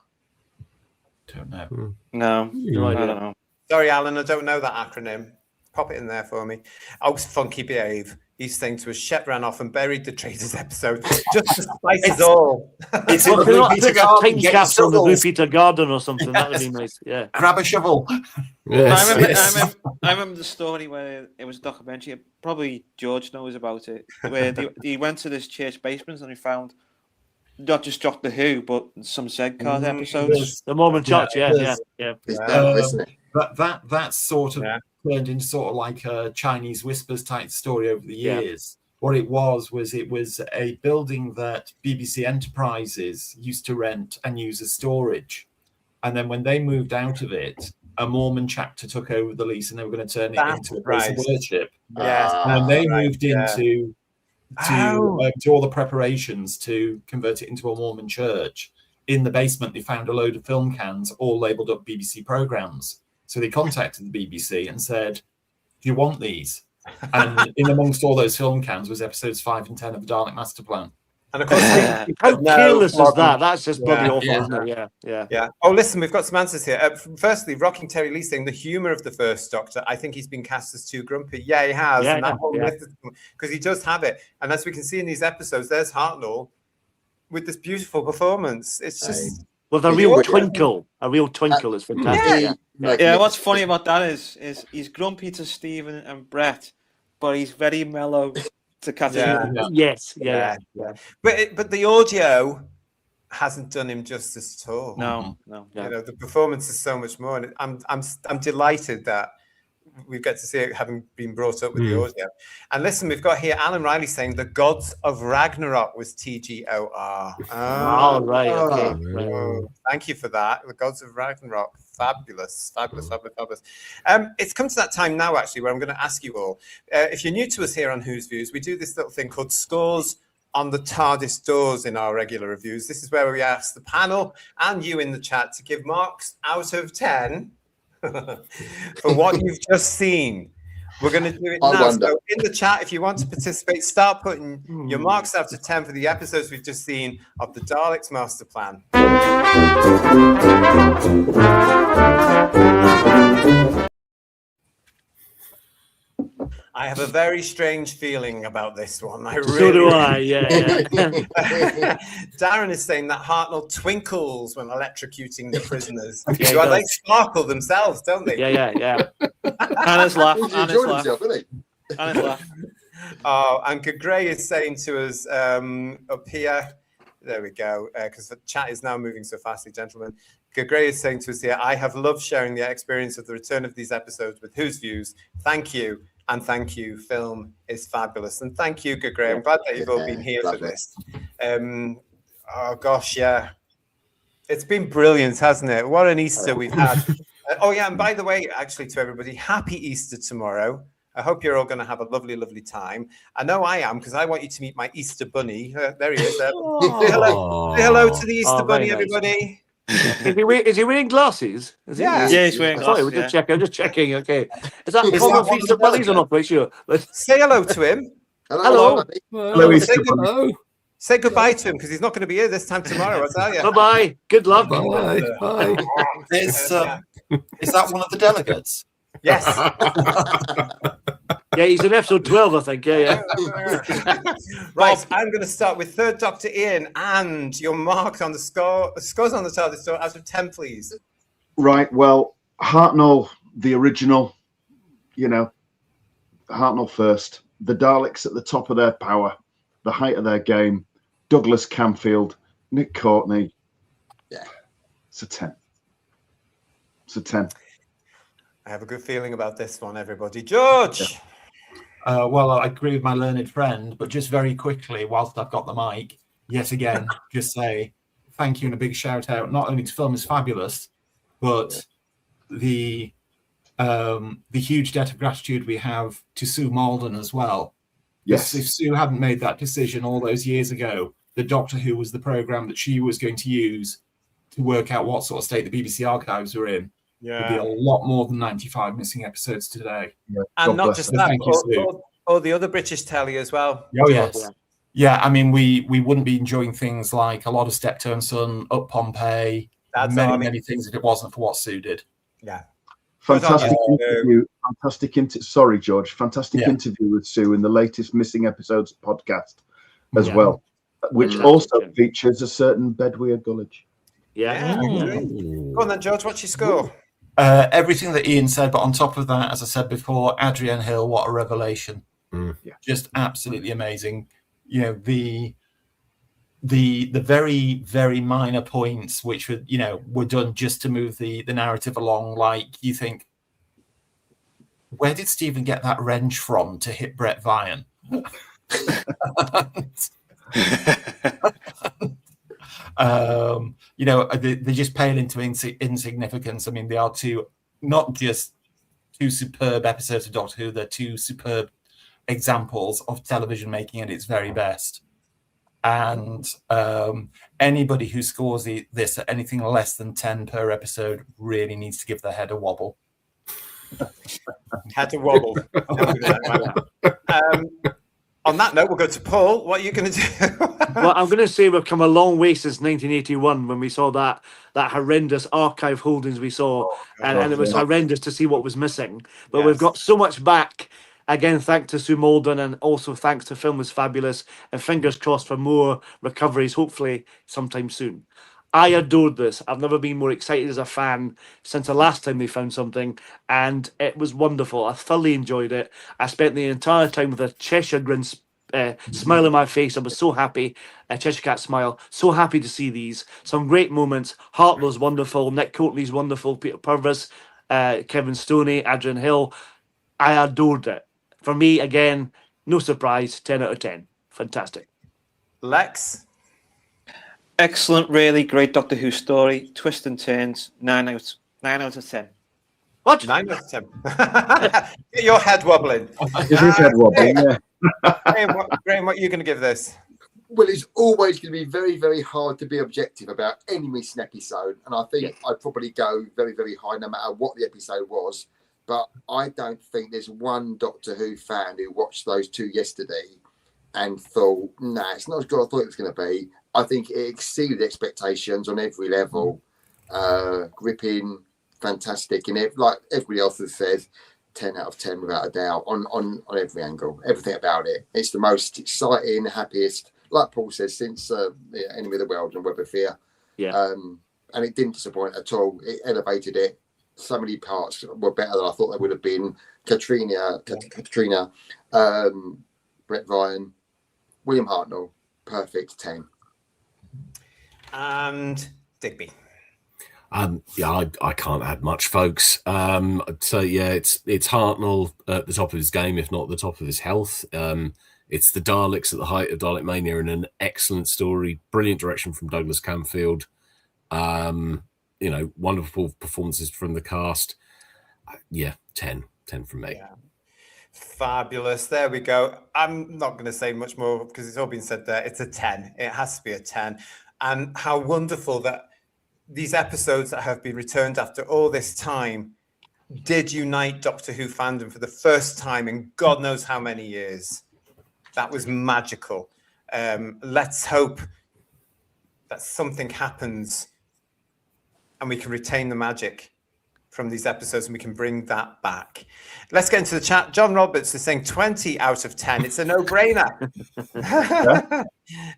Speaker 7: Don't know.
Speaker 4: No, I don't know.
Speaker 2: Sorry, Alan, I don't know that acronym. Pop it in there for me. Oh, Funky Behave. He's saying to us, Shep ran off and buried the Traitors episode just to spice us all.
Speaker 7: It's in the Blue Peter Garden.
Speaker 6: Time capsule on the Blue Peter Garden or something. That would be nice. Yeah.
Speaker 7: Grab a shovel.
Speaker 8: Yes,
Speaker 4: I remember the story where it was a documentary. Probably George knows about it. Where he went to this church basement and he found not just Doctor Who, but some Z card episodes.
Speaker 6: The Mormon Church, yeah.
Speaker 7: That sort of turned into sort of like a Chinese whispers type story over the years. What it was a building that BBC Enterprises used to rent and use as storage. And then when they moved out of it, a Mormon chapter took over the lease and they were going to turn it into a place of worship. And they moved into do all the preparations to convert it into a Mormon church. In the basement, they found a load of film cans all labeled up BBC programs. So they contacted the BBC and said, do you want these? And in amongst all those film cans was episodes 5 and 10 of the Dalek Masterplan.
Speaker 2: And of course,
Speaker 6: how careless is that? That's just bloody awful, isn't it? Yeah.
Speaker 2: Oh, listen, we've got some answers here. Firstly, Rocking Terry Lee saying the humour of the first Doctor. I think he's been cast as too grumpy. Yeah, he has. Because he does have it. And as we can see in these episodes, there's Hartnell with this beautiful performance. It's just
Speaker 6: with a real twinkle. A real twinkle is fantastic.
Speaker 4: What's funny about that is he's grumpy to Stephen and Brett, but he's very mellow to Katarina.
Speaker 6: Yes.
Speaker 2: But the audio hasn't done him justice at all.
Speaker 4: No.
Speaker 2: You know, the performance is so much more, and I'm delighted that we get to see it having been brought up with the audio. And listen, we've got here Alan Riley saying the Gods of Ragnarok was TGOR.
Speaker 6: Right. Okay.
Speaker 2: Thank you for that. The Gods of Ragnarok. Fabulous. It's come to that time now, actually, where I'm going to ask you all. If you're new to us here on Who's Views, we do this little thing called Scores on the TARDIS Doors in our regular reviews. This is where we ask the panel and you in the chat to give marks out of 10 for what you've just seen. We're going to do it now. So in the chat, if you want to participate, start putting your marks out of 10 for the episodes we've just seen of the Dalek's Master Plan. I have a very strange feeling about this one.
Speaker 6: So do I, yeah.
Speaker 2: Darren is saying that Hartnell twinkles when electrocuting the prisoners. They sparkle themselves, don't they?
Speaker 6: Yeah.
Speaker 4: Anna's laugh.
Speaker 2: Oh, and Gray is saying to us up here, there we go, because the chat is now moving so fastly, gentlemen. Gray is saying to us here, I have loved sharing the experience of the return of these episodes with Who's Views. Thank you. And thank you. Film is fabulous. And thank you, Gray. I'm glad that you've all been here for this. Oh, gosh, yeah. It's been brilliant, hasn't it? What an Easter we've had. And by the way, actually, to everybody, happy Easter tomorrow. I hope you're all going to have a lovely, lovely time. I know I am, because I want you to meet my Easter bunny. There he is. Say hello to the Easter bunny, everybody.
Speaker 6: Is he wearing glasses?
Speaker 4: He's wearing glasses.
Speaker 6: I'm just checking. Okay, is that common for Easter bunnies or not? Pretty sure.
Speaker 2: Say hello to him.
Speaker 3: Hello.
Speaker 2: Say goodbye to him because he's not going to be here this time tomorrow. I tell you.
Speaker 6: Bye. Good luck.
Speaker 8: Bye.
Speaker 7: Is that one of the delegates?
Speaker 2: Yes.
Speaker 6: Yeah, he's in episode 12, I think. Yeah.
Speaker 2: Right, I'm going to start with Third Doctor Ian and your mark on the scores on the TARDIS store out of 10, please.
Speaker 3: Right, well, Hartnell, the original, Hartnell first. The Daleks at the top of their power, the height of their game. Douglas Camfield, Nick Courtney.
Speaker 5: Yeah.
Speaker 3: It's a 10. It's a 10.
Speaker 2: I have a good feeling about this one, everybody. George!
Speaker 3: Yeah.
Speaker 7: Well, I agree with my learned friend, but just very quickly, whilst I've got the mic, yet again, just say thank you and a big shout out, not only to Film is Fabulous, but the huge debt of gratitude we have to Sue Malden as well
Speaker 3: Yes.
Speaker 7: If Sue hadn't made that decision all those years ago, the Doctor Who was the program that she was going to use to work out what sort of state the BBC archives were in. There'd be a lot more than 95 missing episodes today.
Speaker 3: Yeah.
Speaker 2: And not just that,
Speaker 7: Thank you, Sue.
Speaker 2: or the other British telly as well.
Speaker 7: Oh, yes. Yeah, I mean, we wouldn't be enjoying things like a lot of Steptoe and Son, Up Pompeii, many things if it wasn't for what Sue did.
Speaker 2: Yeah.
Speaker 3: Fantastic interview. Sorry, George. Fantastic interview with Sue in the latest Missing Episodes podcast as well, which also features a certain Bedwyr Gullidge.
Speaker 6: Yeah.
Speaker 2: Go on then, George. What's your score?
Speaker 7: Everything that Ian said, but on top of that, as I said before, Adrienne Hill, what a revelation! Just absolutely amazing. You know, the very, very minor points which were, you know, were done just to move the narrative along. Like, you think, where did Stephen get that wrench from to hit Brett Vian? You know, they just pale into insignificance. I mean, they are not just two superb episodes of Doctor Who, they're two superb examples of television making at its very best. And anybody who scores this at anything less than 10 per episode really needs to give their head a wobble.
Speaker 2: Had to wobble. On that note, we'll go to Paul. What are you going to do?
Speaker 6: Well, I'm going to say we've come a long way since 1981 when we saw that horrendous archive holdings we saw, and it was horrendous to see what was missing. But we've got so much back. Again, thanks to Sue Molden, and also thanks to Film Was Fabulous, and fingers crossed for more recoveries, hopefully sometime soon. I adored this. I've never been more excited as a fan since the last time they found something, and it was wonderful. I thoroughly enjoyed it. I spent the entire time with a Cheshire grin smile on my face. I was so happy, a Cheshire Cat smile, so happy to see these. Some great moments. Hartnell's wonderful, Nick Courtney's wonderful, Peter Purvis, Kevin Stoney, Adrienne Hill. I adored it. For me, again, no surprise, 10 out of 10. Fantastic.
Speaker 2: Lex?
Speaker 4: Excellent, really great Doctor Who story. Twist and turns, 9 out of 10.
Speaker 6: What?
Speaker 2: 9 out of 10. Get your head wobbling.
Speaker 3: His head wobbling, yeah.
Speaker 2: Graham, what are you going to give this?
Speaker 5: Well, it's always going to be very, very hard to be objective about any missing episode. And I think I'd probably go very, very high no matter what the episode was. But I don't think there's one Doctor Who fan who watched those two yesterday and thought, nah, it's not as good as I thought it was going to be. I think it exceeded expectations on every level. Gripping, fantastic. And like everybody else has said, 10 out of 10 without a doubt on every angle. Everything about it. It's the most exciting, happiest, like Paul says, since Enemy of the World and Web of Fear.
Speaker 6: Yeah.
Speaker 5: And it didn't disappoint at all. It elevated it. So many parts were better than I thought they would have been. Katrina, Brett Vian, William Hartnell, perfect 10.
Speaker 2: And Digby.
Speaker 8: I can't add much, folks. So yeah, it's Hartnell at the top of his game, if not the top of his health. It's the Daleks at the height of Dalek Mania, and an excellent story, brilliant direction from Douglas Camfield. You know, wonderful performances from the cast. 10 from me.
Speaker 2: Yeah. Fabulous. There we go. I'm not going to say much more because it's all been said there. It's a 10. It has to be a 10. And how wonderful that these episodes that have been returned after all this time did unite Doctor Who fandom for the first time in God knows how many years. That was magical. Let's hope that something happens and we can retain the magic from these episodes and we can bring that back. Let's get into the chat. John Roberts is saying 20 out of 10. It's a no-brainer.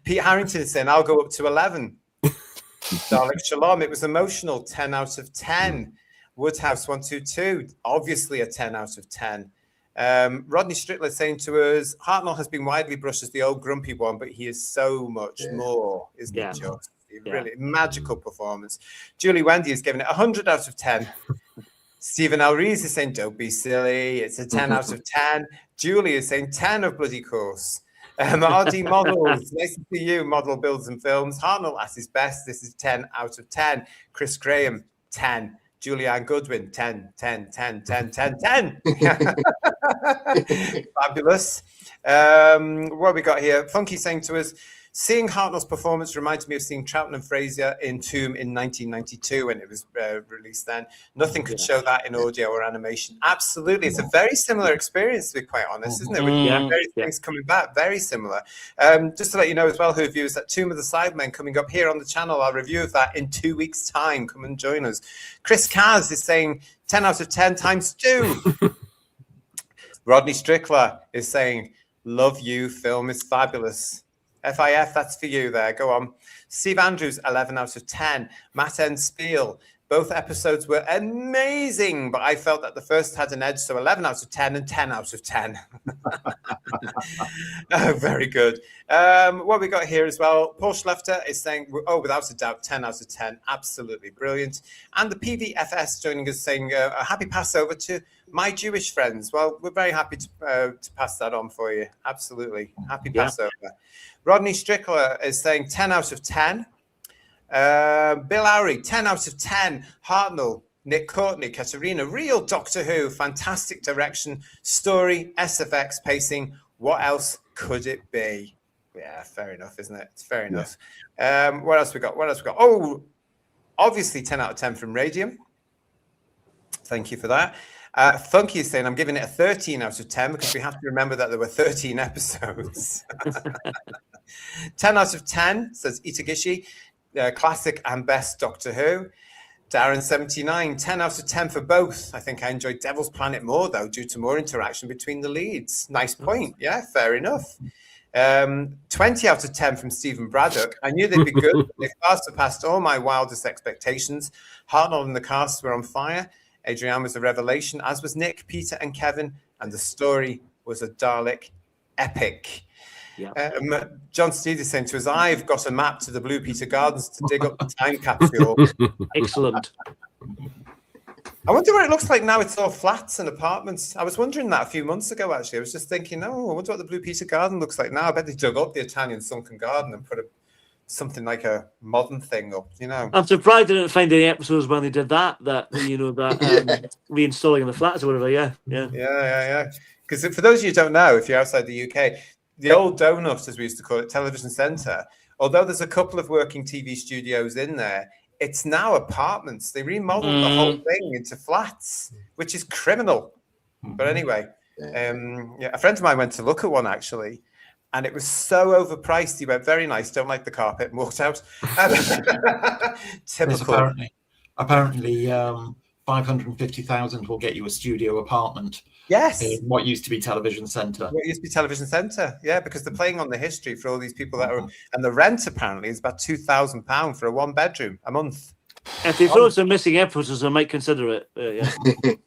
Speaker 2: Pete Harrington is saying, I'll go up to 11. Dalek Shalom, it was emotional. 10 out of 10. Woodhouse 122, obviously a 10 out of 10. Rodney Strickler saying to us, Hartnell has been widely brushed as the old grumpy one, but he is so much more, isn't he, just? Really magical performance. Julie Wendy is giving it 100 out of 10. Stephen L. Rees is saying, don't be silly. It's a 10 out of 10. Julie is saying 10 of bloody course. RD Models, nice to see you, Model Builds and Films. Hartnell at his best. This is 10 out of 10. Chris Graham, 10. Julianne Goodwin, 10, 10, 10, 10, 10, 10. Fabulous. What have we got here? Funky saying to us, seeing Hartnell's performance reminds me of seeing Troughton and Fraser in Tomb in 1992 when it was released then. Nothing could show that in audio or animation. Absolutely. It's a very similar experience, to be quite honest, isn't it? With various things coming back, very similar. Just to let you know as well, who views that Tomb of the Cybermen coming up here on the channel, our review of that in 2 weeks' time. Come and join us. Chris Kaz is saying 10 out of 10 times 2. Rodney Strickler is saying, love you, film is fabulous. FIF, that's for you there. Go on. Steve Andrews, 11 out of 10. Matt N. Spiel, both episodes were amazing, but I felt that the first had an edge, so 11 out of 10 and 10 out of 10. Oh, very good. What we got here as well, Paul Schlefter is saying, oh, without a doubt, 10 out of 10. Absolutely brilliant. And the PVFS joining us saying, a happy Passover to my Jewish friends. Well, we're very happy to pass that on for you. Absolutely. Happy Passover. Rodney Strickler is saying 10 out of 10. Bill Lowry, 10 out of 10. Hartnell, Nick Courtney, Katerina, real Doctor Who, fantastic direction, story, SFX, pacing. What else could it be? Yeah, fair enough, isn't it? It's fair enough. What else we got? Oh, obviously 10 out of 10 from Radium. Thank you for that. Funky is saying, I'm giving it a 13 out of 10 because we have to remember that there were 13 episodes. 10 out of 10, says Itagishi. Classic and best Doctor Who. Darren 79, 10 out of 10 for both. I think I enjoyed Devil's Planet more, though, due to more interaction between the leads. Nice point. Yeah, fair enough. 20 out of 10 from Stephen Braddock. I knew they'd be good, but they far surpassed all my wildest expectations. Hartnell and the cast were on fire. Adrienne was a revelation, as was Nick, Peter, and Kevin, and the story was a Dalek epic. John Steed is saying to us, I've got a map to the Blue Peter Gardens to dig up the time capsule.
Speaker 6: Excellent.
Speaker 2: I wonder what it looks like now. It's all flats and apartments. I was wondering that a few months ago, actually. I was just thinking, I wonder what the Blue Peter Garden looks like now. I bet they dug up the Italian sunken garden and put something like a modern thing up, you know.
Speaker 6: I'm surprised I didn't find any episodes when they did that reinstalling the flats or whatever. Yeah.
Speaker 2: Because for those of you who don't know, if you're outside the UK, the old donut, as we used to call it, television centre, although there's a couple of working TV studios in there, it's now apartments. They remodeled the whole thing into flats, which is criminal. But anyway, a friend of mine went to look at one, actually, and it was so overpriced. He went, very nice, don't like the carpet, and walked out. Typical.
Speaker 7: Apparently 550,000 will get you a studio apartment.
Speaker 2: Yes.
Speaker 7: In what used to be Television Centre.
Speaker 2: What used to be Television Centre, yeah, because they're playing on the history for all these people that are, and the rent apparently is about £2,000 for a 1-bedroom a month.
Speaker 6: If they throw some missing episodes, I might consider it.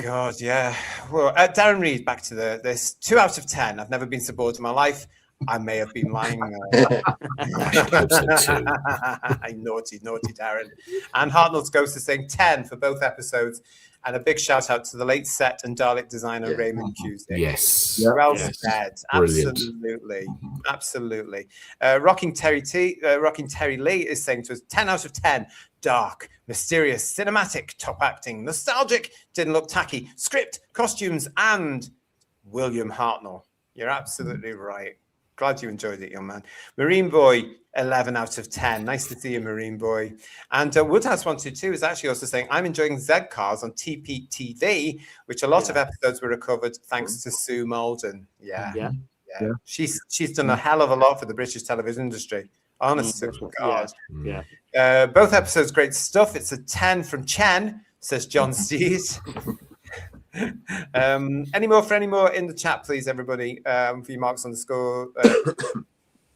Speaker 2: God, yeah. Well, Darren Reed, back to this 2 out of 10. I've never been so bored in my life. I may have been lying. Naughty Darren. And Hartnell's Ghost is saying 10 for both episodes. And a big shout out to the late set and Dalek designer Raymond Cusick.
Speaker 8: Yes.
Speaker 2: Well said. Absolutely. Absolutely. Rocking Terry Lee is saying to us 10 out of 10. Dark, mysterious, cinematic, top acting, nostalgic, didn't look tacky, script, costumes, and William Hartnell. You're absolutely right. Glad you enjoyed it, young man. Marine Boy, 11 out of 10. Nice to see you, Marine Boy. And Woodhouse 122 is actually also saying, I'm enjoying Z Cars on TPTV, which a lot of episodes were recovered thanks to Sue Malden. Yeah. She's done a hell of a lot for the British television industry. Honest to God. Both episodes, great stuff. It's a 10 from Chen, says John Stees. Any more in the chat, please, everybody, for your marks on the score.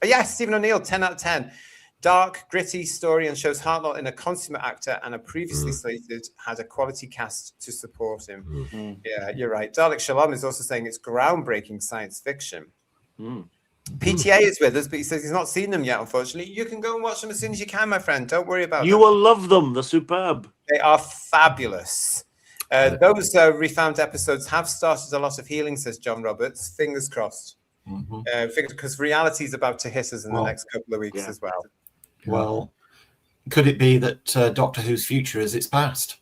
Speaker 2: Yes, Stephen O'Neill, 10 out of 10. Dark, gritty story and shows Hartnell in a consummate actor and a previously slated had a quality cast to support him. Yeah, you're right. Dalek Shalom is also saying it's groundbreaking science fiction. PTA is with us, but he says he's not seen them yet, unfortunately. You can go and watch them as soon as you can, my friend. Don't worry about them.
Speaker 6: You will love them. They're superb.
Speaker 2: They are fabulous. Those refound episodes have started a lot of healing, says John Roberts. Fingers crossed. Because reality is about to hit us in the next couple of weeks as well.
Speaker 7: Well, could it be that Doctor Who's future is its past?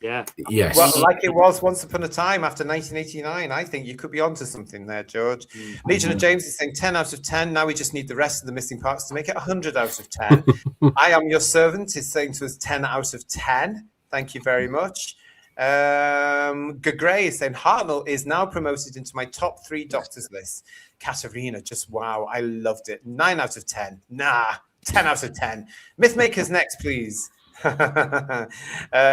Speaker 6: Yeah.
Speaker 8: Yes.
Speaker 2: Well, like it was once upon a time after 1989. I think you could be onto something there, George. Legion of James is saying 10 out of 10. Now we just need the rest of the missing parts to make it 100 out of 10. I Am Your Servant is saying to us 10 out of 10. Thank you very much. Gray is saying Hartnell is now promoted into my top 3 doctors list. Katarina, just wow. I loved it. 9 out of 10. Nah, 10 out of 10. Mythmakers next, please.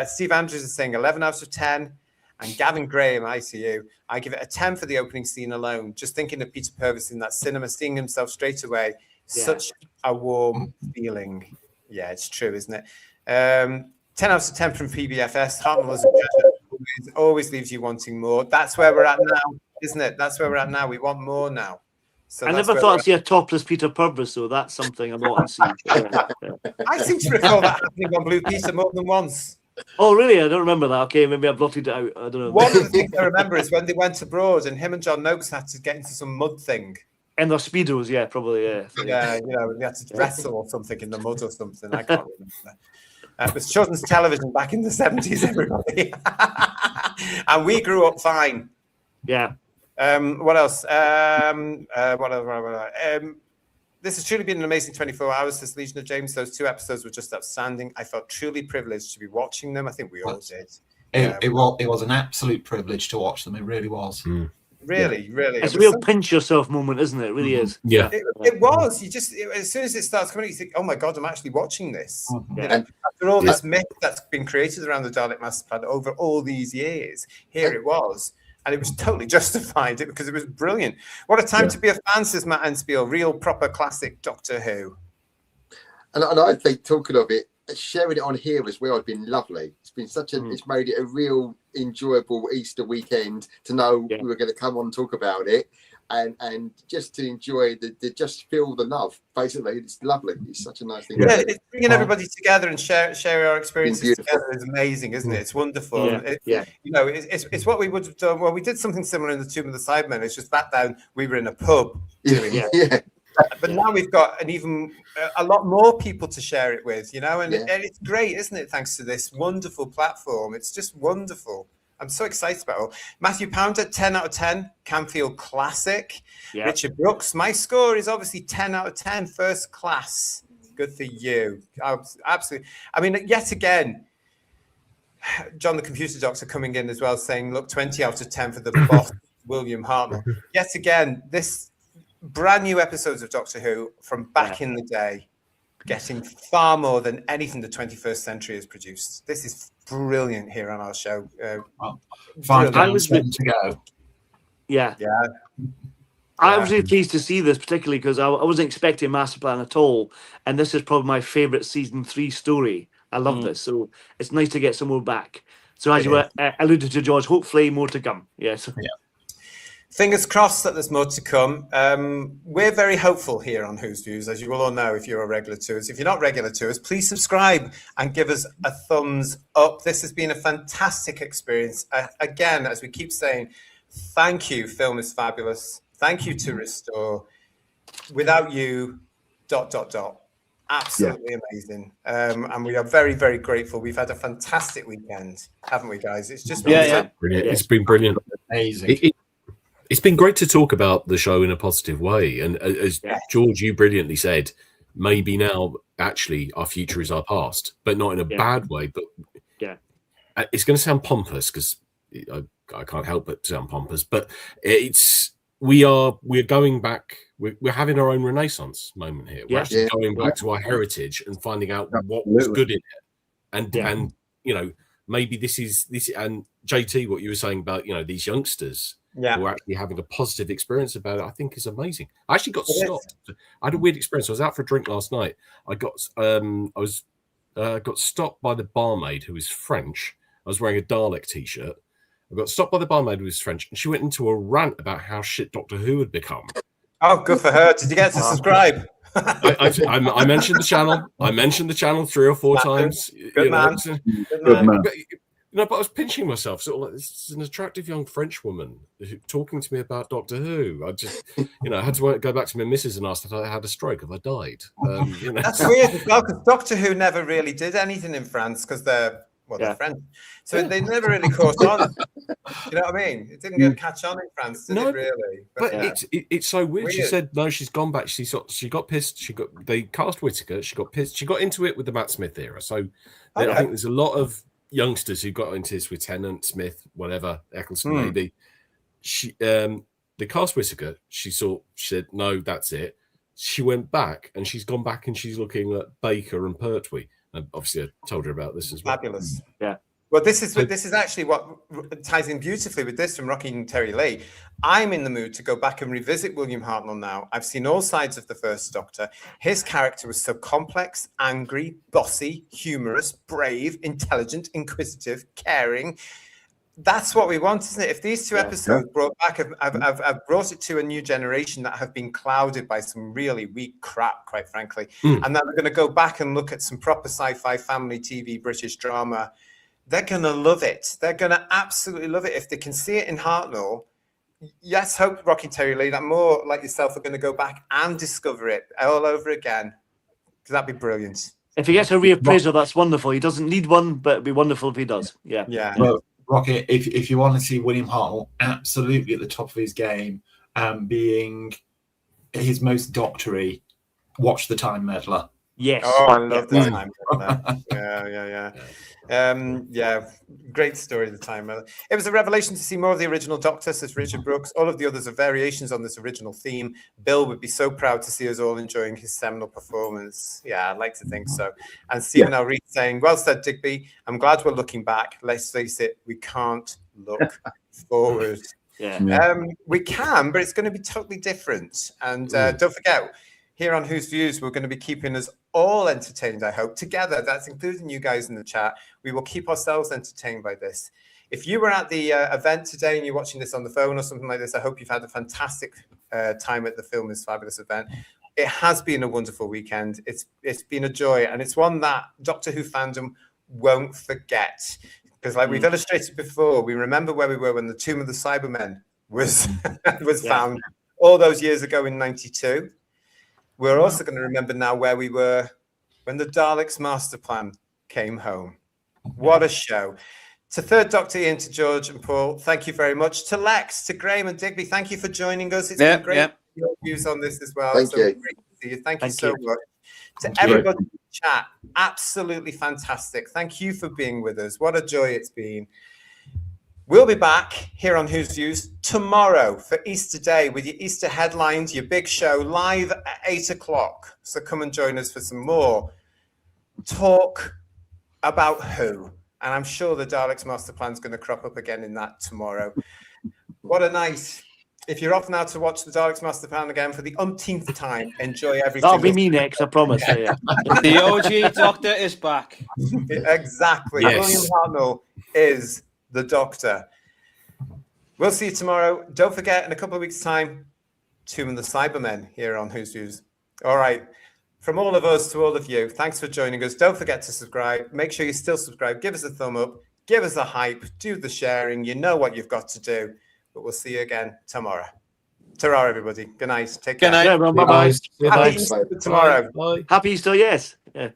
Speaker 2: Steve Andrews is saying 11 out of 10. And Gavin Graham, ICU, I give it a 10 for the opening scene alone. Just thinking of Peter Purvis in that cinema, seeing himself straight away. Such a warm feeling. Yeah, it's true, isn't it? 10 out of 10 from PBFS. Hartnell is a treasure. Always leaves you wanting more. That's where we're at now, isn't it? That's where we're at now. We want more now. So
Speaker 6: I never thought I'd see a topless Peter Purvis, so that's something I'm not seeing.
Speaker 2: I seem to recall that happening on Blue Peter more than once.
Speaker 6: Oh, really? I don't remember that. Okay, maybe I blotted it out. I don't know.
Speaker 2: One of the things I remember is when they went abroad and him and John Noakes had to get into some mud thing.
Speaker 6: And their speedos, yeah, probably, yeah.
Speaker 2: Yeah, you know, they had to wrestle or something in the mud or something. I can't remember. It was children's television back in the 70s, everybody. And we grew up fine.
Speaker 6: Yeah.
Speaker 2: What else? This has truly been an amazing 24 hours, this Legion of James. Those 2 episodes were just outstanding. I felt truly privileged to be watching them. I think we all did.
Speaker 7: It was an absolute privilege to watch them. It really was.
Speaker 2: Really.
Speaker 6: It's a real pinch yourself moment, isn't it? It really is.
Speaker 8: Yeah.
Speaker 2: It was. You just, as soon as it starts coming, you think, oh my God, I'm actually watching this. You know, after all this myth that's been created around the Dalek Masterplan over all these years, here it was. And it was totally justified because it was brilliant. What a time to be a fan, says Matt Enspiel. Real, proper, classic Doctor Who.
Speaker 5: And I think, talking of it, sharing it on here as well has been lovely. It's been such a, it's made it a real enjoyable Easter weekend to know we were going to come on and talk about it. And just to enjoy just feel the love. Basically, it's lovely. It's such a nice thing.
Speaker 2: Yeah, it's bringing everybody together and share our experiences together is amazing, isn't it? It's wonderful. You know, it's what we would have done. Well, we did something similar in the Tomb of the Sidemen. It's just back down. We were in a pub doing it. But now we've got a lot more people to share it with, you know, and it's great, isn't it? Thanks to this wonderful platform. It's just wonderful. I'm so excited about it all. Matthew Pounder, 10 out of 10, Canfield Classic. Richard Brooks, my score is obviously 10 out of 10, first class. Good for you. Absolutely. I mean, yet again, John the Computer Doctor coming in as well, saying, look, 20 out of 10 for the boss, William Hartnell. Yet again, this brand new episodes of Doctor Who from back in the day, getting far more than anything the 21st century has produced. This is brilliant here on our show.
Speaker 7: 5 down, 7 to go.
Speaker 6: I was really pleased to see this, particularly because I wasn't expecting Masterplan at all, and this is probably my favourite season 3 story. I love this, so it's nice to get some more back. So as you alluded to, George, hopefully more to come.
Speaker 2: Fingers crossed that there's more to come. We're very hopeful here on Who's Views, as you will all know if you're a regular to us. If you're not regular to us, please subscribe and give us a thumbs up. This has been a fantastic experience. Again, as we keep saying, thank you, Film is Fabulous. Thank you to Restore. Without you, ... Absolutely amazing. And we are very, very grateful. We've had a fantastic weekend, haven't we, guys? It's just been
Speaker 8: brilliant. It's been brilliant.
Speaker 7: Amazing.
Speaker 8: It's been great to talk about the show in a positive way. And as George, you brilliantly said, maybe now actually our future is our past, but not in a bad way. But it's going to sound pompous because I can't help but sound pompous. But we're going back. We're having our own Renaissance moment here. We're actually going back to our heritage and finding out what was good in it. And you know, maybe this is and JT, what you were saying about these youngsters. Who are actually having a positive experience about it, I think is amazing. I actually got stopped. I had a weird experience. I was out for a drink last night. I got stopped by the barmaid who was French. I was wearing a Dalek t-shirt. I got stopped by the barmaid who was French, and she went into a rant about how shit Doctor Who had become.
Speaker 2: Oh, good for her. Did you get to subscribe?
Speaker 8: I mentioned the channel. I mentioned the channel 3 or 4 times.
Speaker 2: Good man.
Speaker 3: Good man.
Speaker 8: But I was pinching myself, sort of like, this is an attractive young French woman talking to me about Doctor Who. I just, I had to go back to my missus and ask if I had a stroke, if I died.
Speaker 2: That's weird as well, because Doctor Who never really did anything in France because they're they're French. So they never really caught on. You know what I mean? It didn't catch on in France, did it really?
Speaker 8: But it's so weird. She said no, she's gone back. She got pissed. They cast Whittaker. She got pissed. She got into it with the Matt Smith era. So I think there's a lot of youngsters who got into this with Tennant, Smith, whatever, Eccleston maybe. They cast Whittaker. She said no, that's it. She went back and she's gone back and she's looking at Baker and Pertwee. And obviously, I told her about this as well.
Speaker 2: Fabulous.
Speaker 6: Yeah.
Speaker 2: Well, this is actually what ties in beautifully with this from Rocky and Terry Lee. I'm in the mood to go back and revisit William Hartnell now. I've seen all sides of the first Doctor. His character was so complex, angry, bossy, humorous, brave, intelligent, inquisitive, caring. That's what we want, isn't it? If these two episodes brought back, I've brought it to a new generation that have been clouded by some really weak crap, quite frankly. And then we're going to go back and look at some proper sci-fi family TV British drama. They're going to love it. They're going to absolutely love it. If they can see it in Hartnell, let's hope Rocky Terry Lee, that more like yourself, are going to go back and discover it all over again. Because that'd be brilliant.
Speaker 6: If he gets a reappraisal, that's wonderful. He doesn't need one, but it'd be wonderful if he does. Yeah.
Speaker 7: Well, Rocket, if you want to see William Hartnell absolutely at the top of his game and being his most doctory, watch The Time Meddler.
Speaker 6: Yes.
Speaker 2: Oh, I love The Time Meddler. Yeah. Great story, The Time Meddler. It was a revelation to see more of the original Doctor, says Richard Brooks. All of the others are variations on this original theme. Bill would be so proud to see us all enjoying his seminal performance. Yeah, I'd like to think so. And Stephen L. Reed saying, well said, Digby. I'm glad we're looking back. Let's face it, we can't look forward. We can, but it's going to be totally different. And don't forget, here on Whose Views, we're going to be keeping us all entertained, I hope, together. That's including you guys in the chat. We will keep ourselves entertained by this. If you were at the event today and you're watching this on the phone or something like this, I hope you've had a fantastic time at the Film is Fabulous event. It has been a wonderful weekend. It's been a joy, and it's one that Doctor Who fandom won't forget. Because like we've illustrated before, we remember where we were when the Tomb of the Cybermen was found all those years ago in 92. We're also going to remember now where we were when the Dalek's Masterplan came home. What a show. To Third Doctor, Ian, to George and Paul, thank you very much. To Lex, to Graham and Digby, thank you for joining us. It's been great to your views on this as well.
Speaker 5: Thank you.
Speaker 2: Great to see you. Thank you so much. To everybody in the chat, absolutely fantastic. Thank you for being with us. What a joy it's been. We'll be back here on Whose Views tomorrow for Easter Day with your Easter headlines, your big show, live at 8 o'clock. So come and join us for some more talk about Who. And I'm sure the Dalek's Masterplan is going to crop up again in that tomorrow. What a night. If you're off now to watch the Dalek's Masterplan again for the umpteenth time, enjoy everything.
Speaker 6: That'll be me next, I promise.
Speaker 4: The OG Doctor is back.
Speaker 2: Exactly. Yes. William Hartnell is the Doctor. We'll see you tomorrow. Don't forget, in a couple of weeks' time, Tomb of the Cybermen here on Whose Views. All right. From all of us to all of you, thanks for joining us. Don't forget to subscribe. Make sure you still subscribe. Give us a thumb up. Give us a hype. Do the sharing. You know what you've got to do. But we'll see you again tomorrow. Ta-ra, everybody. Good night. Take care.
Speaker 6: Good night. Bye-bye.
Speaker 2: Happy Easter tomorrow.
Speaker 6: Bye. Happy Easter, yes. Yeah.